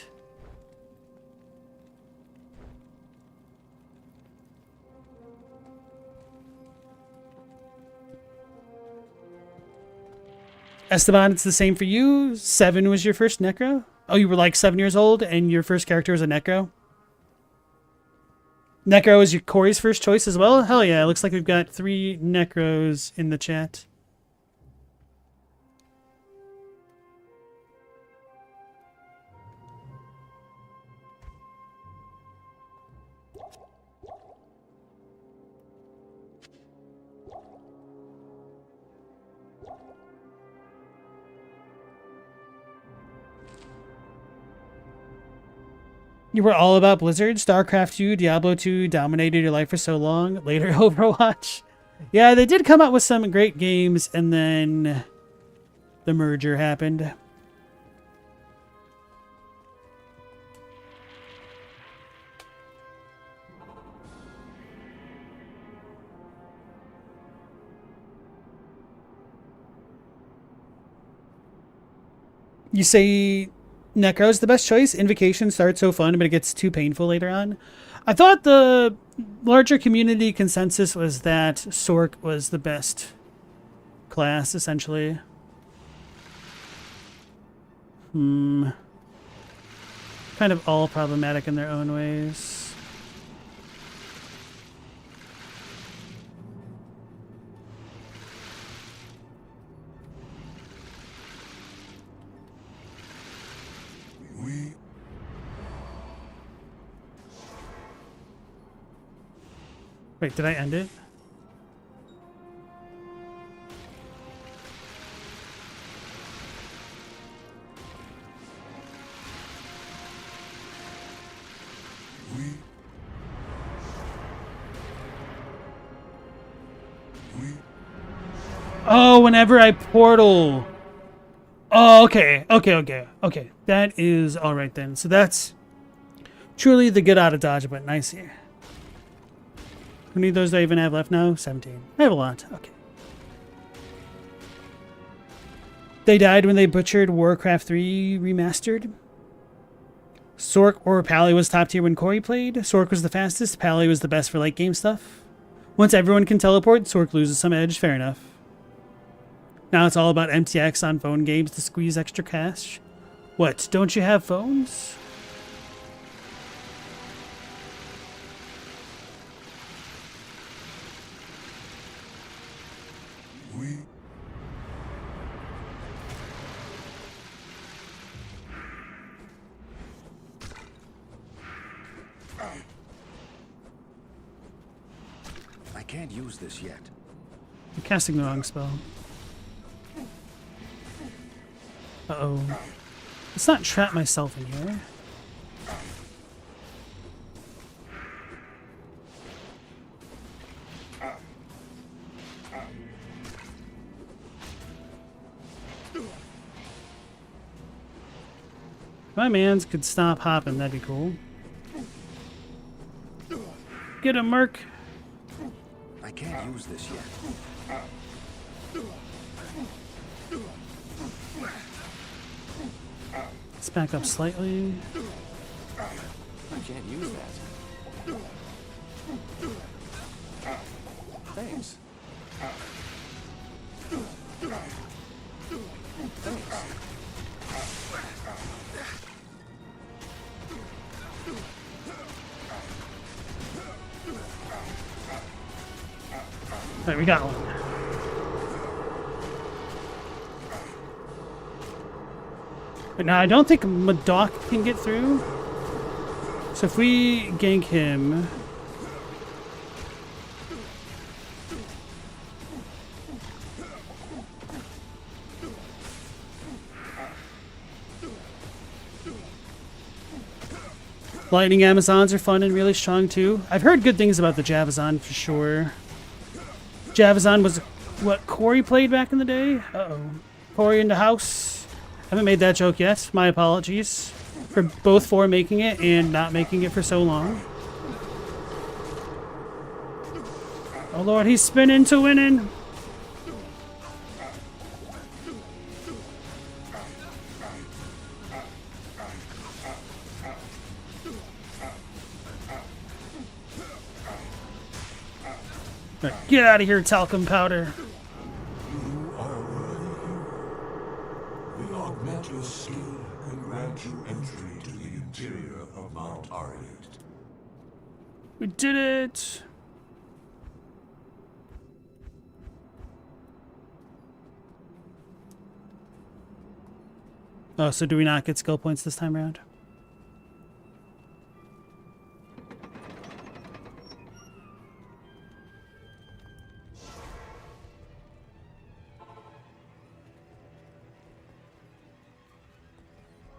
Esteban, it's the same for you. 7 was your first Necro? Oh, you were like 7 years old and your first character was a Necro? Necro is your Corey's first choice as well? Hell yeah, it looks like we've got 3 Necros in the chat. You were all about Blizzard, StarCraft 2, Diablo 2 dominated your life for so long. Later, Overwatch. Yeah, they did come out with some great games, and then the merger happened. You say Necro's the best choice. Invocation starts so fun, but it gets too painful later on. I thought the larger community consensus was that Sork was the best class, essentially. Kind of all problematic in their own ways. We Wait, did I end it? Oh, whenever I portal. Oh, okay. Okay. That is all right then. So that's truly the get out of Dodge button. I see. How many of those do I even have left now? 17. I have a lot. Okay. They died when they butchered Warcraft 3 Remastered. Sork or Pally was top tier when Corey played. Sork was the fastest. Pally was the best for late game stuff. Once everyone can teleport, Sork loses some edge. Fair enough. Now it's all about MTX on phone games to squeeze extra cash. What, don't you have phones? I can't use this yet. I'm casting the wrong spell. Uh-oh. Let's not trap myself in here. If my mans could stop hopping, that'd be cool. Get him, Merc. I can't use this yet. Let's back up slightly. I can't use that. Thanks. Thanks. Alright, we got one. But now I don't think Madoc can get through. So if we gank him... Lightning Amazons are fun and really strong too. I've heard good things about the Javazon for sure. Javazon was what Corey played back in the day. Uh-oh. Corey in the house. Haven't made that joke yet. My apologies for both for making it and not making it for so long. Oh lord, he's spinning to winning. Right, get out of here, talcum powder. You are worthy. We augment your skill and grant you entry to the interior of Mount Arlight. We did it. Oh, so do we not get skill points this time around?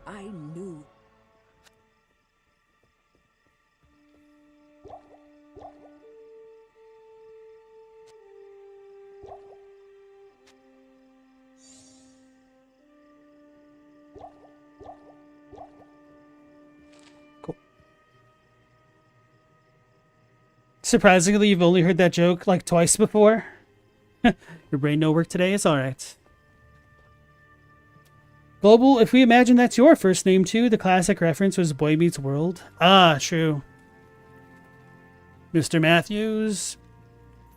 I knew. Cool. Surprisingly, you've only heard that joke like twice before. Your brain no work today is alright. Global, if we imagine that's your first name too, the classic reference was Boy Meets World. Ah, true. Mr. Matthews,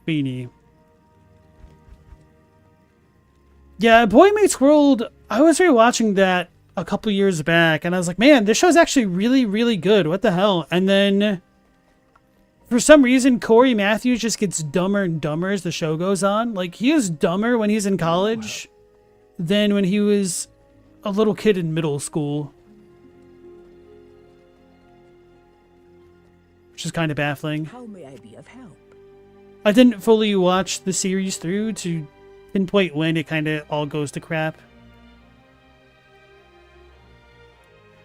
Beanie. Yeah, Boy Meets World, I was rewatching that a couple years back, and I was like, man, this show's actually really, really good. What the hell? And then, for some reason, Corey Matthews just gets dumber and dumber as the show goes on. Like, he is dumber when he's in college than when he was a little kid in middle school. Which is kind of baffling. How may I be of help? I didn't fully watch the series through to pinpoint when it kind of all goes to crap.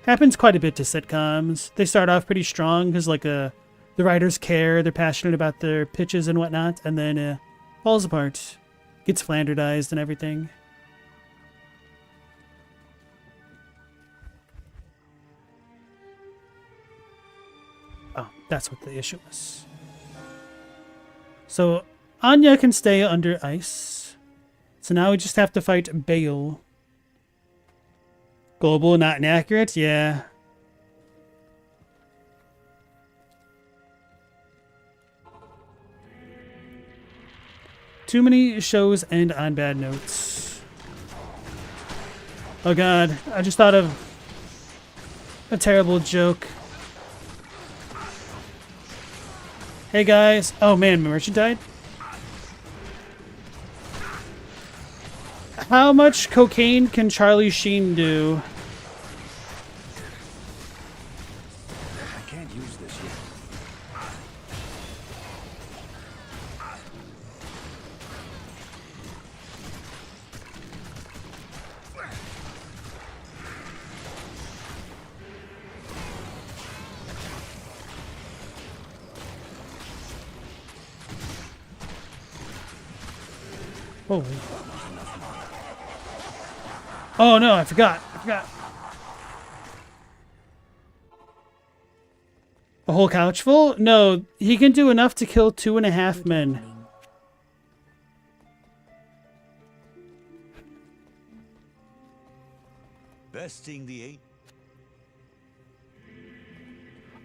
Happens quite a bit to sitcoms. They start off pretty strong because like the writers care, they're passionate about their pitches and whatnot, and then falls apart. Gets flanderized and everything. Oh, that's what the issue was. So, Anya can stay under ice. So now we just have to fight Bale. Global, not inaccurate? Yeah. Too many shows end on bad notes. Oh god, I just thought of a terrible joke. Hey guys. Oh man, my merchant died? How much cocaine can Charlie Sheen do? I can't use this yet. Holy. Oh no, I forgot. A whole couch full? No, he can do enough to kill 2.5 men. Besting the eight.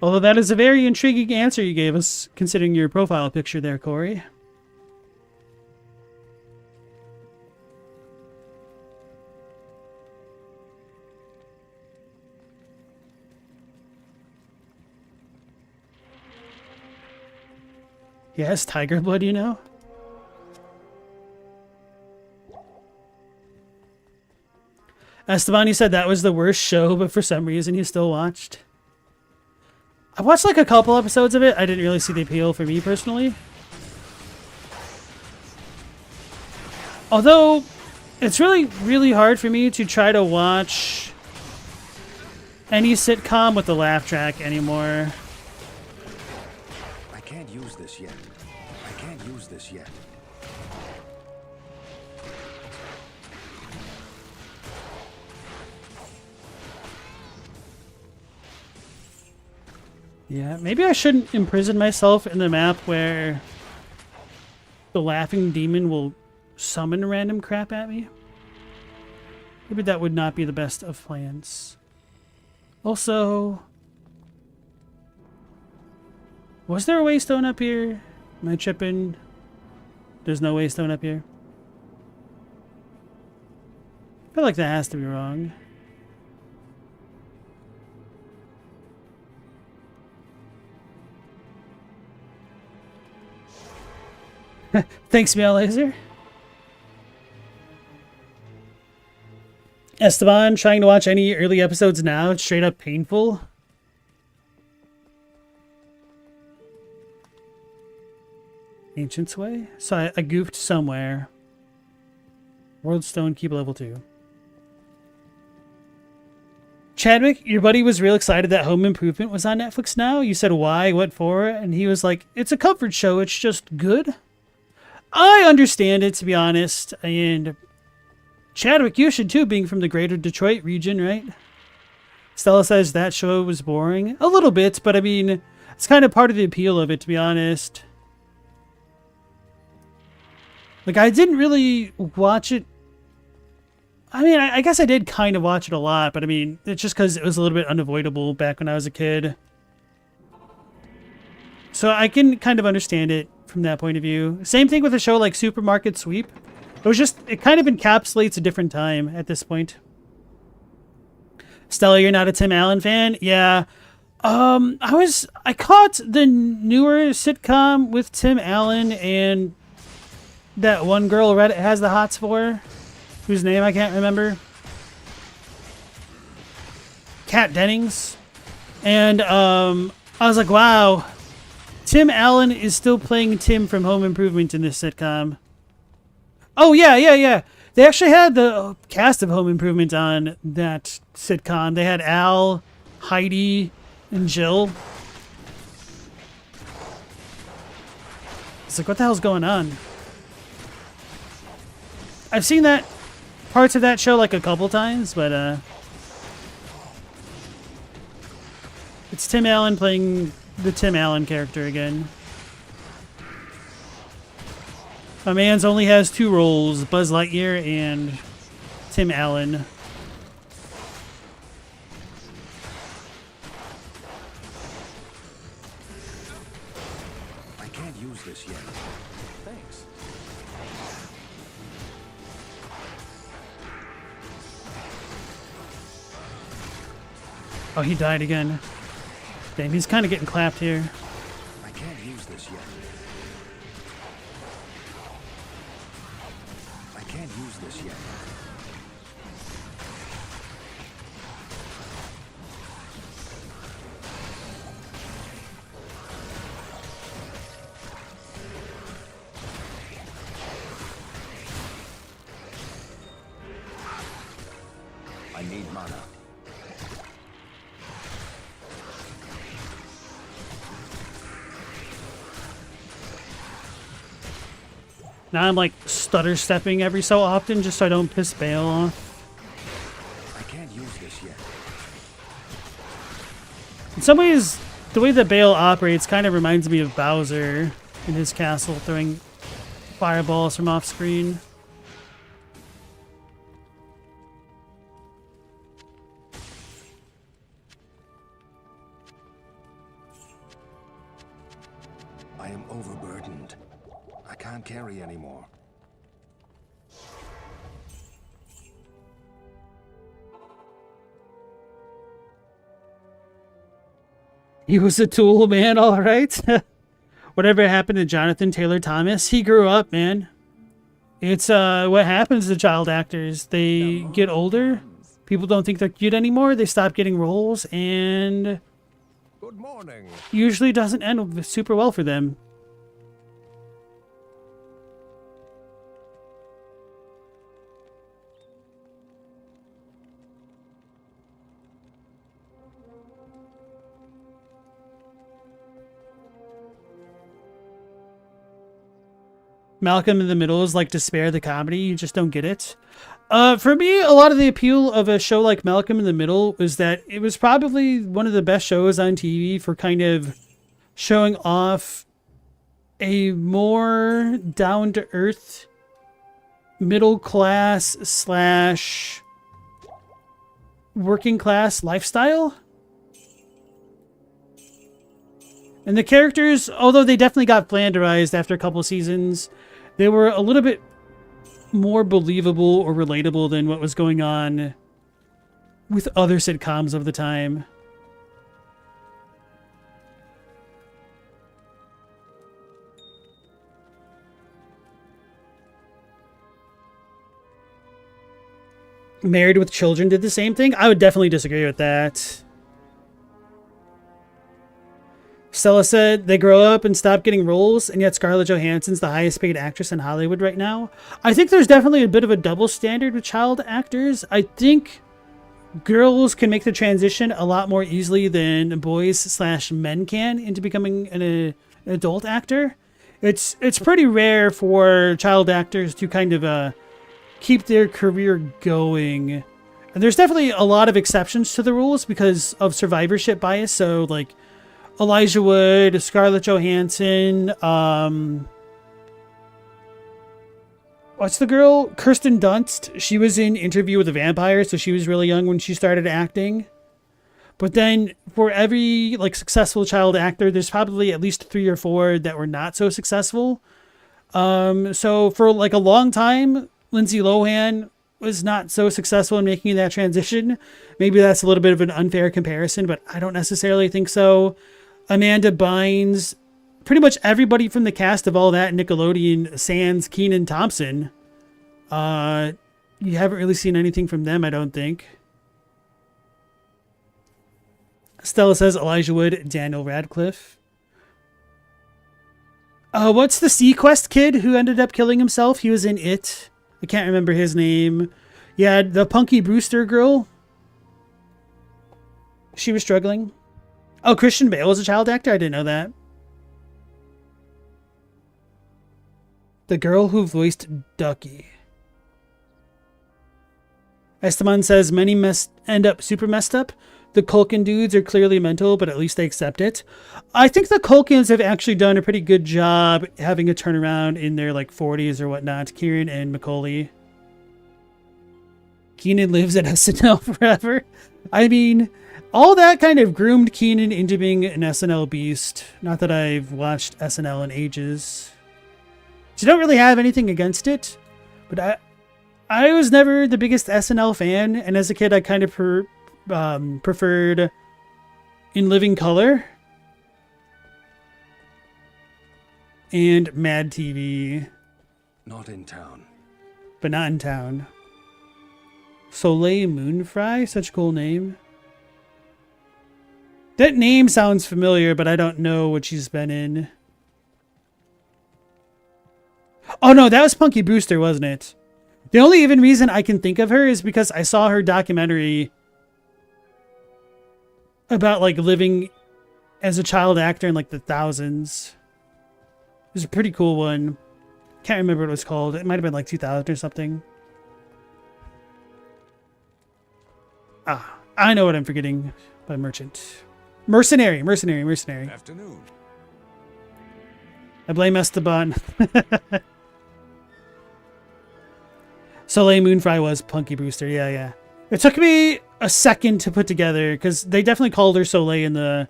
Although that is a very intriguing answer you gave us, considering your profile picture there, Corey. He has tiger blood, you know? Esteban, he said that was the worst show, but for some reason he still watched. I watched like a couple episodes of it. I didn't really see the appeal for me personally. Although, it's really, really hard for me to try to watch any sitcom with a laugh track anymore. I can't use this yet. I can't use this yet. Yeah, maybe I shouldn't imprison myself in the map where the laughing demon will summon random crap at me. Maybe that would not be the best of plans. Also, was there a waystone up here? Am I tripping? There's no waystone up here. I feel like that has to be wrong. Thanks, Meow Laser. Esteban, trying to watch any early episodes now, it's straight up painful. Ancient's Way? So I goofed somewhere. World Stone, keep level 2. Chadwick, your buddy was real excited that Home Improvement was on Netflix now. You said why, what for? And he was like, it's a comfort show, it's just good. I understand it, to be honest. And Chadwick, you should too, being from the greater Detroit region, right? Stella says that show was boring. A little bit, but I mean, it's kind of part of the appeal of it, to be honest. Like, I didn't really watch it. I mean, I guess I did kind of watch it a lot, but I mean, it's just because it was a little bit unavoidable back when I was a kid. So I can kind of understand it from that point of view. Same thing with a show like Supermarket Sweep. It kind of encapsulates a different time at this point. Stella, you're not a Tim Allen fan? Yeah. I caught the newer sitcom with Tim Allen and that one girl Reddit has the hots for, whose name I can't remember. Kat Dennings. And I was like, wow, Tim Allen is still playing Tim from Home Improvement in this sitcom. Oh, yeah. They actually had the cast of Home Improvement on that sitcom. They had Al, Heidi, and Jill. It's like, what the hell's going on? I've seen parts of that show like a couple times, but it's Tim Allen playing the Tim Allen character again. My man's only has 2 roles, Buzz Lightyear and Tim Allen. I can't use this yet. Thanks. Oh, he died again. Damn, he's kind of getting clapped here. I can't use this yet. I can't use this yet. I need mana. Now I'm like stutter stepping every so often just so I don't piss Bale off. I can't use this yet. In some ways, the way that Bale operates kind of reminds me of Bowser in his castle throwing fireballs from off screen. I am overburdened. I can't carry anymore. He was a tool, man, all right. whatever happened to Jonathan Taylor Thomas, he grew up, man. It's what happens to child actors. They get older. People don't think they're cute anymore. They stop getting roles, and Good morning. usually doesn't end super well for them. Malcolm in the Middle is like Despair the comedy. You just don't get it. For me, a lot of the appeal of a show like Malcolm in the Middle was that it was probably one of the best shows on TV for kind of showing off a more down-to-earth middle class slash working class lifestyle. And the characters, although they definitely got flanderized after a couple seasons, they were a little bit more believable or relatable than what was going on with other sitcoms of the time. Married with Children did the same thing. I would definitely disagree with that. Stella said they grow up and stop getting roles, and yet Scarlett Johansson's the highest paid actress in Hollywood right now. I think there's definitely a bit of a double standard with child actors. I think girls can make the transition a lot more easily than boys slash men can into becoming an adult actor. It's pretty rare for child actors to kind of keep their career going. And there's definitely a lot of exceptions to the rules because of survivorship bias. So like Elijah Wood, Scarlett Johansson, what's the girl? Kirsten Dunst. She was in Interview with the Vampire, so she was really young when she started acting. But then for every like successful child actor, there's probably at least 3 or 4 that were not so successful. So for like a long time, Lindsay Lohan was not so successful in making that transition. Maybe that's a little bit of an unfair comparison, but I don't necessarily think so. Amanda Bynes, pretty much everybody from the cast of all that Nickelodeon, sans Kenan Thompson. You haven't really seen anything from them, I don't think. Stella says Elijah Wood, Daniel Radcliffe. What's the Sequest kid who ended up killing himself? He was in It. I can't remember his name. Yeah, the Punky Brewster girl. She was struggling. Oh, Christian Bale was a child actor? I didn't know that. The girl who voiced Ducky. Esteban says many end up super messed up. The Culkin dudes are clearly mental, but at least they accept it. I think the Culkins have actually done a pretty good job having a turnaround in their like 40s or whatnot. Kieran and Macaulay. Kenan lives at SNL forever. I mean, all that kind of groomed Kenan into being an SNL beast. Not that I've watched SNL in ages. So I don't really have anything against it. But I was never the biggest SNL fan. And as a kid, I kind of preferred In Living Color and Mad TV. Not in town. But not in town. Soleil Moonfry? Such a cool name. That name sounds familiar, but I don't know what she's been in. Oh no, that was Punky Brewster, wasn't it? The only even reason I can think of her is because I saw her documentary about like living as a child actor in like the thousands. It was a pretty cool one. Can't remember what it was called. It might have been like 2000 or something. Ah, I know what I'm forgetting by Merchant. Mercenary. Afternoon. I blame Esteban. Soleil Moonfry was Punky Brewster. Yeah. It took me a second to put together because they definitely called her Soleil in the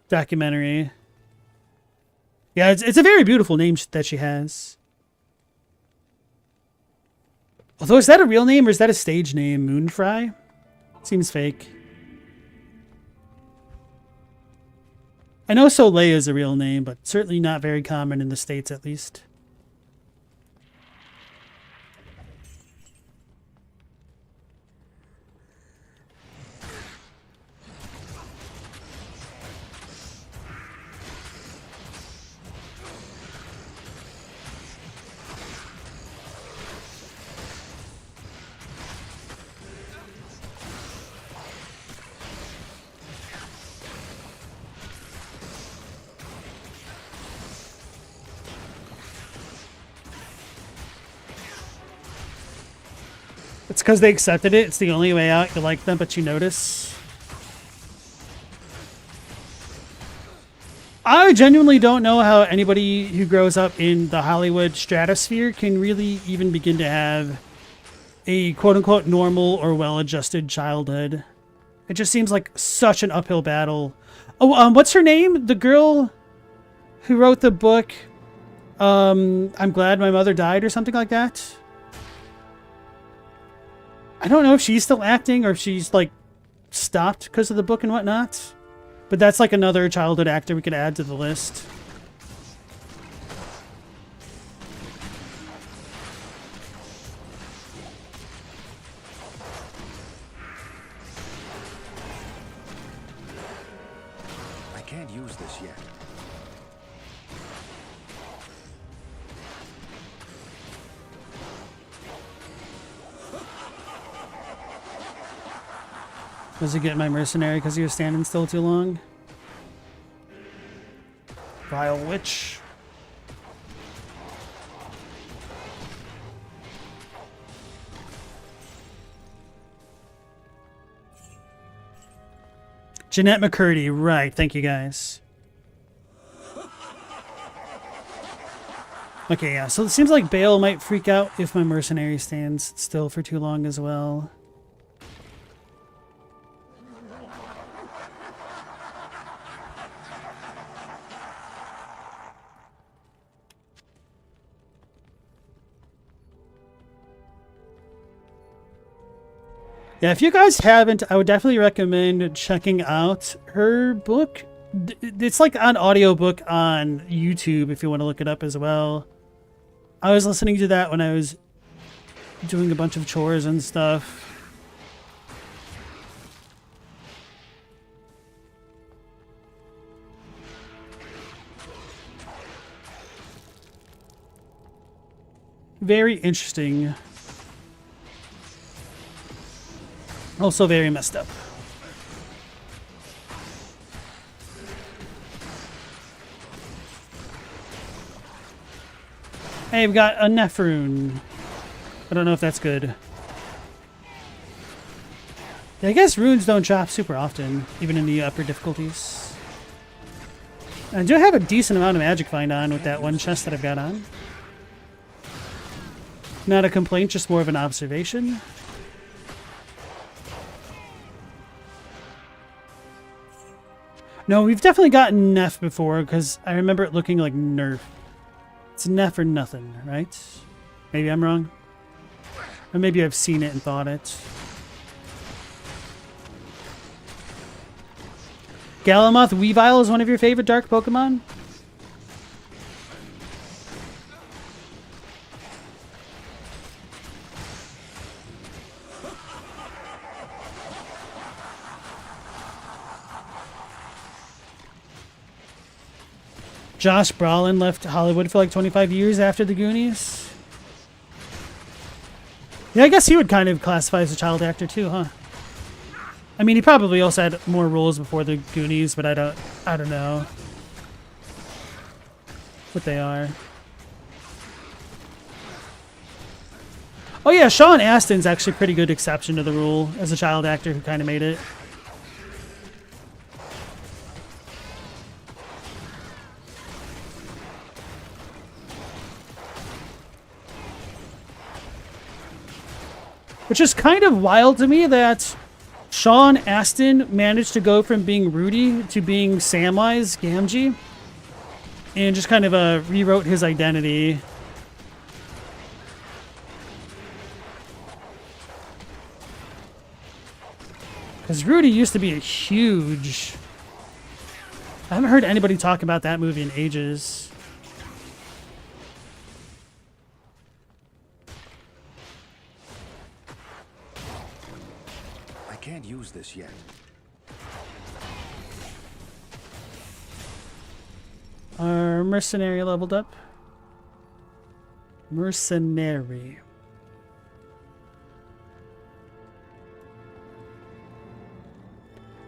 documentary. Yeah, it's a very beautiful name that she has. Although, is that a real name or is that a stage name? Moonfry? Seems fake. I know Soleil is a real name, but certainly not very common in the States, at least. It's because they accepted it. It's the only way out. You like them, but you notice. I genuinely don't know how anybody who grows up in the Hollywood stratosphere can really even begin to have a quote-unquote normal or well-adjusted childhood. It just seems like such an uphill battle. Oh, what's her name? The girl who wrote the book, I'm Glad My Mother Died or something like that? I don't know if she's still acting or if she's, like, stopped because of the book and whatnot. But that's, like, another childhood actor we could add to the list. I can't use this yet. Was he getting my mercenary because he was standing still too long? Vile witch. Jeanette McCurdy, right. Thank you, guys. Okay, yeah, so it seems like Bale might freak out if my mercenary stands still for too long as well. Yeah, if you guys haven't, I would definitely recommend checking out her book. It's like an audiobook on YouTube if you want to look it up as well. I was listening to that when I was doing a bunch of chores and stuff. Very interesting. Also very messed up. Hey, we've got a Nephrune. I don't know if that's good. Yeah, I guess runes don't drop super often, even in the upper difficulties. I do have a decent amount of magic find on with that one chest that I've got on. Not a complaint, just more of an observation. No, we've definitely gotten Neff before, because I remember it looking like Nerf. It's Neff or nothing, right? Maybe I'm wrong. Or maybe I've seen it and thought it. Galamoth Weavile is one of your favorite dark Pokemon? Josh Brolin left Hollywood for like 25 years after the Goonies. Yeah, I guess he would kind of classify as a child actor too, huh? I mean, he probably also had more roles before the Goonies, but I don't know what they are. Oh yeah, Sean Astin's actually a pretty good exception to the rule as a child actor who kind of made it. Which is kind of wild to me that Sean Astin managed to go from being Rudy to being Samwise Gamgee and just kind of rewrote his identity. Because Rudy used to be a huge I haven't heard anybody talk about that movie in ages. I can't use this yet. Our mercenary leveled up. Mercenary.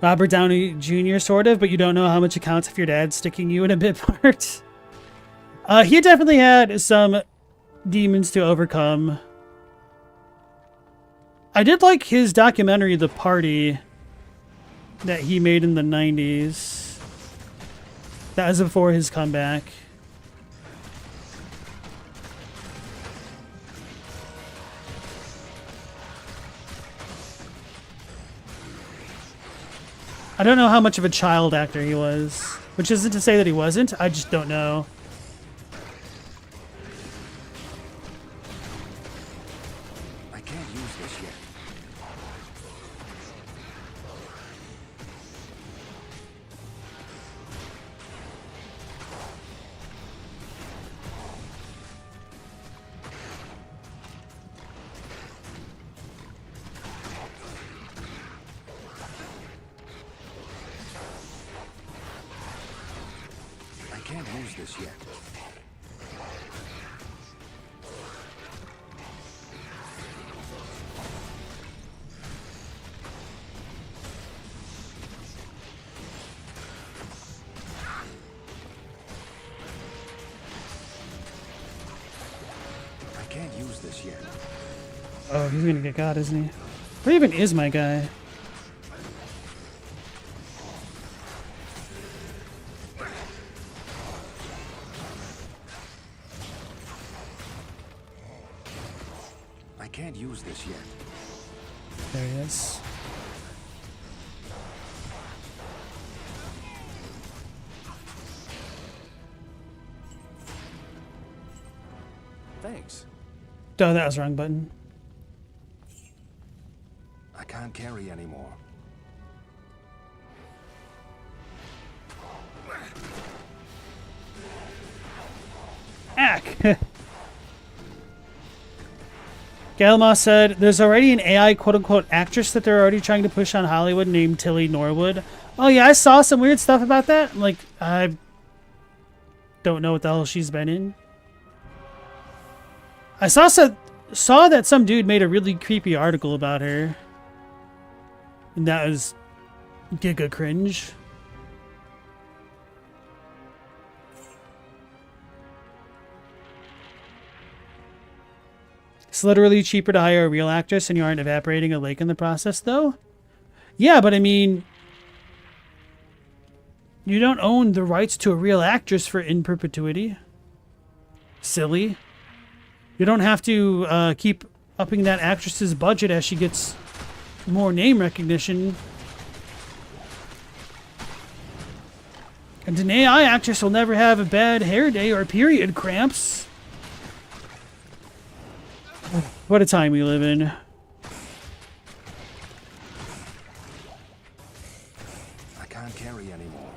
Robert Downey Jr. sort of, but you don't know how much it counts if your dad's sticking you in a bit part. He definitely had some demons to overcome. I did like his documentary, The Party, that he made in the 90s. That was before his comeback. I don't know how much of a child actor he was, which isn't to say that he wasn't, I just don't know. I can't use this yet. I can't use this yet. I can't use this yet. Oh, he's gonna get got, isn't he? Where even is my guy? I can't use this yet. There he is. Thanks. Oh, that was the wrong button. I can't carry anymore. Ack! Galma said, there's already an AI quote-unquote actress that they're already trying to push on Hollywood named Tilly Norwood. Oh yeah, I saw some weird stuff about that. Like, I don't know what the hell she's been in. I saw that some dude made a really creepy article about her. And that was giga cringe. It's literally cheaper to hire a real actress and you aren't evaporating a lake in the process, though? Yeah, but I mean, you don't own the rights to a real actress for in perpetuity. Silly. You don't have to keep upping that actress's budget as she gets more name recognition. And an AI actress will never have a bad hair day or period cramps. What a time we live in. I can't carry anymore.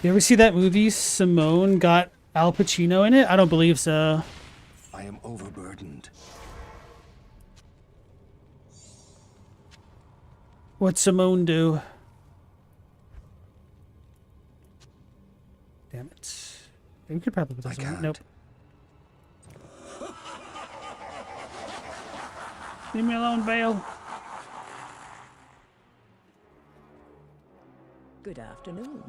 You ever see that movie Simone got Al Pacino in it? I don't believe so. I am overburdened. What'd Simone do? Damn it. We could probably put this I one. can't. Nope. Leave me alone, Vale. Good afternoon.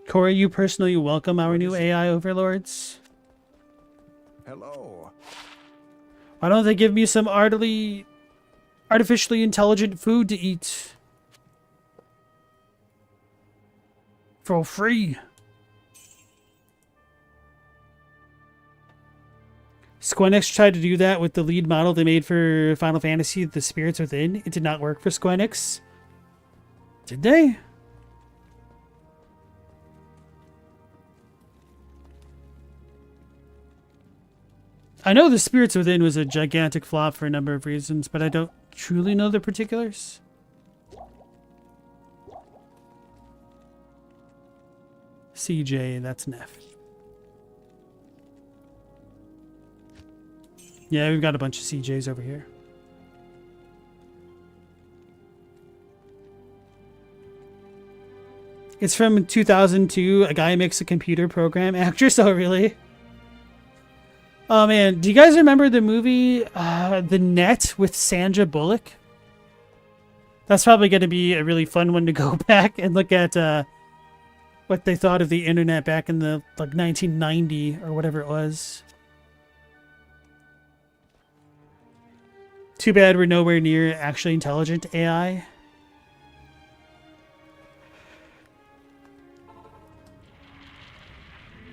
Corey, you personally welcome our new AI overlords. Hello. Why don't they give me some artificially intelligent food to eat? For free. Square Enix tried to do that with the lead model they made for Final Fantasy, The Spirits Within. It did not work for Square Enix. Did they? I know The Spirits Within was a gigantic flop for a number of reasons, but I don't truly know the particulars. CJ, that's an F. Yeah, we've got a bunch of CJs over here. It's from 2002. A guy makes a computer program. Actress? Oh, really? Oh, man. Do you guys remember the movie The Net with Sandra Bullock? That's probably going to be a really fun one to go back and look at what they thought of the internet back in the 1990 or whatever it was. Too bad we're nowhere near actually intelligent AI.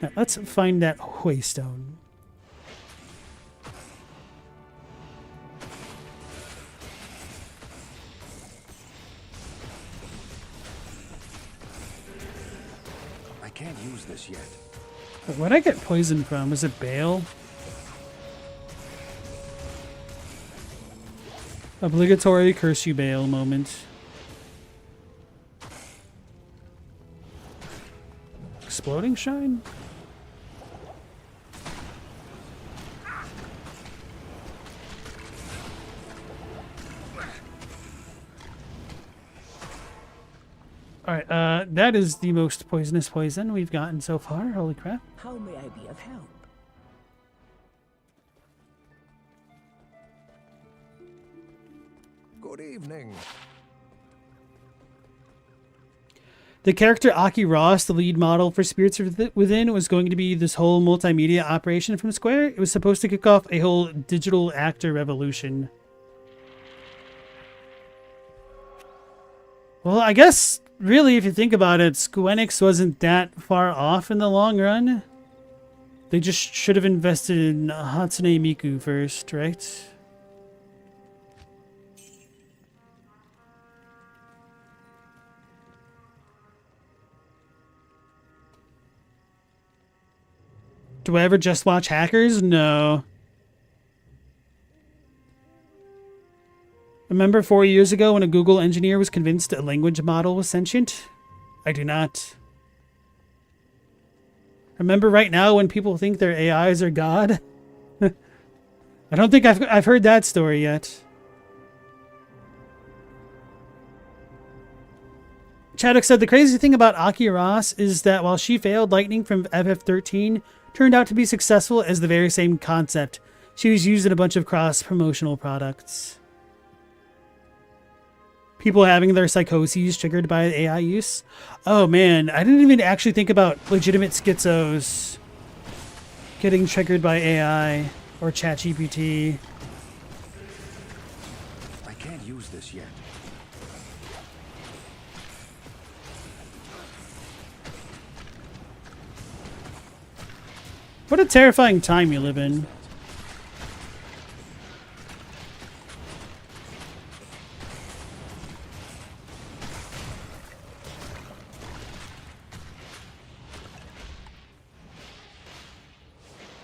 Now, let's find that Hoystone. I can't use this yet. Where'd I get poisoned from? Was it Bale? Obligatory curse you Bale moment. Exploding shine? Alright, that is the most poisonous poison we've gotten so far. Holy crap. How may I be of help? Good evening. The character Aki Ross, the lead model for Spirits Within, was going to be this whole multimedia operation from Square. It was supposed to kick off a whole digital actor revolution. Well, I guess, really, if you think about it, Square Enix wasn't that far off in the long run. They just should have invested in Hatsune Miku first, right? Do I ever just watch Hackers? No. Remember 4 years ago when a Google engineer was convinced a language model was sentient? I do not. Remember right now when people think their AIs are God? I don't think I've heard that story yet. Chaddock said the crazy thing about Aki Ross is that while she failed, Lightning from FF13 turned out to be successful as the very same concept. She was used in a bunch of cross-promotional products. People having their psychoses triggered by AI use. Oh man, I didn't even actually think about legitimate schizos getting triggered by AI or ChatGPT. I can't use this yet. What a terrifying time you live in.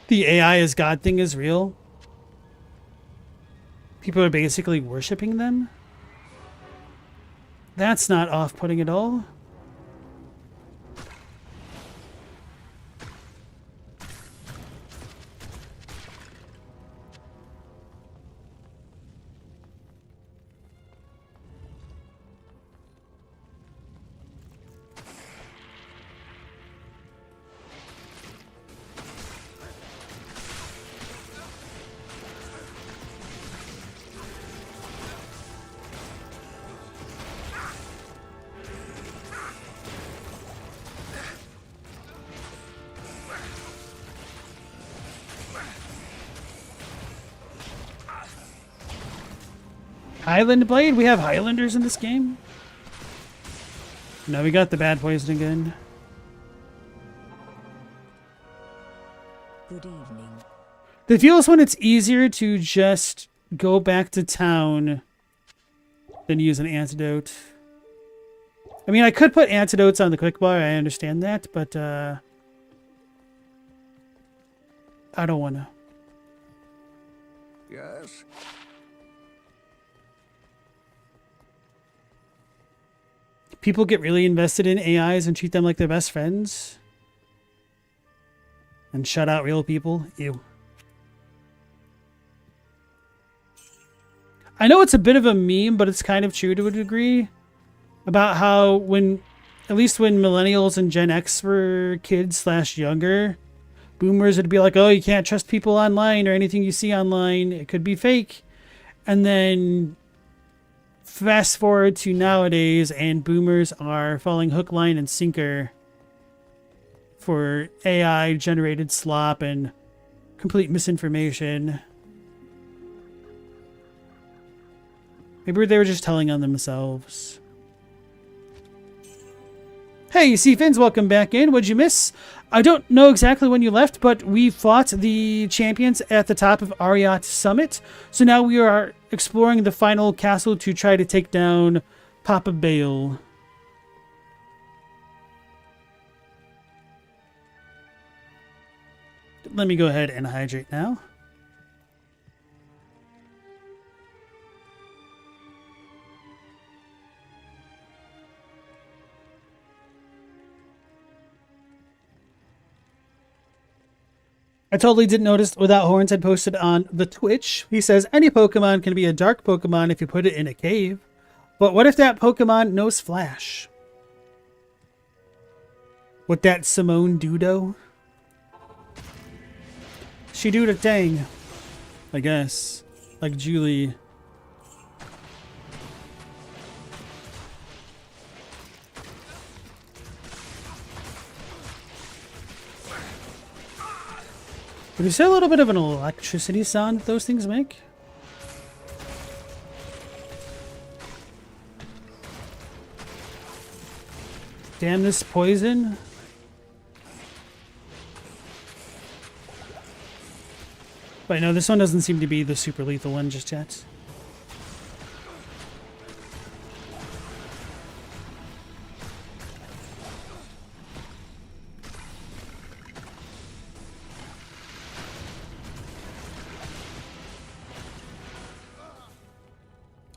The AI as God thing is real. People are basically worshipping them. That's not off-putting at all. Highland Blade? We have Highlanders in this game? No, we got the bad poison again. Good evening. It feels when it's easier to just go back to town than use an antidote. I mean, I could put antidotes on the quick bar, I understand that, but I don't want to. Yes? People get really invested in AIs and treat them like their best friends. And shut out real people. Ew. I know it's a bit of a meme, but it's kind of true to a degree. About how at least when millennials and Gen X were kids / younger, boomers would be like, oh, you can't trust people online or anything you see online. It could be fake. And then fast forward to nowadays, and boomers are falling hook, line, and sinker for AI-generated slop and complete misinformation. Maybe they were just telling on themselves. Hey, CFins, welcome back in. What'd you miss? I don't know exactly when you left, but we fought the champions at the top of Ariat Summit. So now we are exploring the final castle to try to take down Papa Bale. Let me go ahead and hydrate now. I totally didn't notice Without Horns had posted on the Twitch. He says, any Pokemon can be a dark Pokemon if you put it in a cave. But what if that Pokemon knows Flash? With that Simone Dudo? She do the thing, I guess. Like Julie. Would you say a little bit of an electricity sound those things make? Damn this poison. But no, this one doesn't seem to be the super lethal one just yet.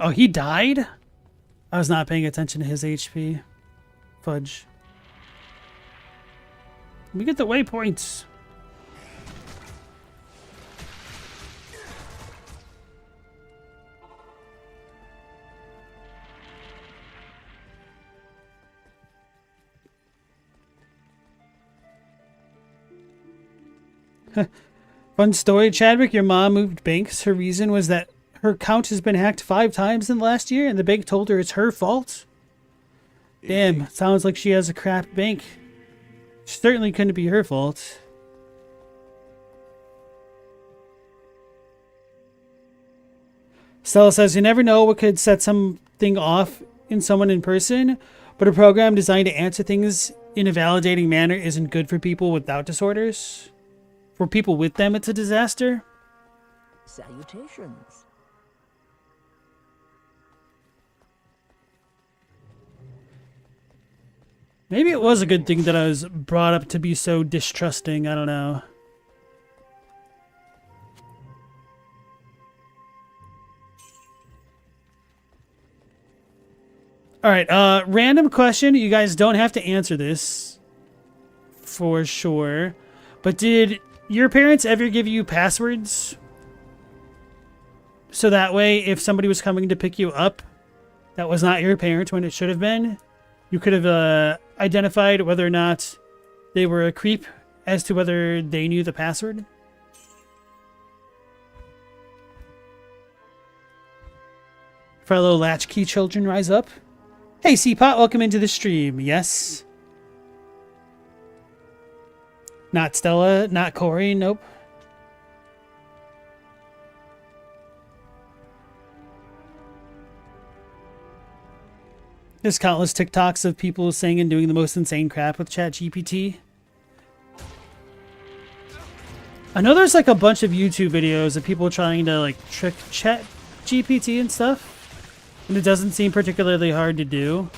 Oh, he died? I was not paying attention to his HP. Fudge. We get the waypoints. Fun story, Chadwick. Your mom moved banks. Her reason was that her account has been hacked 5 times in the last year, and the bank told her it's her fault. Damn, sounds like she has a crap bank. Certainly couldn't be her fault. Stella says, you never know what could set something off in someone in person, but a program designed to answer things in a validating manner isn't good for people without disorders. For people with them, it's a disaster. Salutations. Maybe it was a good thing that I was brought up to be so distrusting. I don't know. Alright, random question. You guys don't have to answer this for sure. But did your parents ever give you passwords? So that way, if somebody was coming to pick you up that was not your parent when it should have been, you could have identified whether or not they were a creep as to whether they knew the password. Fellow latchkey children, rise up. Hey, C-Pot, welcome into the stream. Yes. Not Stella, not Corey, nope. There's countless TikToks of people saying and doing the most insane crap with ChatGPT. I know there's like a bunch of YouTube videos of people trying to like trick chat GPT and stuff, and it doesn't seem particularly hard to do.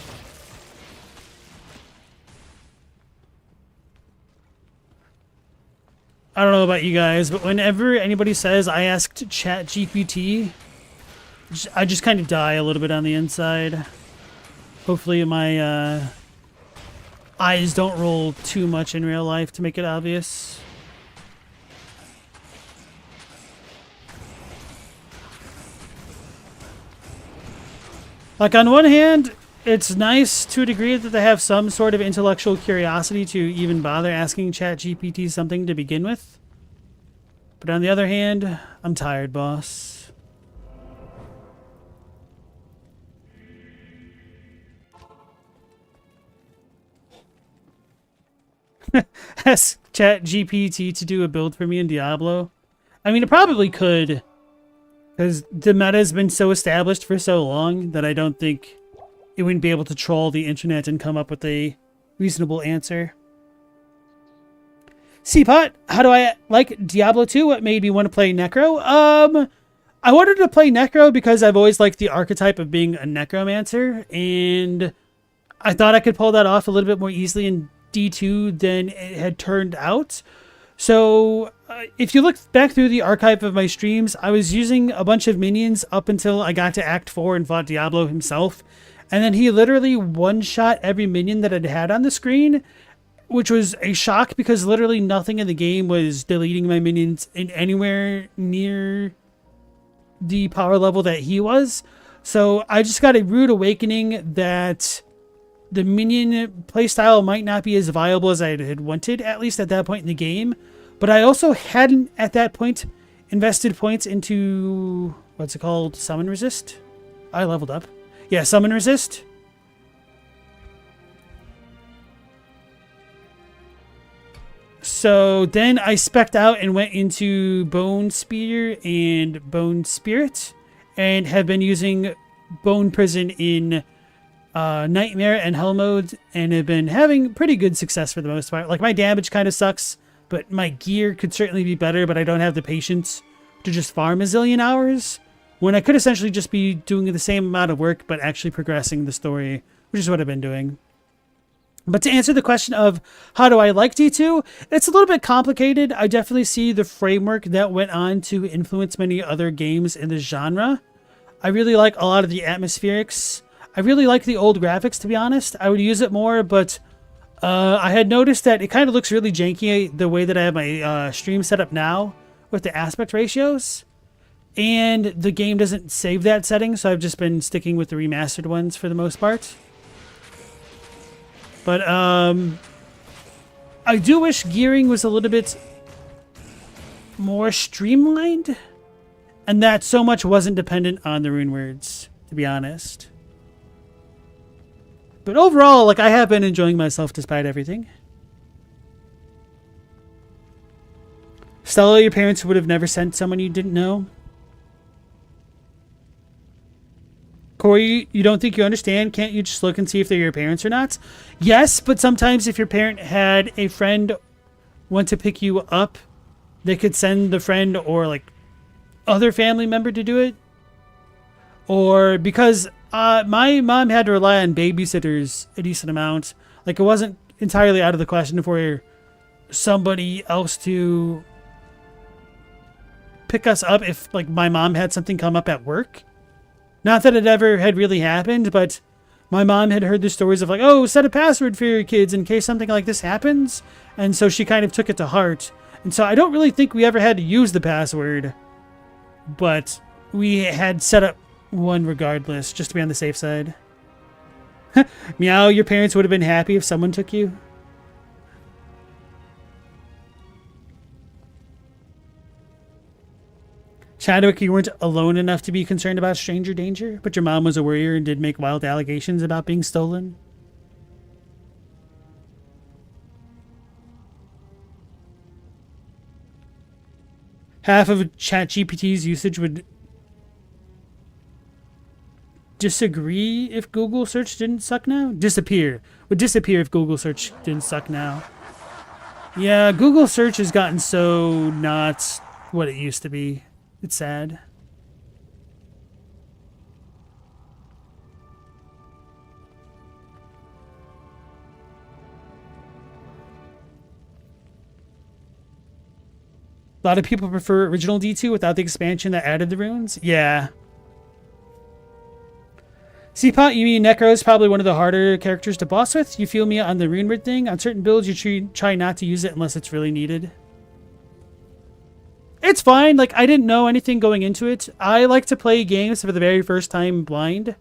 I don't know about you guys, but whenever anybody says I asked chat GPT, I just kind of die a little bit on the inside. Hopefully my eyes don't roll too much in real life to make it obvious. Like, on one hand, it's nice to a degree that they have some sort of intellectual curiosity to even bother asking ChatGPT something to begin with. But on the other hand, I'm tired, boss. Ask ChatGPT to do a build for me in Diablo. I mean, it probably could, because the meta has been so established for so long that I don't think it wouldn't be able to troll the internet and come up with a reasonable answer. C-Pot, how do I like Diablo 2? What made me want to play Necro? I wanted to play Necro because I've always liked the archetype of being a necromancer, and I thought I could pull that off a little bit more easily in D2 than it had turned out. So if you look back through the archive of my streams, I was using a bunch of minions up until I got to Act 4 and fought Diablo himself. And then he literally one-shot every minion that I'd had on the screen, which was a shock because literally nothing in the game was deleting my minions in anywhere near the power level that he was. So I just got a rude awakening that the minion playstyle might not be as viable as I had wanted, at least at that point in the game. But I also hadn't, at that point, invested points into, what's it called? Summon Resist? I leveled up. Yeah, Summon Resist. So then I spec'd out and went into Bone Spear and Bone Spirit, and have been using Bone Prison in Nightmare and Hell mode, and have been having pretty good success for the most part. Like, my damage kind of sucks, but my gear could certainly be better, but I don't have the patience to just farm a zillion hours, when I could essentially just be doing the same amount of work, but actually progressing the story, which is what I've been doing. But to answer the question of how do I like D2, it's a little bit complicated. I definitely see the framework that went on to influence many other games in this genre. I really like a lot of the atmospherics. I really like the old graphics, to be honest. I would use it more, but I had noticed that it kind of looks really janky the way that I have my stream set up now with the aspect ratios. And the game doesn't save that setting, so I've just been sticking with the remastered ones for the most part. But I do wish gearing was a little bit more streamlined, and that so much wasn't dependent on the rune words, to be honest. But overall, like, I have been enjoying myself despite everything. Stella, your parents would have never sent someone you didn't know. Corey, you don't think you understand? Can't you just look and see if they're your parents or not? Yes, but sometimes if your parent had a friend want to pick you up, they could send the friend or, like, other family member to do it. Or because my mom had to rely on babysitters a decent amount. Like, it wasn't entirely out of the question for somebody else to pick us up if, like, my mom had something come up at work. Not that it ever had really happened, but my mom had heard the stories of, like, oh, set a password for your kids in case something like this happens. And so she kind of took it to heart. And so I don't really think we ever had to use the password, but we had set up one regardless, just to be on the safe side. Meow, your parents would have been happy if someone took you. Chadwick, you weren't alone enough to be concerned about stranger danger, but your mom was a worrier and did make wild allegations about being stolen. Half of ChatGPT's usage would disagree if Google search didn't suck now? Disappear. Would disappear if Google search didn't suck now. Yeah, Google search has gotten so not what it used to be. It's sad. A lot of people prefer original D2 without the expansion that added the runes. Yeah. Seapot, you mean Necro is probably one of the harder characters to boss with? You feel me on the rune word thing? On certain builds, you try not to use it unless it's really needed. It's fine. Like, I didn't know anything going into it. I like to play games for the very first time blind.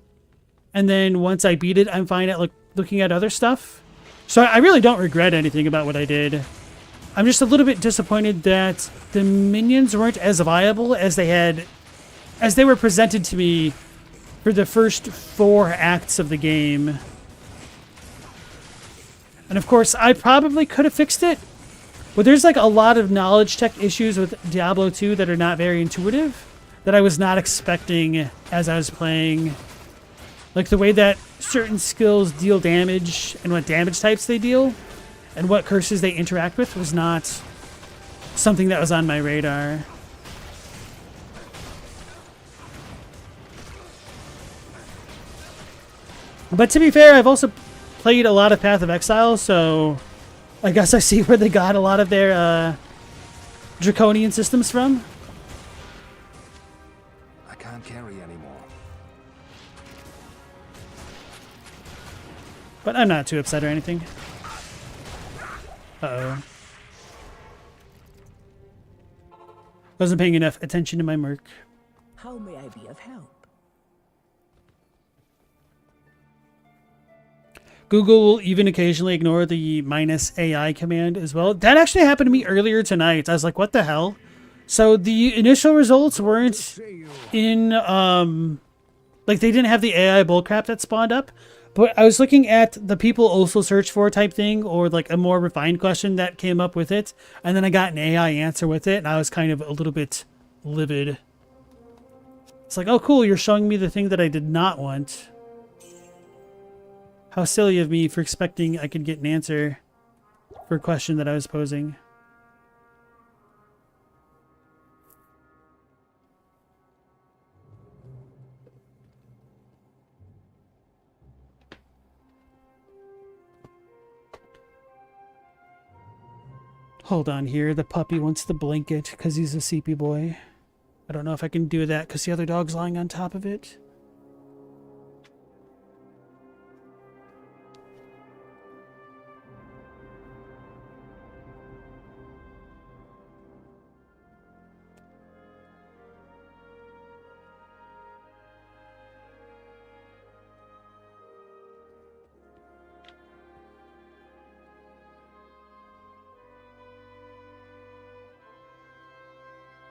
And then once I beat it, I'm fine at looking at other stuff. So I really don't regret anything about what I did. I'm just a little bit disappointed that the minions weren't as viable as they were presented to me for the first 4 acts of the game. And of course, I probably could have fixed it, but there's like a lot of knowledge tech issues with Diablo 2 that are not very intuitive that I was not expecting as I was playing. Like the way that certain skills deal damage and what damage types they deal and what curses they interact with was not something that was on my radar. But to be fair, I've also played a lot of Path of Exile, so I guess I see where they got a lot of their draconian systems from. I can't carry anymore. But I'm not too upset or anything. Uh-oh. Wasn't paying enough attention to my merc. How may I be of help? Google will even occasionally ignore the -AI command as well. That actually happened to me earlier tonight. I was like, what the hell? So the initial results weren't in, like they didn't have the AI bullcrap that spawned up. But I was looking at the people also search for type thing or like a more refined question that came up with it. And then I got an AI answer with it. And I was kind of a little bit livid. It's like, oh, cool. You're showing me the thing that I did not want. How silly of me for expecting I could get an answer for a question that I was posing. Hold on here. The puppy wants the blanket because he's a CP boy. I don't know if I can do that because the other dog's lying on top of it.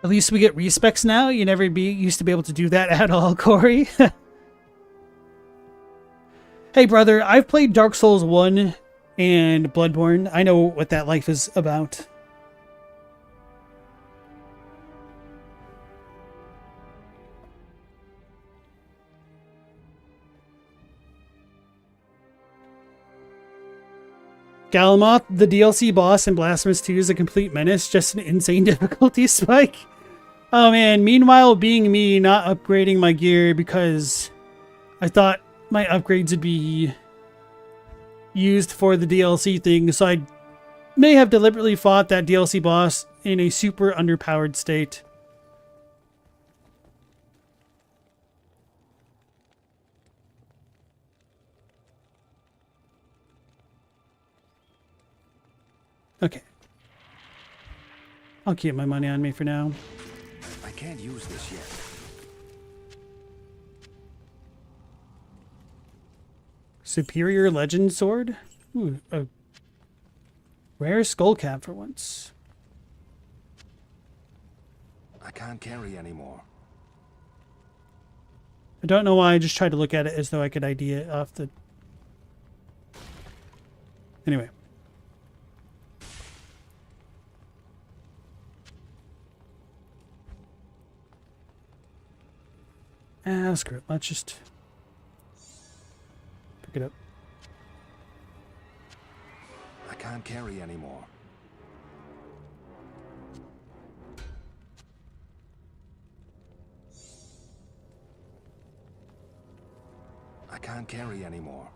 At least we get respecs now. You never used to be able to do that at all, Corey. Hey, brother, I've played Dark Souls 1 and Bloodborne. I know what that life is about. Galamoth, the DLC boss in Blasphemous 2 is a complete menace, just an insane difficulty spike. Oh man, meanwhile being me not upgrading my gear because I thought my upgrades would be used for the DLC thing, so I may have deliberately fought that DLC boss in a super underpowered state. Okay. I'll keep my money on me for now. I can't use this yet. Superior Legend Sword? Ooh, a rare skull cap for once. I can't carry anymore. I don't know why I just tried to look at it as though I could ID it off the... Anyway. Ah, screw it. Let's just pick it up. I can't carry anymore. I can't carry anymore.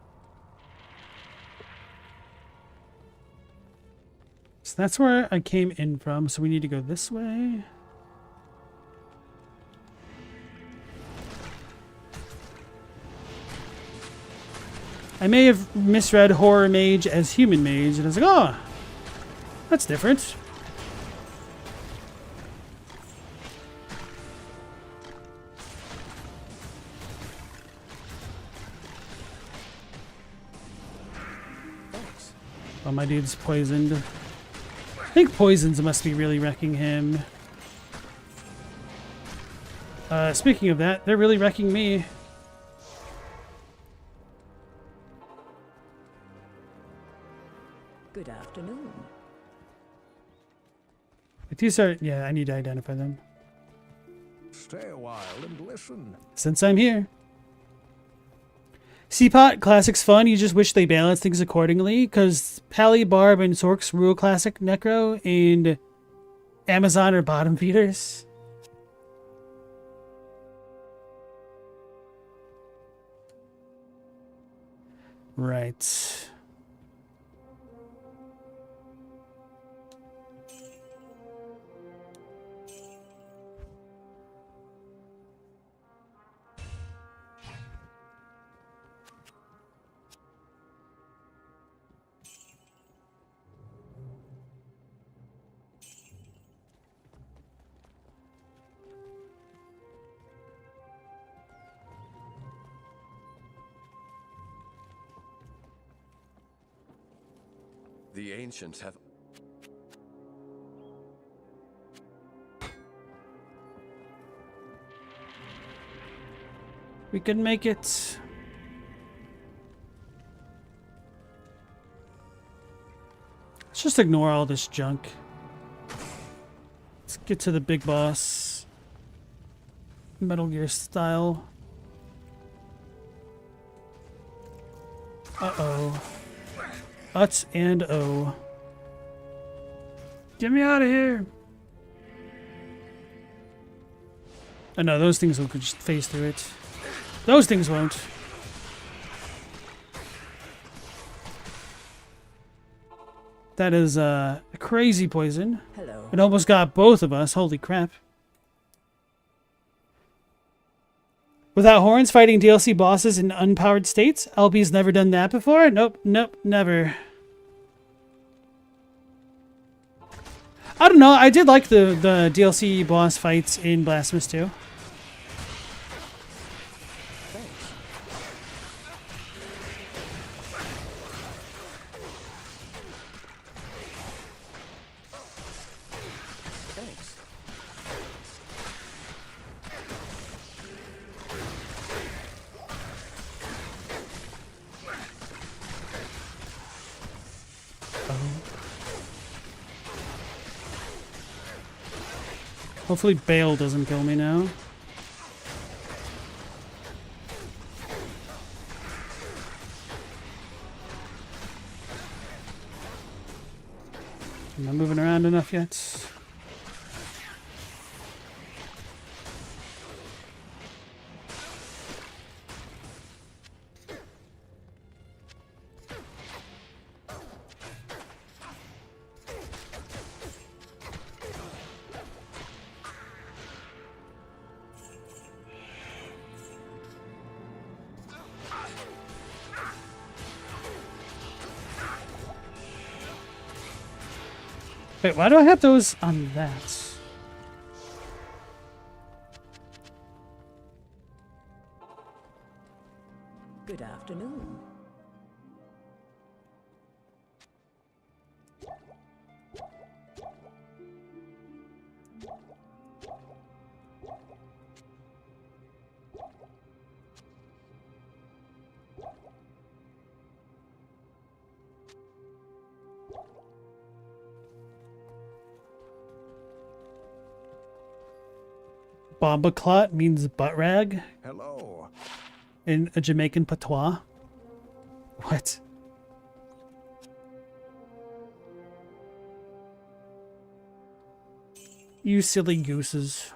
So that's where I came in from, so we need to go this way. I may have misread horror mage as human mage, and I was like, oh, that's different. Oh, my dude's poisoned. I think poisons must be really wrecking him. Speaking of that, they're really wrecking me. Good afternoon. But these are... yeah, I need to identify them. Stay a while and listen. Since I'm here. Seapot, classic's fun. You just wish they balance things accordingly, because Pally, Barb, and Zork's rule classic Necro, and Amazon are bottom feeders. Right. The ancients have... We can make it. Let's just ignore all this junk. Let's get to the big boss. Metal Gear style. Uh-oh. Uts and O. Get me out of here. Oh no, those things will just phase through it. Those things won't. That is a crazy poison. Hello. It almost got both of us. Holy crap. Without horns, fighting DLC bosses in unpowered states? LB's never done that before? Nope, nope, never. I don't know. I did like the DLC boss fights in Blasphemous 2. Hopefully Bale doesn't kill me now. Am I moving around enough yet? Wait, why do I have those on that? Good afternoon. Bomba clot means butt rag Hello. in a Jamaican patois. What? You silly gooses.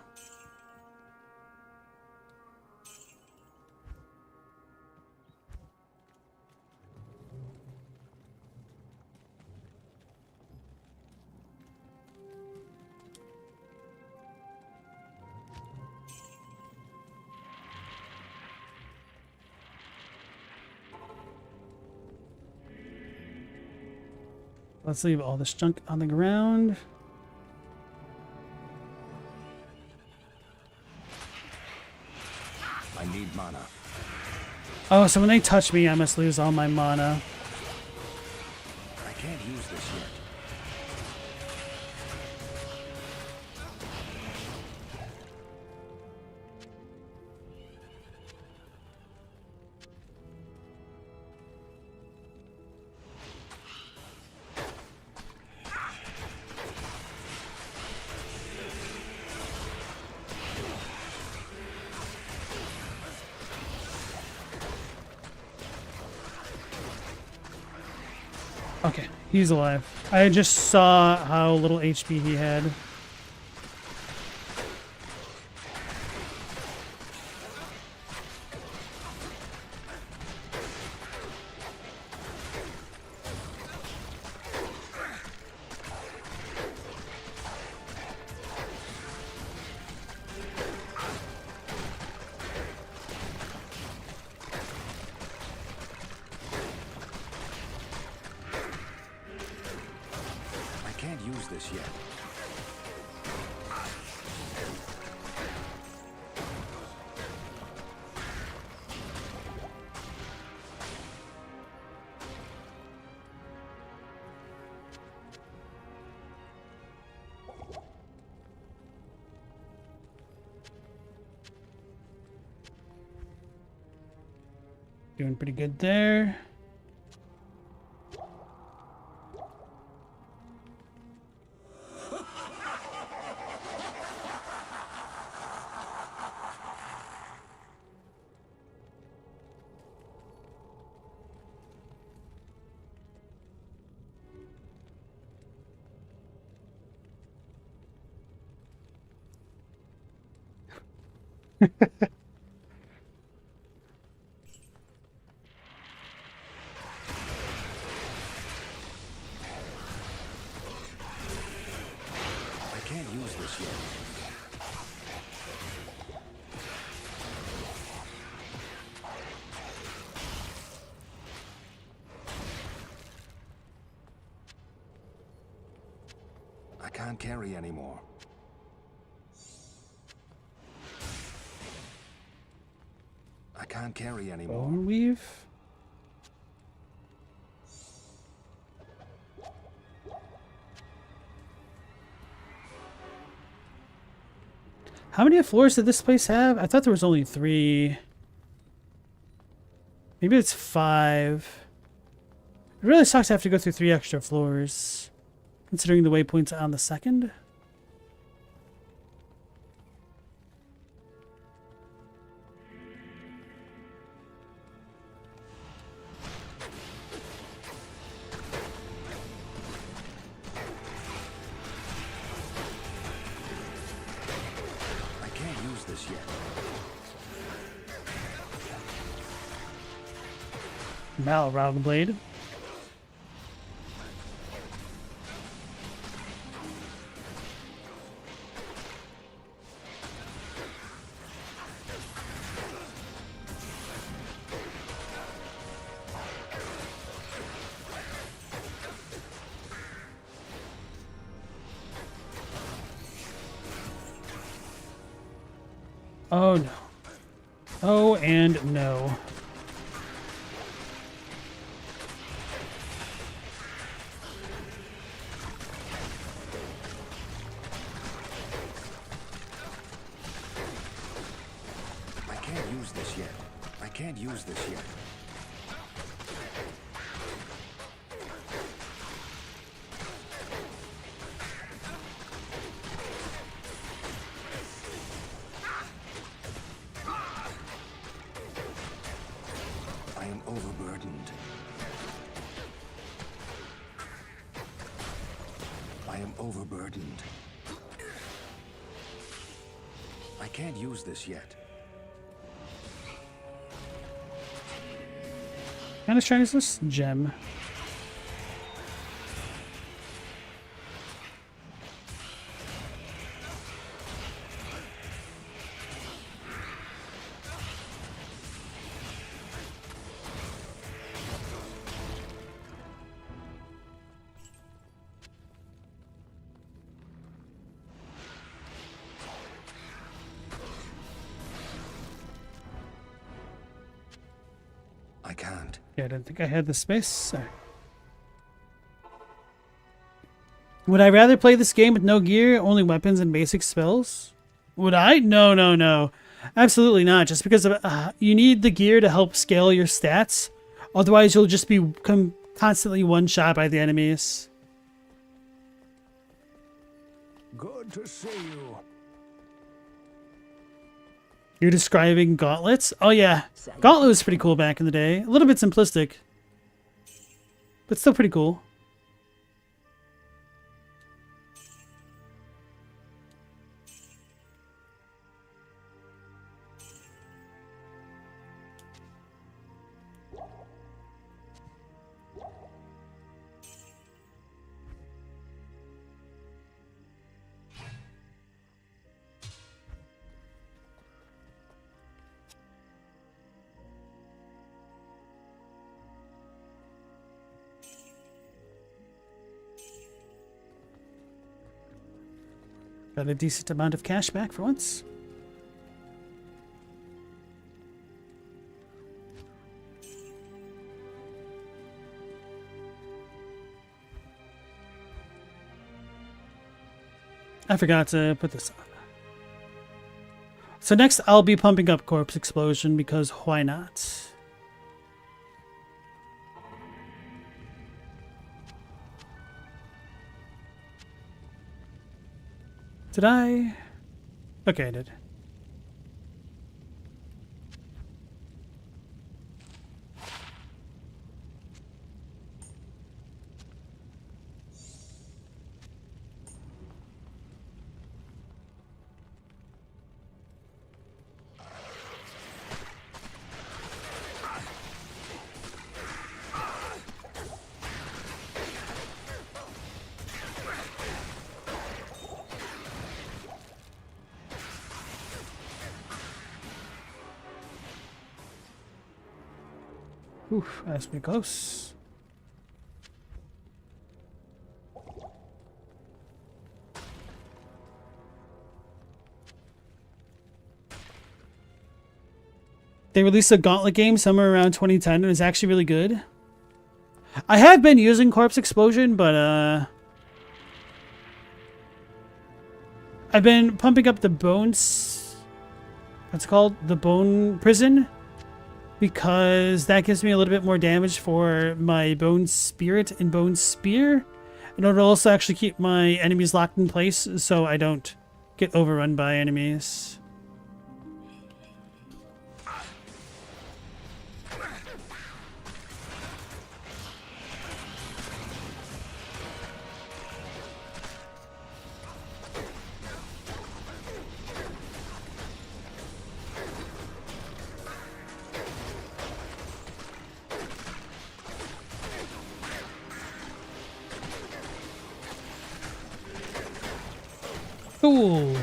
Let's leave all this junk on the ground. I need mana. Oh, so when they touch me, I must lose all my mana. I can't use this yet. Okay, he's alive. I just saw how little HP he had. I can't use this yet. Doing pretty good there. I can't use this yet. I can't carry anymore. I can't carry anymore. Bone weave. How many floors did this place have? I thought there was only 3. Maybe it's 5. It really sucks to have to go through 3 extra floors, considering the waypoints on the second. I can't use this yet. Malround blade. Oh no. Oh and no. I can't use this yet. I can't use this yet. I am overburdened. I am overburdened. I can't use this yet. Kind of shiny is this gem. can't. Yeah, I didn't think I had the space. Sorry. Would I rather play this game with no gear, only weapons and basic spells? Would I? No, no, no. Absolutely not. Just because of you need the gear to help scale your stats. Otherwise, you'll just be constantly one-shot by the enemies. Good to see you. You're describing gauntlets? Oh, yeah. Gauntlet was pretty cool back in the day. A little bit simplistic. But still pretty cool. Got a decent amount of cash back for once. I forgot to put this on. So next I'll be pumping up Corpse Explosion because why not? Did I? Okay, I did. Oof, that's pretty close. They released a Gauntlet game somewhere around 2010 and it's actually really good. I have been using Corpse Explosion, but I've been pumping up the bones. What's it called? The Bone Prison. Because that gives me a little bit more damage for my Bone Spirit and Bone Spear. And it'll also actually keep my enemies locked in place so I don't get overrun by enemies. Cool.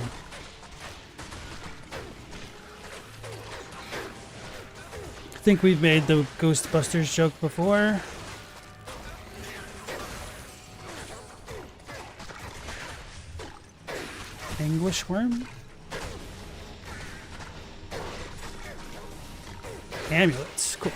I think we've made the Ghostbusters joke before. Anguish Worm? Amulets. Cool.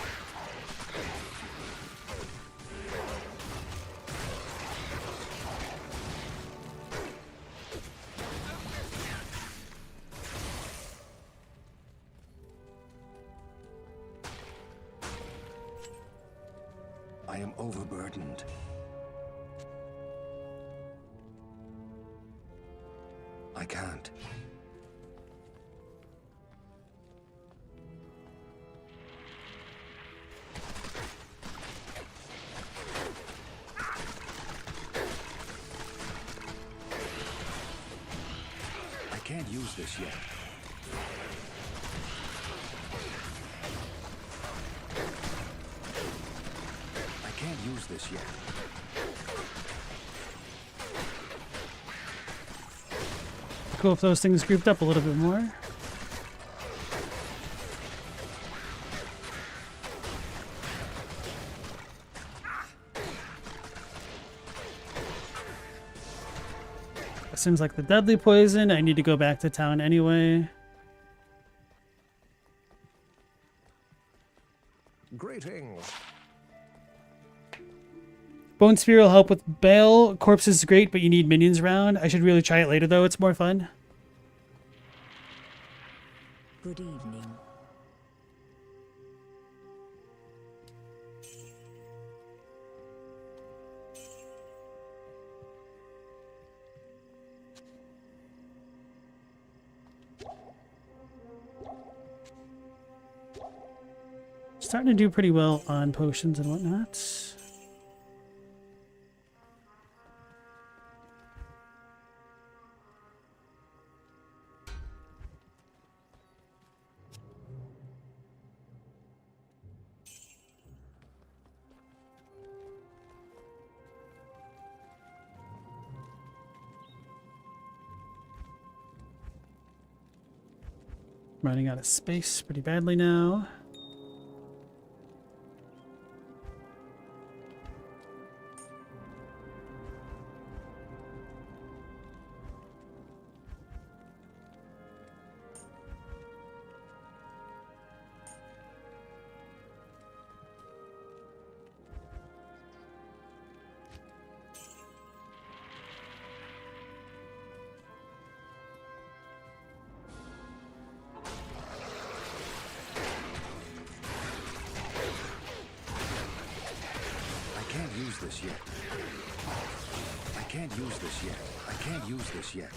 I am overburdened. I can't. I can't use this yet. I can't use this yet. Cool if those things grouped up a little bit more. It seems like the deadly poison. I need to go back to town anyway. Great. Greetings. Bone Spear will help with Bale. Corpse is great, but you need minions around. I should really try it later, though. It's more fun. Good evening. Starting to do pretty well on potions and whatnot. Running out of space pretty badly now. This yet. I can't use this yet. I can't use this yet.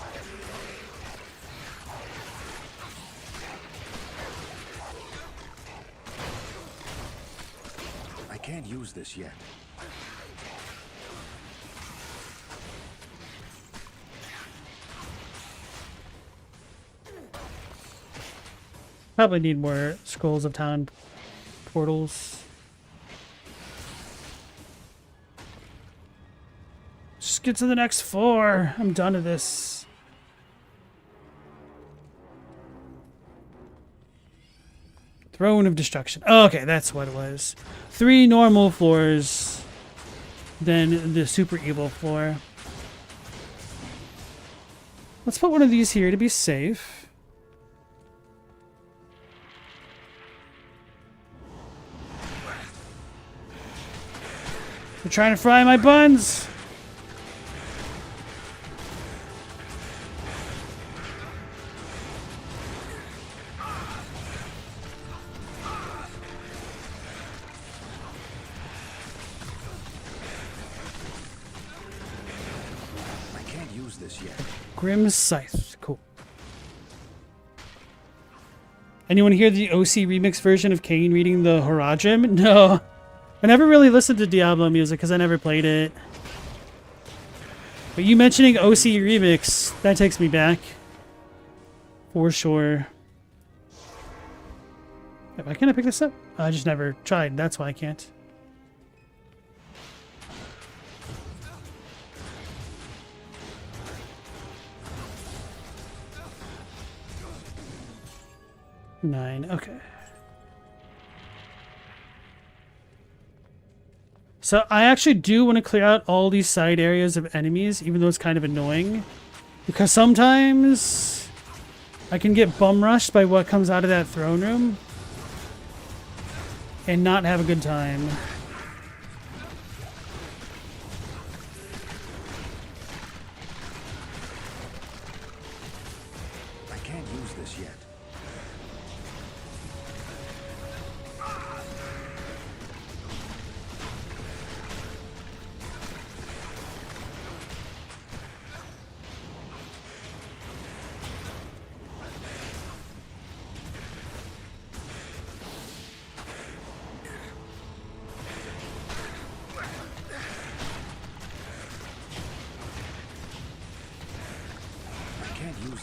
I can't use this yet. Probably need more scrolls of town portals. Just get to the next floor. I'm done with this. Throne of Destruction. Oh, okay, that's what it was. 3 normal floors, then the super evil floor. Let's put one of these here to be safe. They're trying to fry my buns. Grim Scythe. Cool. Anyone hear the OC remix version of Kane reading the Horadrim? No. I never really listened to Diablo music because I never played it. But you mentioning OC remix, that takes me back. For sure. Why can't I pick this up? I just never tried. That's why I can't. Nine, okay. So I actually do want to clear out all these side areas of enemies, even though it's kind of annoying. Because sometimes I can get bum rushed by what comes out of that throne room and not have a good time. I can't use this yet.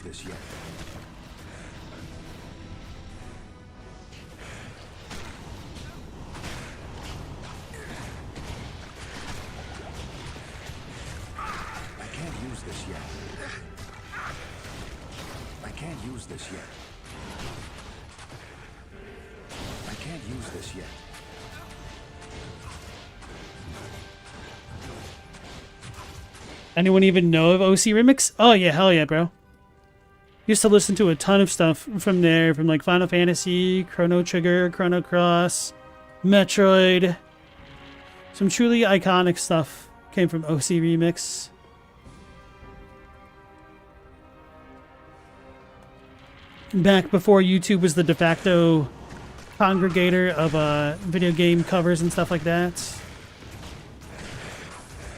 This yet. I can't use this yet. I can't use this yet. I can't use this yet. Anyone even know of OC Remix? Oh yeah, hell yeah, bro. Used to listen to a ton of stuff from there, from like Final Fantasy, Chrono Trigger, Chrono Cross, Metroid. Some truly iconic stuff came from OC Remix. Back before YouTube was the de facto congregator of video game covers and stuff like that.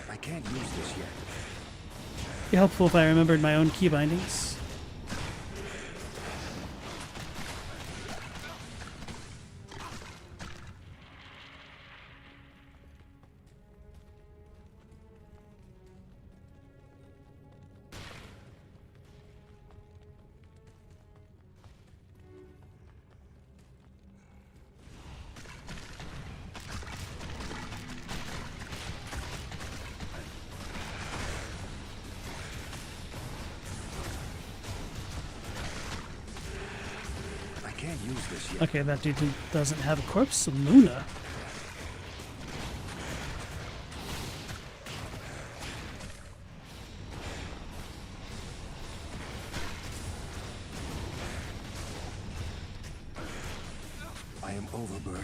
I can't use this yet. It'd be helpful if I remembered my own key bindings. I can't use this yet. Okay, that dude doesn't have a corpse. Luna. I am overburdened.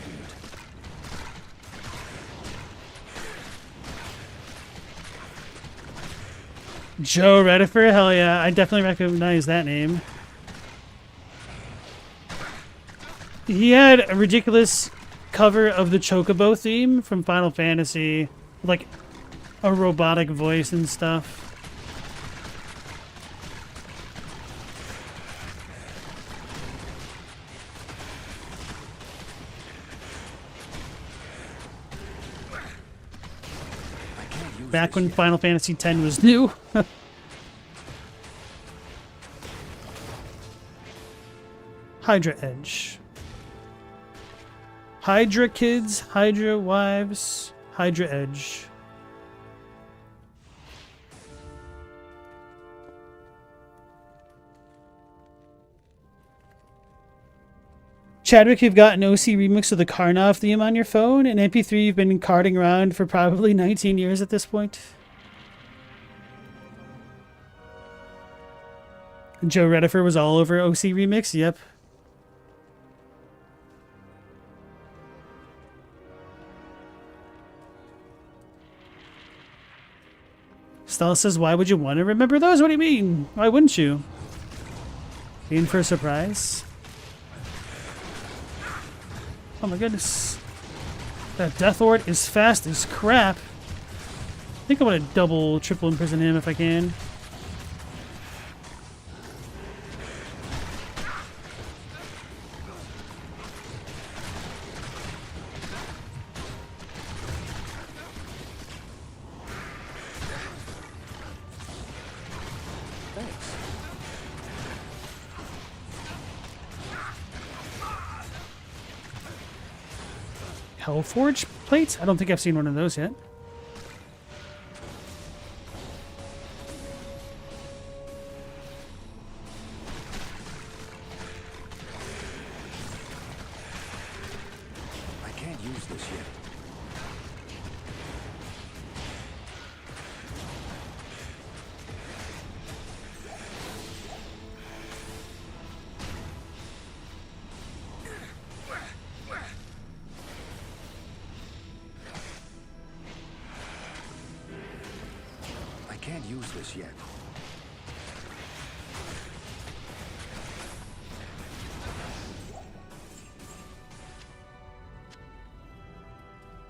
Joe Redifer? Hell yeah, I definitely recognize that name. He had a ridiculous cover of the Chocobo theme from Final Fantasy. Like, a robotic voice and stuff. I can't use Back this when yet. Final Fantasy X was new. Hydra Edge. Hydra Kids, Hydra Wives, Hydra Edge. Chadwick, you've got an OC remix of the Karnov theme on your phone, an MP3 you've been carting around for probably 19 years at this point. Joe Redifer was all over OC remix, yep. Stella says, why would you want to remember those? What do you mean? Why wouldn't you? In for a surprise? Oh my goodness. That Death Lord is fast as crap. I think I want to double, triple imprison him if I can. Hellforge plates? I don't think I've seen one of those yet. I can't use this yet. I can't use this yet.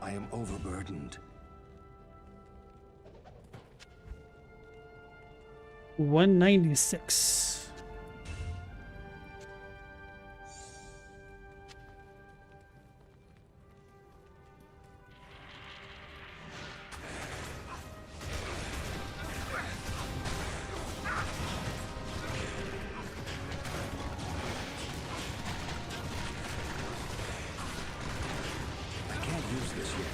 I am overburdened. 196. I can't use this yet.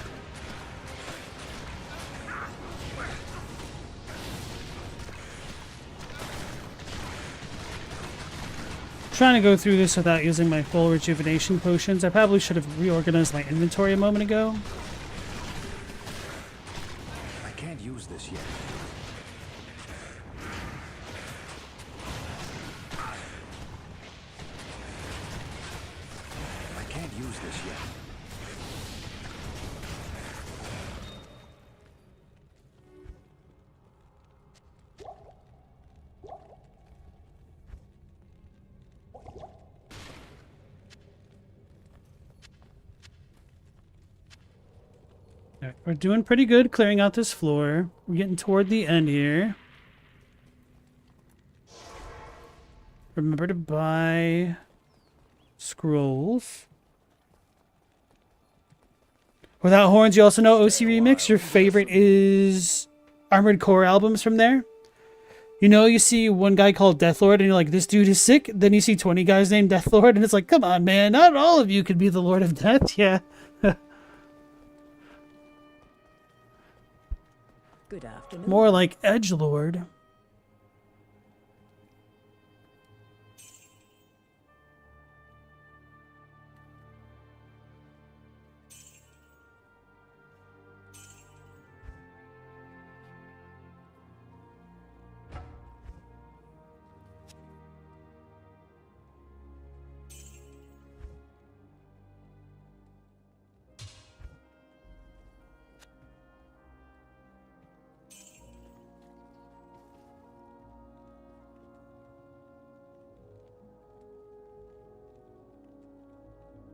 Trying to go through this without using my full rejuvenation potions. I probably should have reorganized my inventory a moment ago. I can't use this yet. I can't use this yet. Alright, we're doing pretty good clearing out this floor. We're getting toward the end here. Remember to buy scrolls. Without Horns, you also know OC Remix. Your favorite is Armored Core albums from there. You know, you see one guy called Deathlord and you're like, this dude is sick. Then you see 20 guys named Deathlord and it's like, come on, man. Not all of you could be the Lord of Death. Yeah. Good afternoon. More like Edgelord.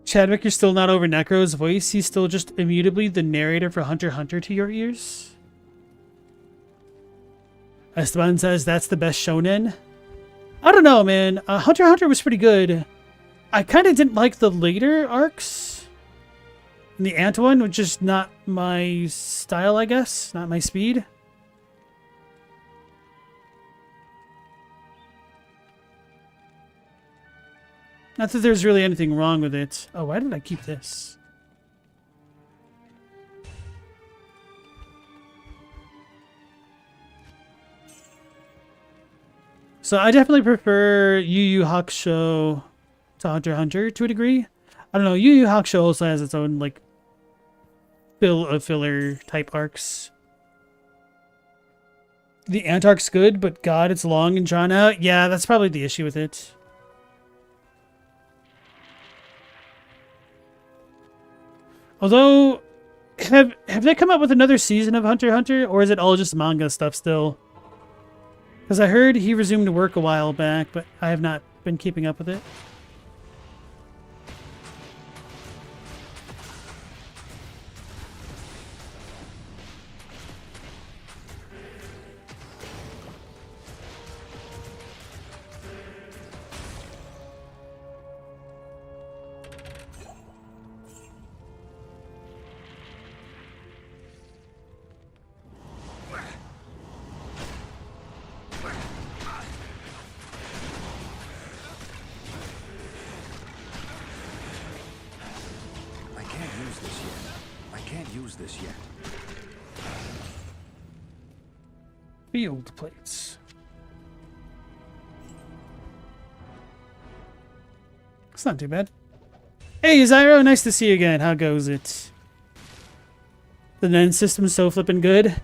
Chadwick, you're still not over Necro's voice. He's still just immutably the narrator for Hunter x Hunter to your ears. Esteban says that's the best shonen. I don't know, man. Hunter x Hunter was pretty good. I kind of didn't like the later arcs. And the Ant one, which is not my style, I guess. Not my speed. Not that there's really anything wrong with it. Oh, why did I keep this? So I definitely prefer Yu Yu Hakusho to Hunter x Hunter to a degree. I don't know, Yu Yu Hakusho also has its own, like, filler type arcs. The Ant arc's good, but God, it's long and drawn out. Yeah, that's probably the issue with it. Although, have they come up with another season of Hunter x Hunter, or is it all just manga stuff still? Because I heard he resumed work a while back, but I have not been keeping up with it. This yet. Field plates. It's not too bad. Hey, Zyro, nice to see you again. How goes it? The Nen system's so flippin' good.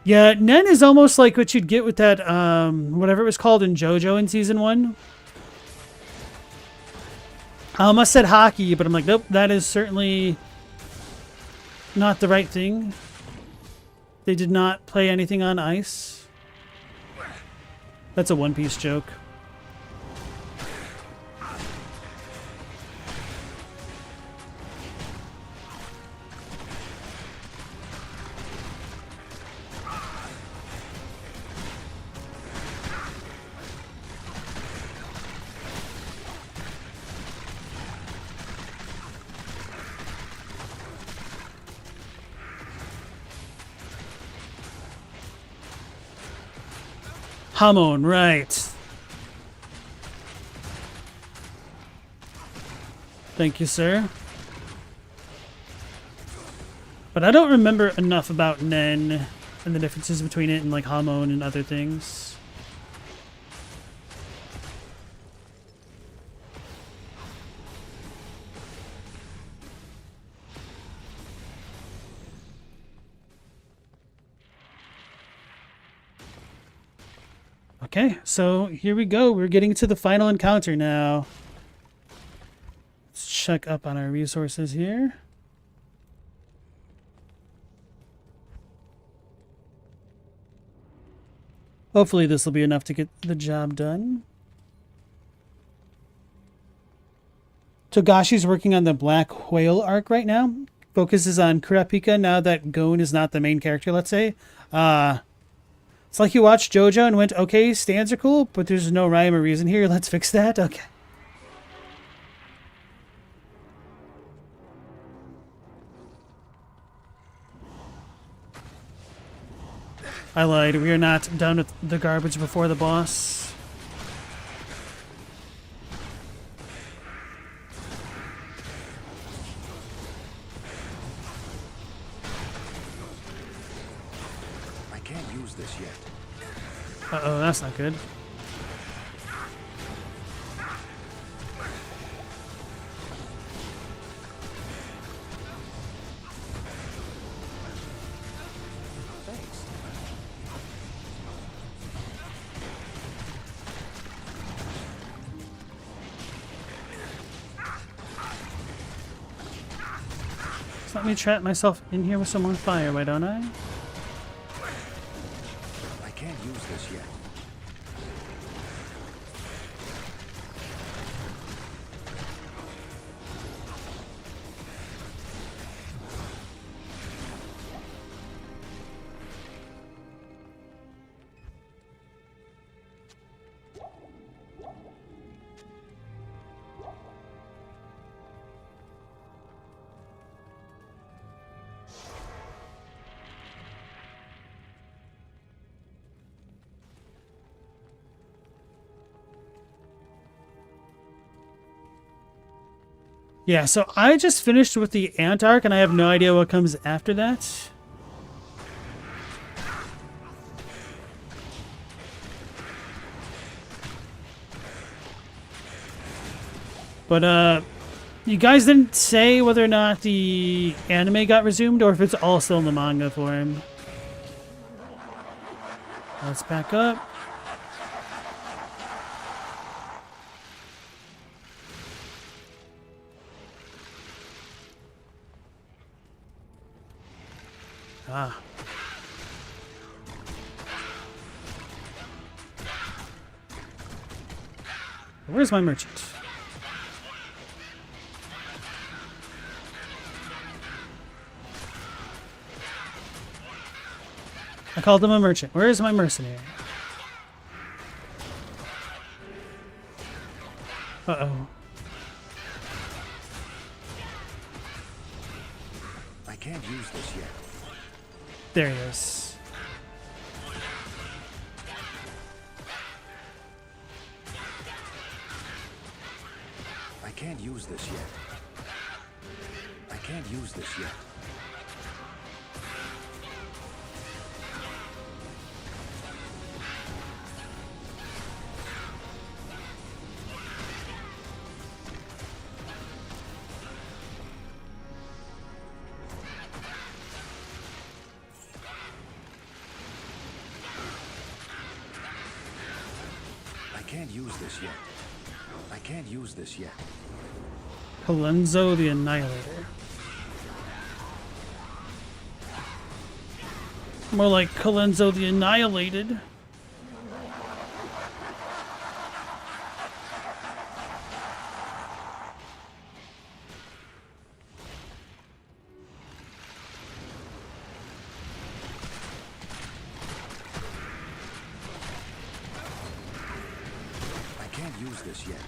Yeah, Nen is almost like what you'd get with that, whatever it was called in JoJo in Season 1. I almost said hockey, but I'm like, nope, that is certainly not the right thing. They did not play anything on ice. That's a One Piece joke. Hamon, right. Thank you, sir. But I don't remember enough about Nen and the differences between it and like Hamon and other things. Okay, so here we go. We're getting to the final encounter now. Let's check up on our resources here. Hopefully this will be enough to get the job done. Togashi's working on the Black Whale arc right now. focuses on Kurapika now that Gon is not the main character, let's say. It's like you watched JoJo and went, okay, stands are cool, but there's no rhyme or reason here. Let's fix that. Okay. I lied. We are not done with the garbage before the boss. I can't use this yet. Uh-oh, that's not good. Thanks. Just let me trap myself in here with some more fire, why don't I? I can't use this yet. Yeah, so I just finished with the Ant arc, and I have no idea what comes after that. But, you guys didn't say whether or not the anime got resumed, or if it's all still in the manga form. Let's back up. Ah. Where's my merchant? I called him a merchant. Where is my mercenary? Uh-oh. I can't use this yet. There he is. I can't use this yet. I can't use this yet. I can't use this yet. I can't use this yet. Colenso the Annihilator. More like Colenso the Annihilated. I can't use this yet.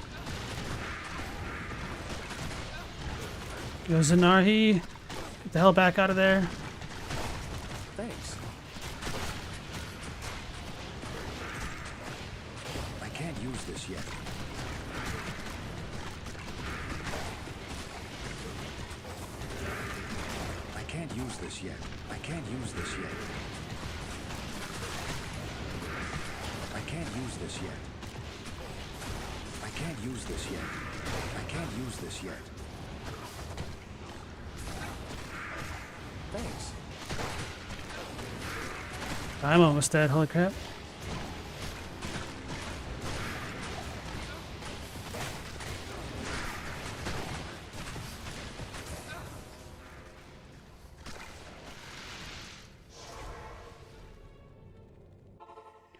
Yo, Zanarhi. Get the hell back out of there. Thanks. I can't use this yet. I can't use this yet. I can't use this yet. I can't use this yet. I can't use this yet. I can't use this yet. Thanks. I'm almost dead. Holy crap.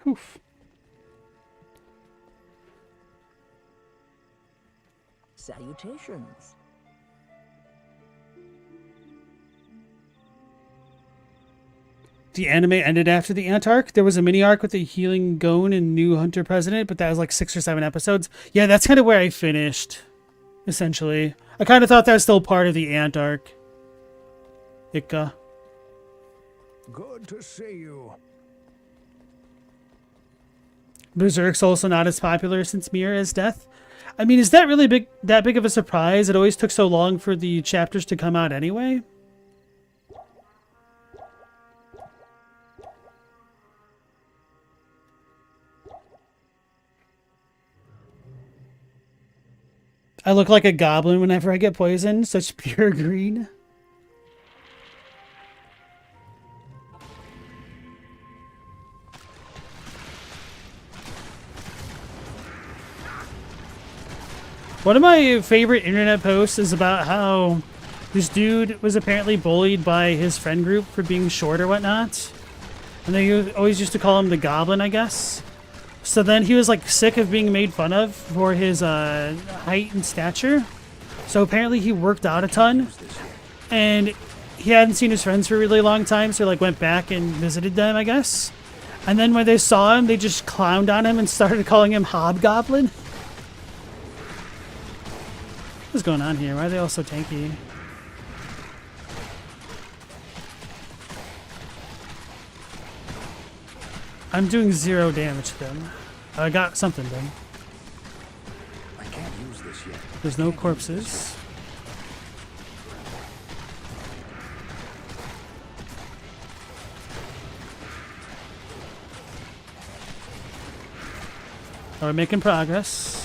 Oof. Salutations. the anime ended after the Ant arc. There was a mini arc with the healing Gon and new Hunter president, but that was like 6 or 7 episodes. Yeah, that's kind of where I finished, essentially. I kind of thought that was still part of the Ant arc. Ika. Good to see you. Berserk's also not as popular since Mira's death. I mean, is that really that big of a surprise? It always took so long for the chapters to come out anyway. I look like a goblin whenever I get poisoned. Such pure green. One of my favorite internet posts is about how this dude was apparently bullied by his friend group for being short or whatnot. And they always used to call him the Goblin, I guess. So then he was like sick of being made fun of for his height and stature. So apparently he worked out a ton. And he hadn't seen his friends for a really long time, so he like went back and visited them, I guess. And then when they saw him, they just clowned on him and started calling him Hobgoblin. What's going on here? Why are they all so tanky? I'm doing 0 damage to them. I got something done. I can't use this yet. There's no corpses. We're making progress.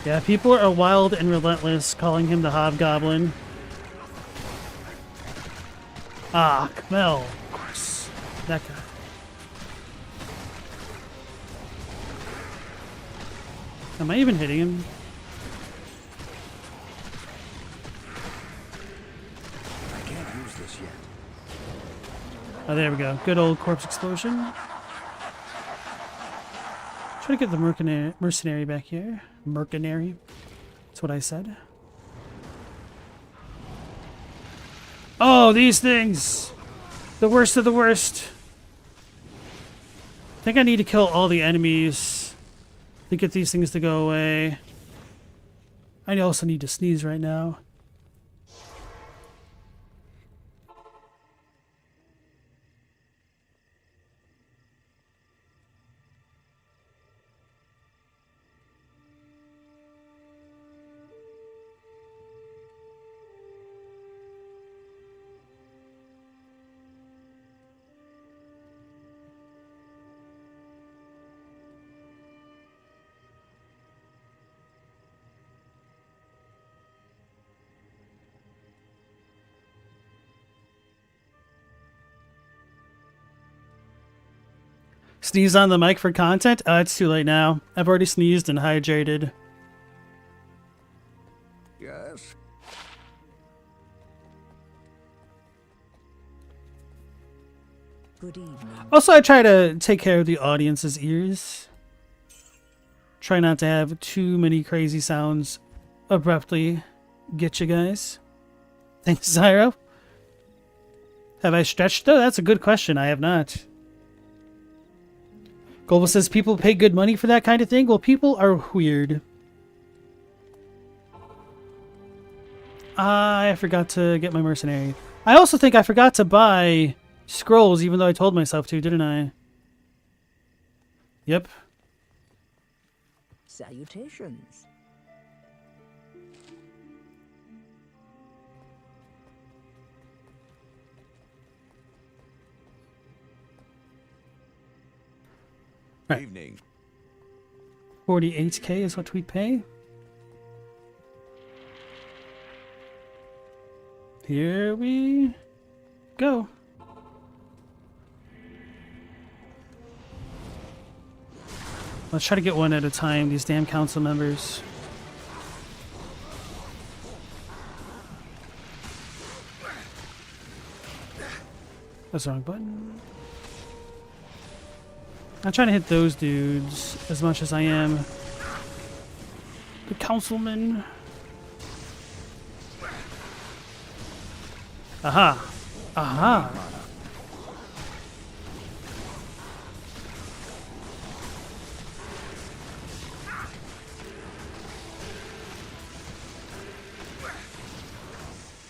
Yeah, people are wild and relentless, calling him the Hobgoblin. Ah, Kmel, of course. That guy. Am I even hitting him? I can't use this yet. Oh, there we go. Good old corpse explosion. Try to get the mercenary back here. Mercenary. That's what I said. Oh, these things! The worst of the worst. I think I need to kill all the enemies to get these things to go away. I also need to sneeze right now. Sneeze on the mic for content? It's too late now. I've already sneezed and hydrated. Yes. Good evening. Also, I try to take care of the audience's ears. Try not to have too many crazy sounds abruptly get you guys. Thanks, Zyro. Have I stretched though? That's a good question. I have not. Global says people pay good money for that kind of thing. Well, people are weird. I forgot to get my mercenary. I also think I forgot to buy scrolls, even though I told myself to, didn't I? Yep. Salutations. Right. Evening. 48k is what we pay. Here we go. Let's try to get one at a time, these damn council members. That's the wrong button. I'm trying to hit those dudes as much as I am the councilman. Aha. Aha.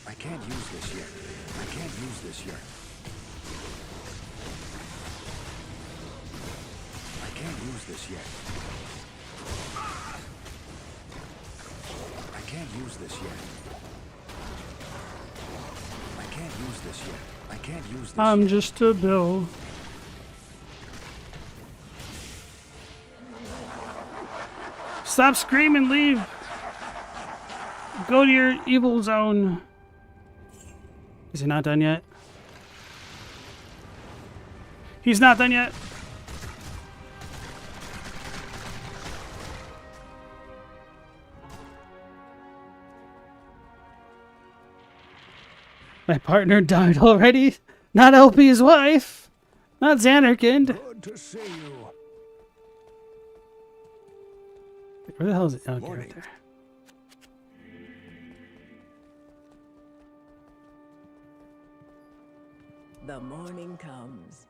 I can't use this yet. I can't use this yet. I can't use this yet. I can't use this yet. I can't use this yet. I can't use this I'm yet. just a bill. Stop screaming, leave. Go to your evil zone. Is he not done yet? He's not done yet. My partner died already. Not LP's wife. Not Xanarkand. Good to see you. Where the hell is it? Okay, Morning. right there. The morning comes.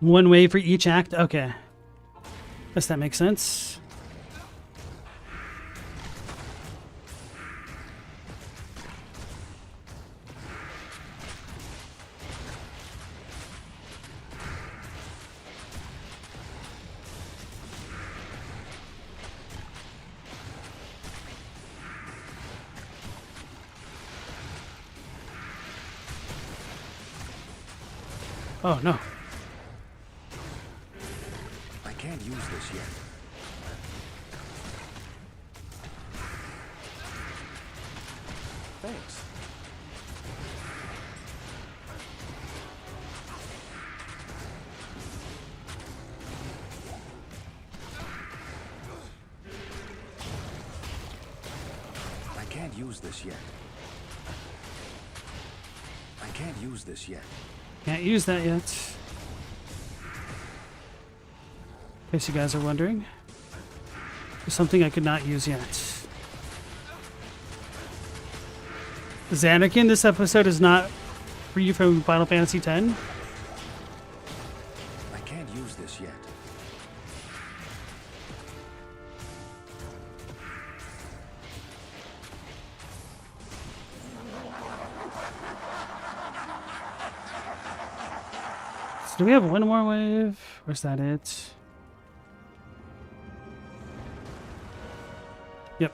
One wave for each act? Okay. Guess that makes sense. Oh no. I can't use this yet. Thanks. I can't use this yet. I can't use this yet. Can't use that yet. In case you guys are wondering. There's something I could not use yet. Xanarkand, this episode is not free from Final Fantasy X. I can't use this yet. So do we have one more wave? Or is that it? Yep.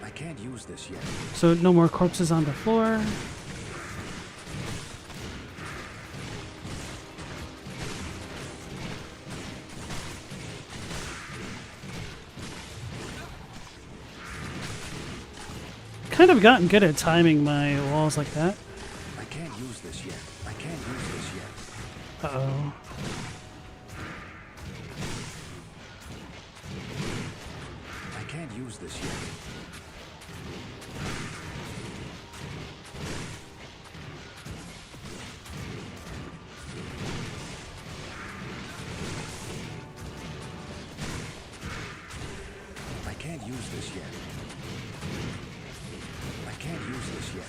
I can't use this yet. So no more corpses on the floor. Kind of gotten good at timing my walls like that. I can't use this yet. I can't use this yet. Uh-oh. I can't use this yet. I can't use this yet. I can't use this yet.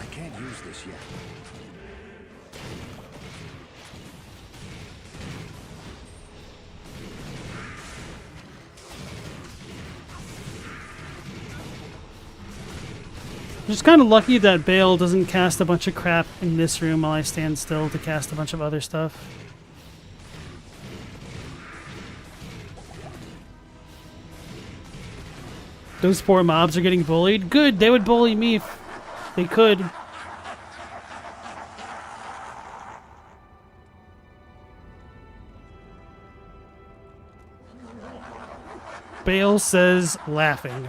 I can't use this yet. Just kind of lucky that Bale doesn't cast a bunch of crap in this room while I stand still to cast a bunch of other stuff. Those poor mobs are getting bullied. Good, they would bully me if they could. Bale says, laughing.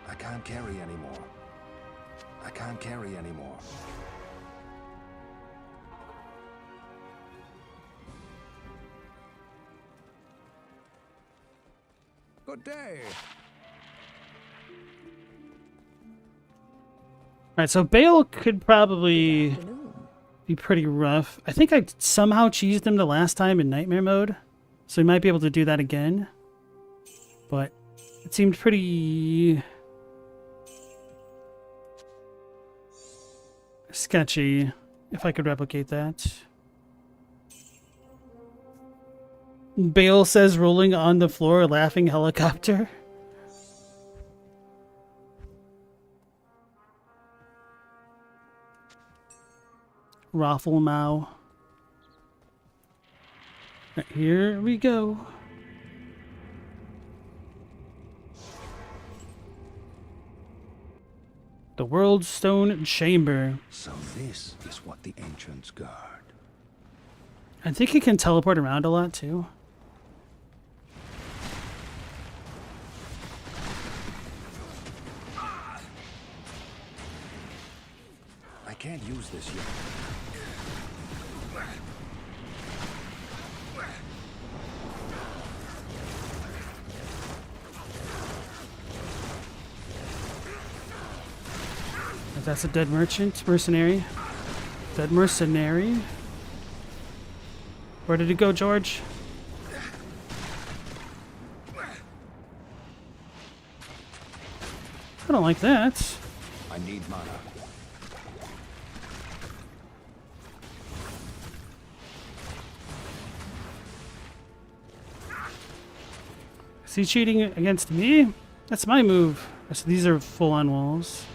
I can't carry anymore. I can't carry anymore. Good day. Alright, so Bale could probably Afternoon. be pretty rough. I think I somehow cheesed him the last time in Nightmare mode, so he might be able to do that again. But it seemed pretty sketchy, if I could replicate that. Bale says rolling on the floor, laughing helicopter. Raffle Mao. Right, here we go. The World Stone Chamber. So this is what the ancients guard. I think he can teleport around a lot too. I can't use this yet. That's a dead mercenary. Dead mercenary. Where did it go, George? I don't like that. I need mana. Is he cheating against me? That's my move. So these are full-on walls.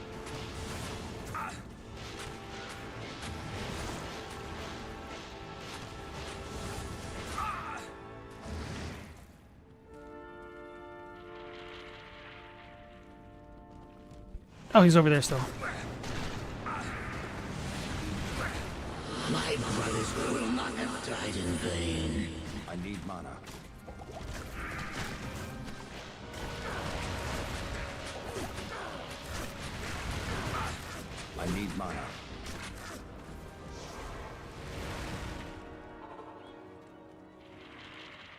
Oh, he's over there still. My brothers will not have died in vain. I need mana. I need mana.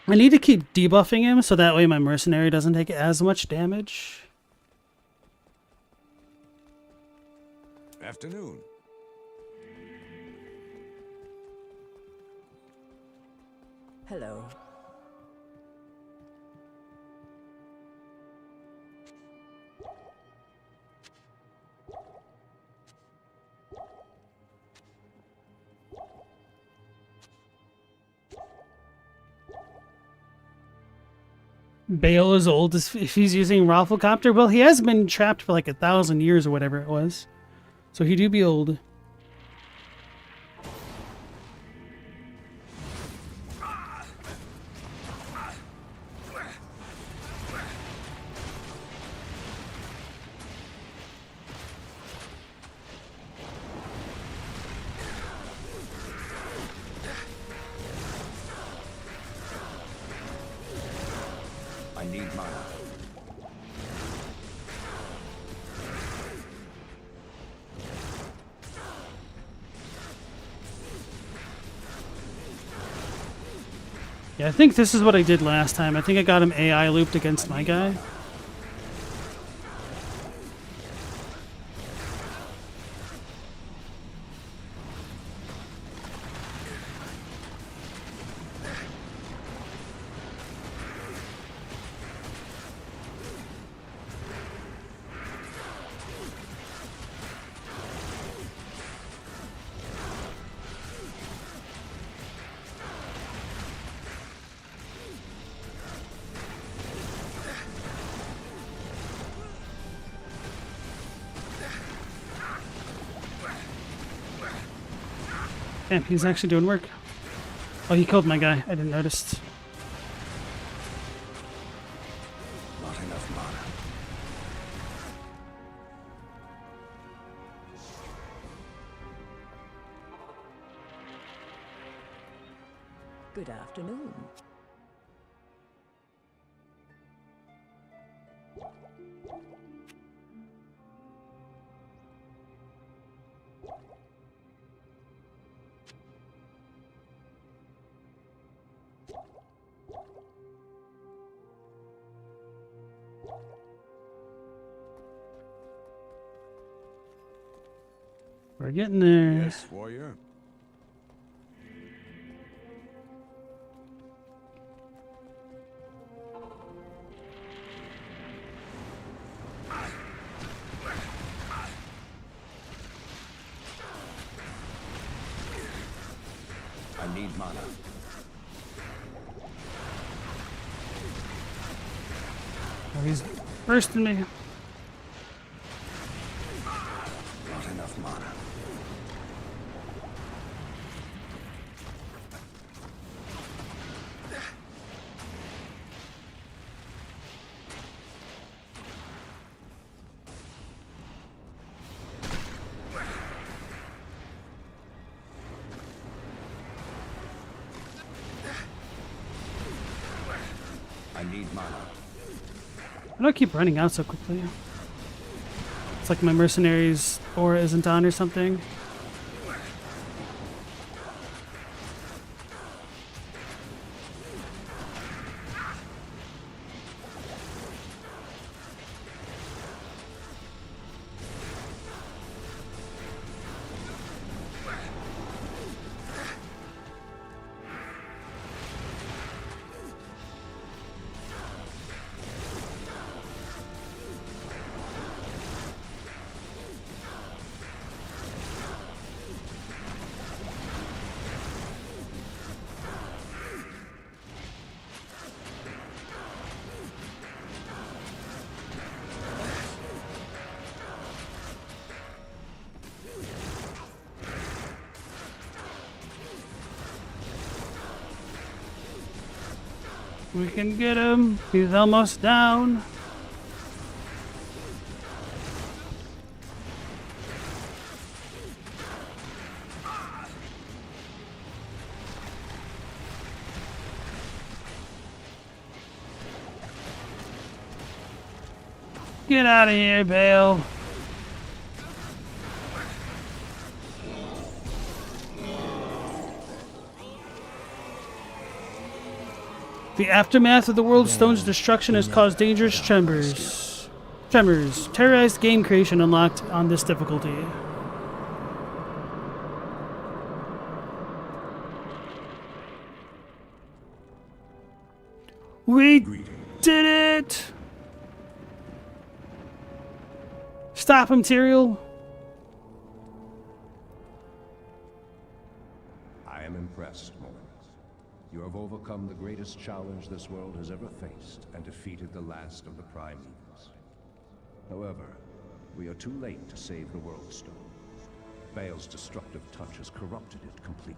I need to keep debuffing him so that way my mercenary doesn't take as much damage. Afternoon. Hello. Bale is old if he's using Rafflecopter. Well, he has been trapped for like 1,000 years or whatever it was. So he do be old. I need mana. Yeah, I think this is what I did last time. I think I got him AI looped against my guy. Damn, he's actually doing work. Oh, he killed my guy. I didn't notice. Not enough Good afternoon. We're getting there. Yes, warrior. I need mana. Oh, he's bursting me. Not enough mana. I need mana. Why do I keep running out so quickly? It's like my mercenaries aura isn't on or something. We can get him. He's almost down. Get out of here, Bale. The aftermath of the World Stone's destruction has caused dangerous tremors. Terrorized game creation unlocked on this difficulty. We did it! Stop him, Tyrael. I am impressed, Morn. You have overcome the greatest challenge this world has ever faced and defeated the last of the prime evils. However, we are too late to save the World Stone. Bale's destructive touch has corrupted it completely.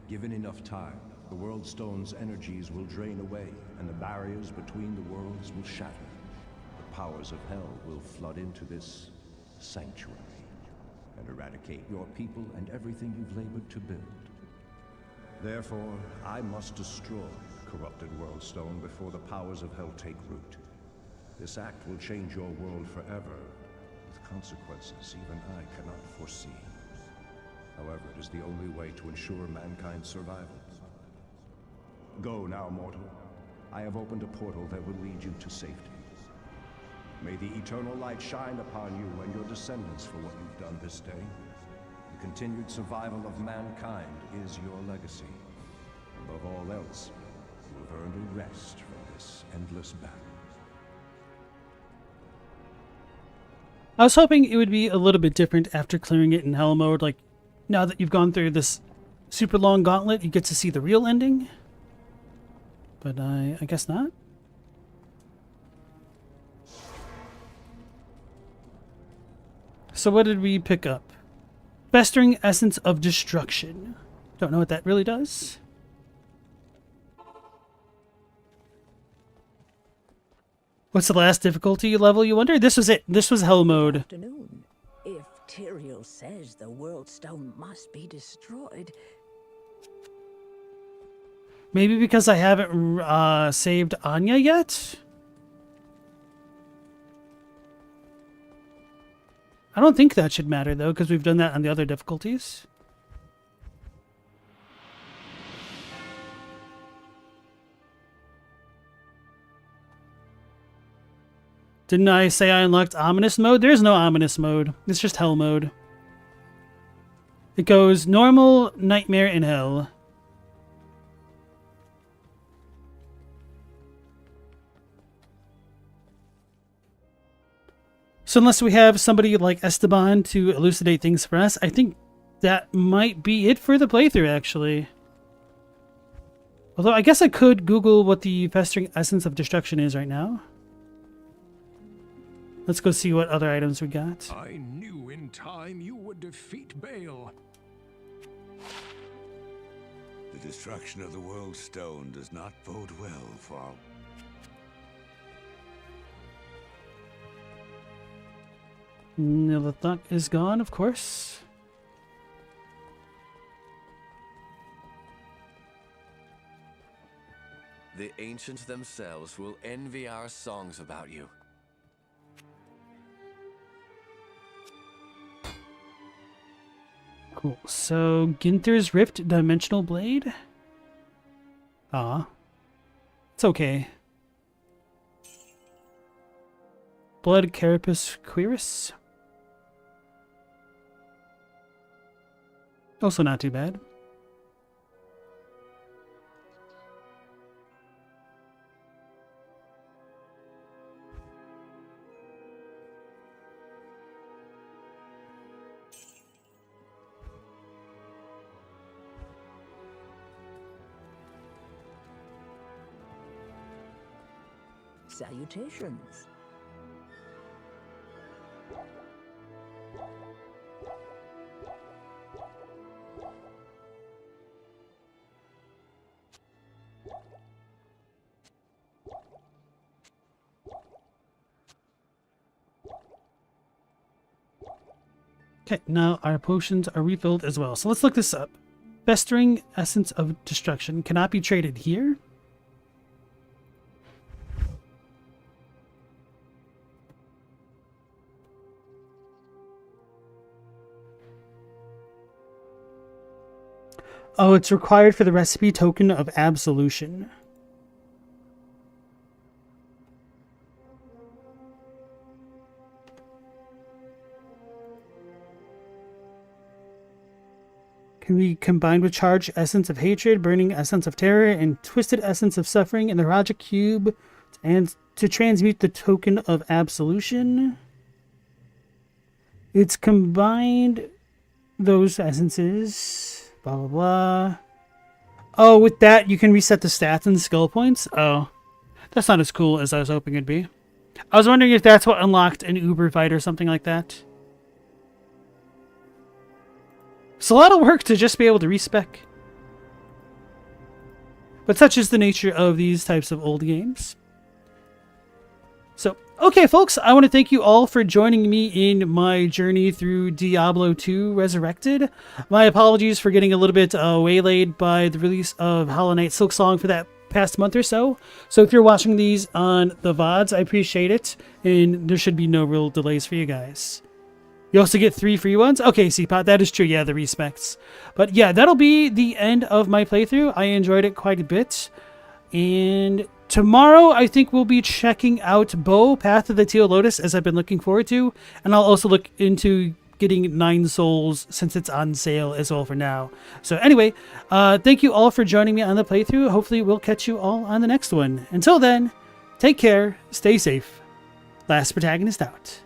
Given enough time, the World Stone's energies will drain away, and the barriers between the worlds will shatter. The powers of hell will flood into this sanctuary and eradicate your people and everything you've labored to build. Therefore, I must destroy the corrupted World Stone before the powers of hell take root. This act will change your world forever, with consequences even I cannot foresee. However, it is the only way to ensure mankind's survival. Go now, mortal. I have opened a portal that will lead you to safety. May the eternal light shine upon you and your descendants for what you've done this day. The continued survival of mankind is your legacy. Above all else, you have earned a rest from this endless battle. I was hoping it would be a little bit different after clearing it in hell mode. Like, now that you've gone through this super long gauntlet, you get to see the real ending. But I guess not. So what did we pick up? Festering Essence of Destruction. Don't know what that really does. What's the last difficulty level, you wonder? This was it. This was hell mode. Afternoon. If Tyrael says the World Stone must be destroyed, Maybe because I haven't saved Anya yet? I don't think that should matter, though, because we've done that on the other difficulties. Didn't I say I unlocked ominous mode? There's no ominous mode. It's just hell mode. It goes normal, nightmare, and hell. So unless we have somebody like Esteban to elucidate things for us, I think that might be it for the playthrough, actually. Although I guess I could Google what the Festering Essence of Destruction is right now. Let's go see what other items we got. I knew in time you would defeat Baal. The destruction of the World Stone does not bode well for... Nilithok is gone, of course. The ancients themselves will envy our songs about you. Cool. So, Ginther's Rift Dimensional Blade? Ah. It's okay. Blood Carapace Cuirass? Also not too bad. Salutations. Okay, now our potions are refilled as well. So let's look this up. Festering Essence of Destruction cannot be traded here. Oh, it's required for the recipe token of absolution. Can be combined with charged essence of hatred, burning essence of terror, and twisted essence of suffering in the Raja cube, and to transmute the token of absolution. It's combined those essences. Blah blah blah. Oh, with that you can reset the stats and skill points. Oh, that's not as cool as I was hoping it'd be. I was wondering if that's what unlocked an Uber fight or something like that. It's a lot of work to just be able to respec. But such is the nature of these types of old games. So, okay folks, I want to thank you all for joining me in my journey through Diablo II Resurrected. My apologies for getting a little bit waylaid by the release of Hollow Knight Silksong for that past month or so. So if you're watching these on the VODs, I appreciate it, and there should be no real delays for you guys. You also get 3 free ones? Okay, CPOT, that is true. Yeah, the respecs. But yeah, that'll be the end of my playthrough. I enjoyed it quite a bit. And tomorrow, I think we'll be checking out Bo, Path of the Teal Lotus, as I've been looking forward to. And I'll also look into getting 9 Souls since it's on sale as well for now. So anyway, thank you all for joining me on the playthrough. Hopefully, we'll catch you all on the next one. Until then, take care, stay safe. Last Protagonist out.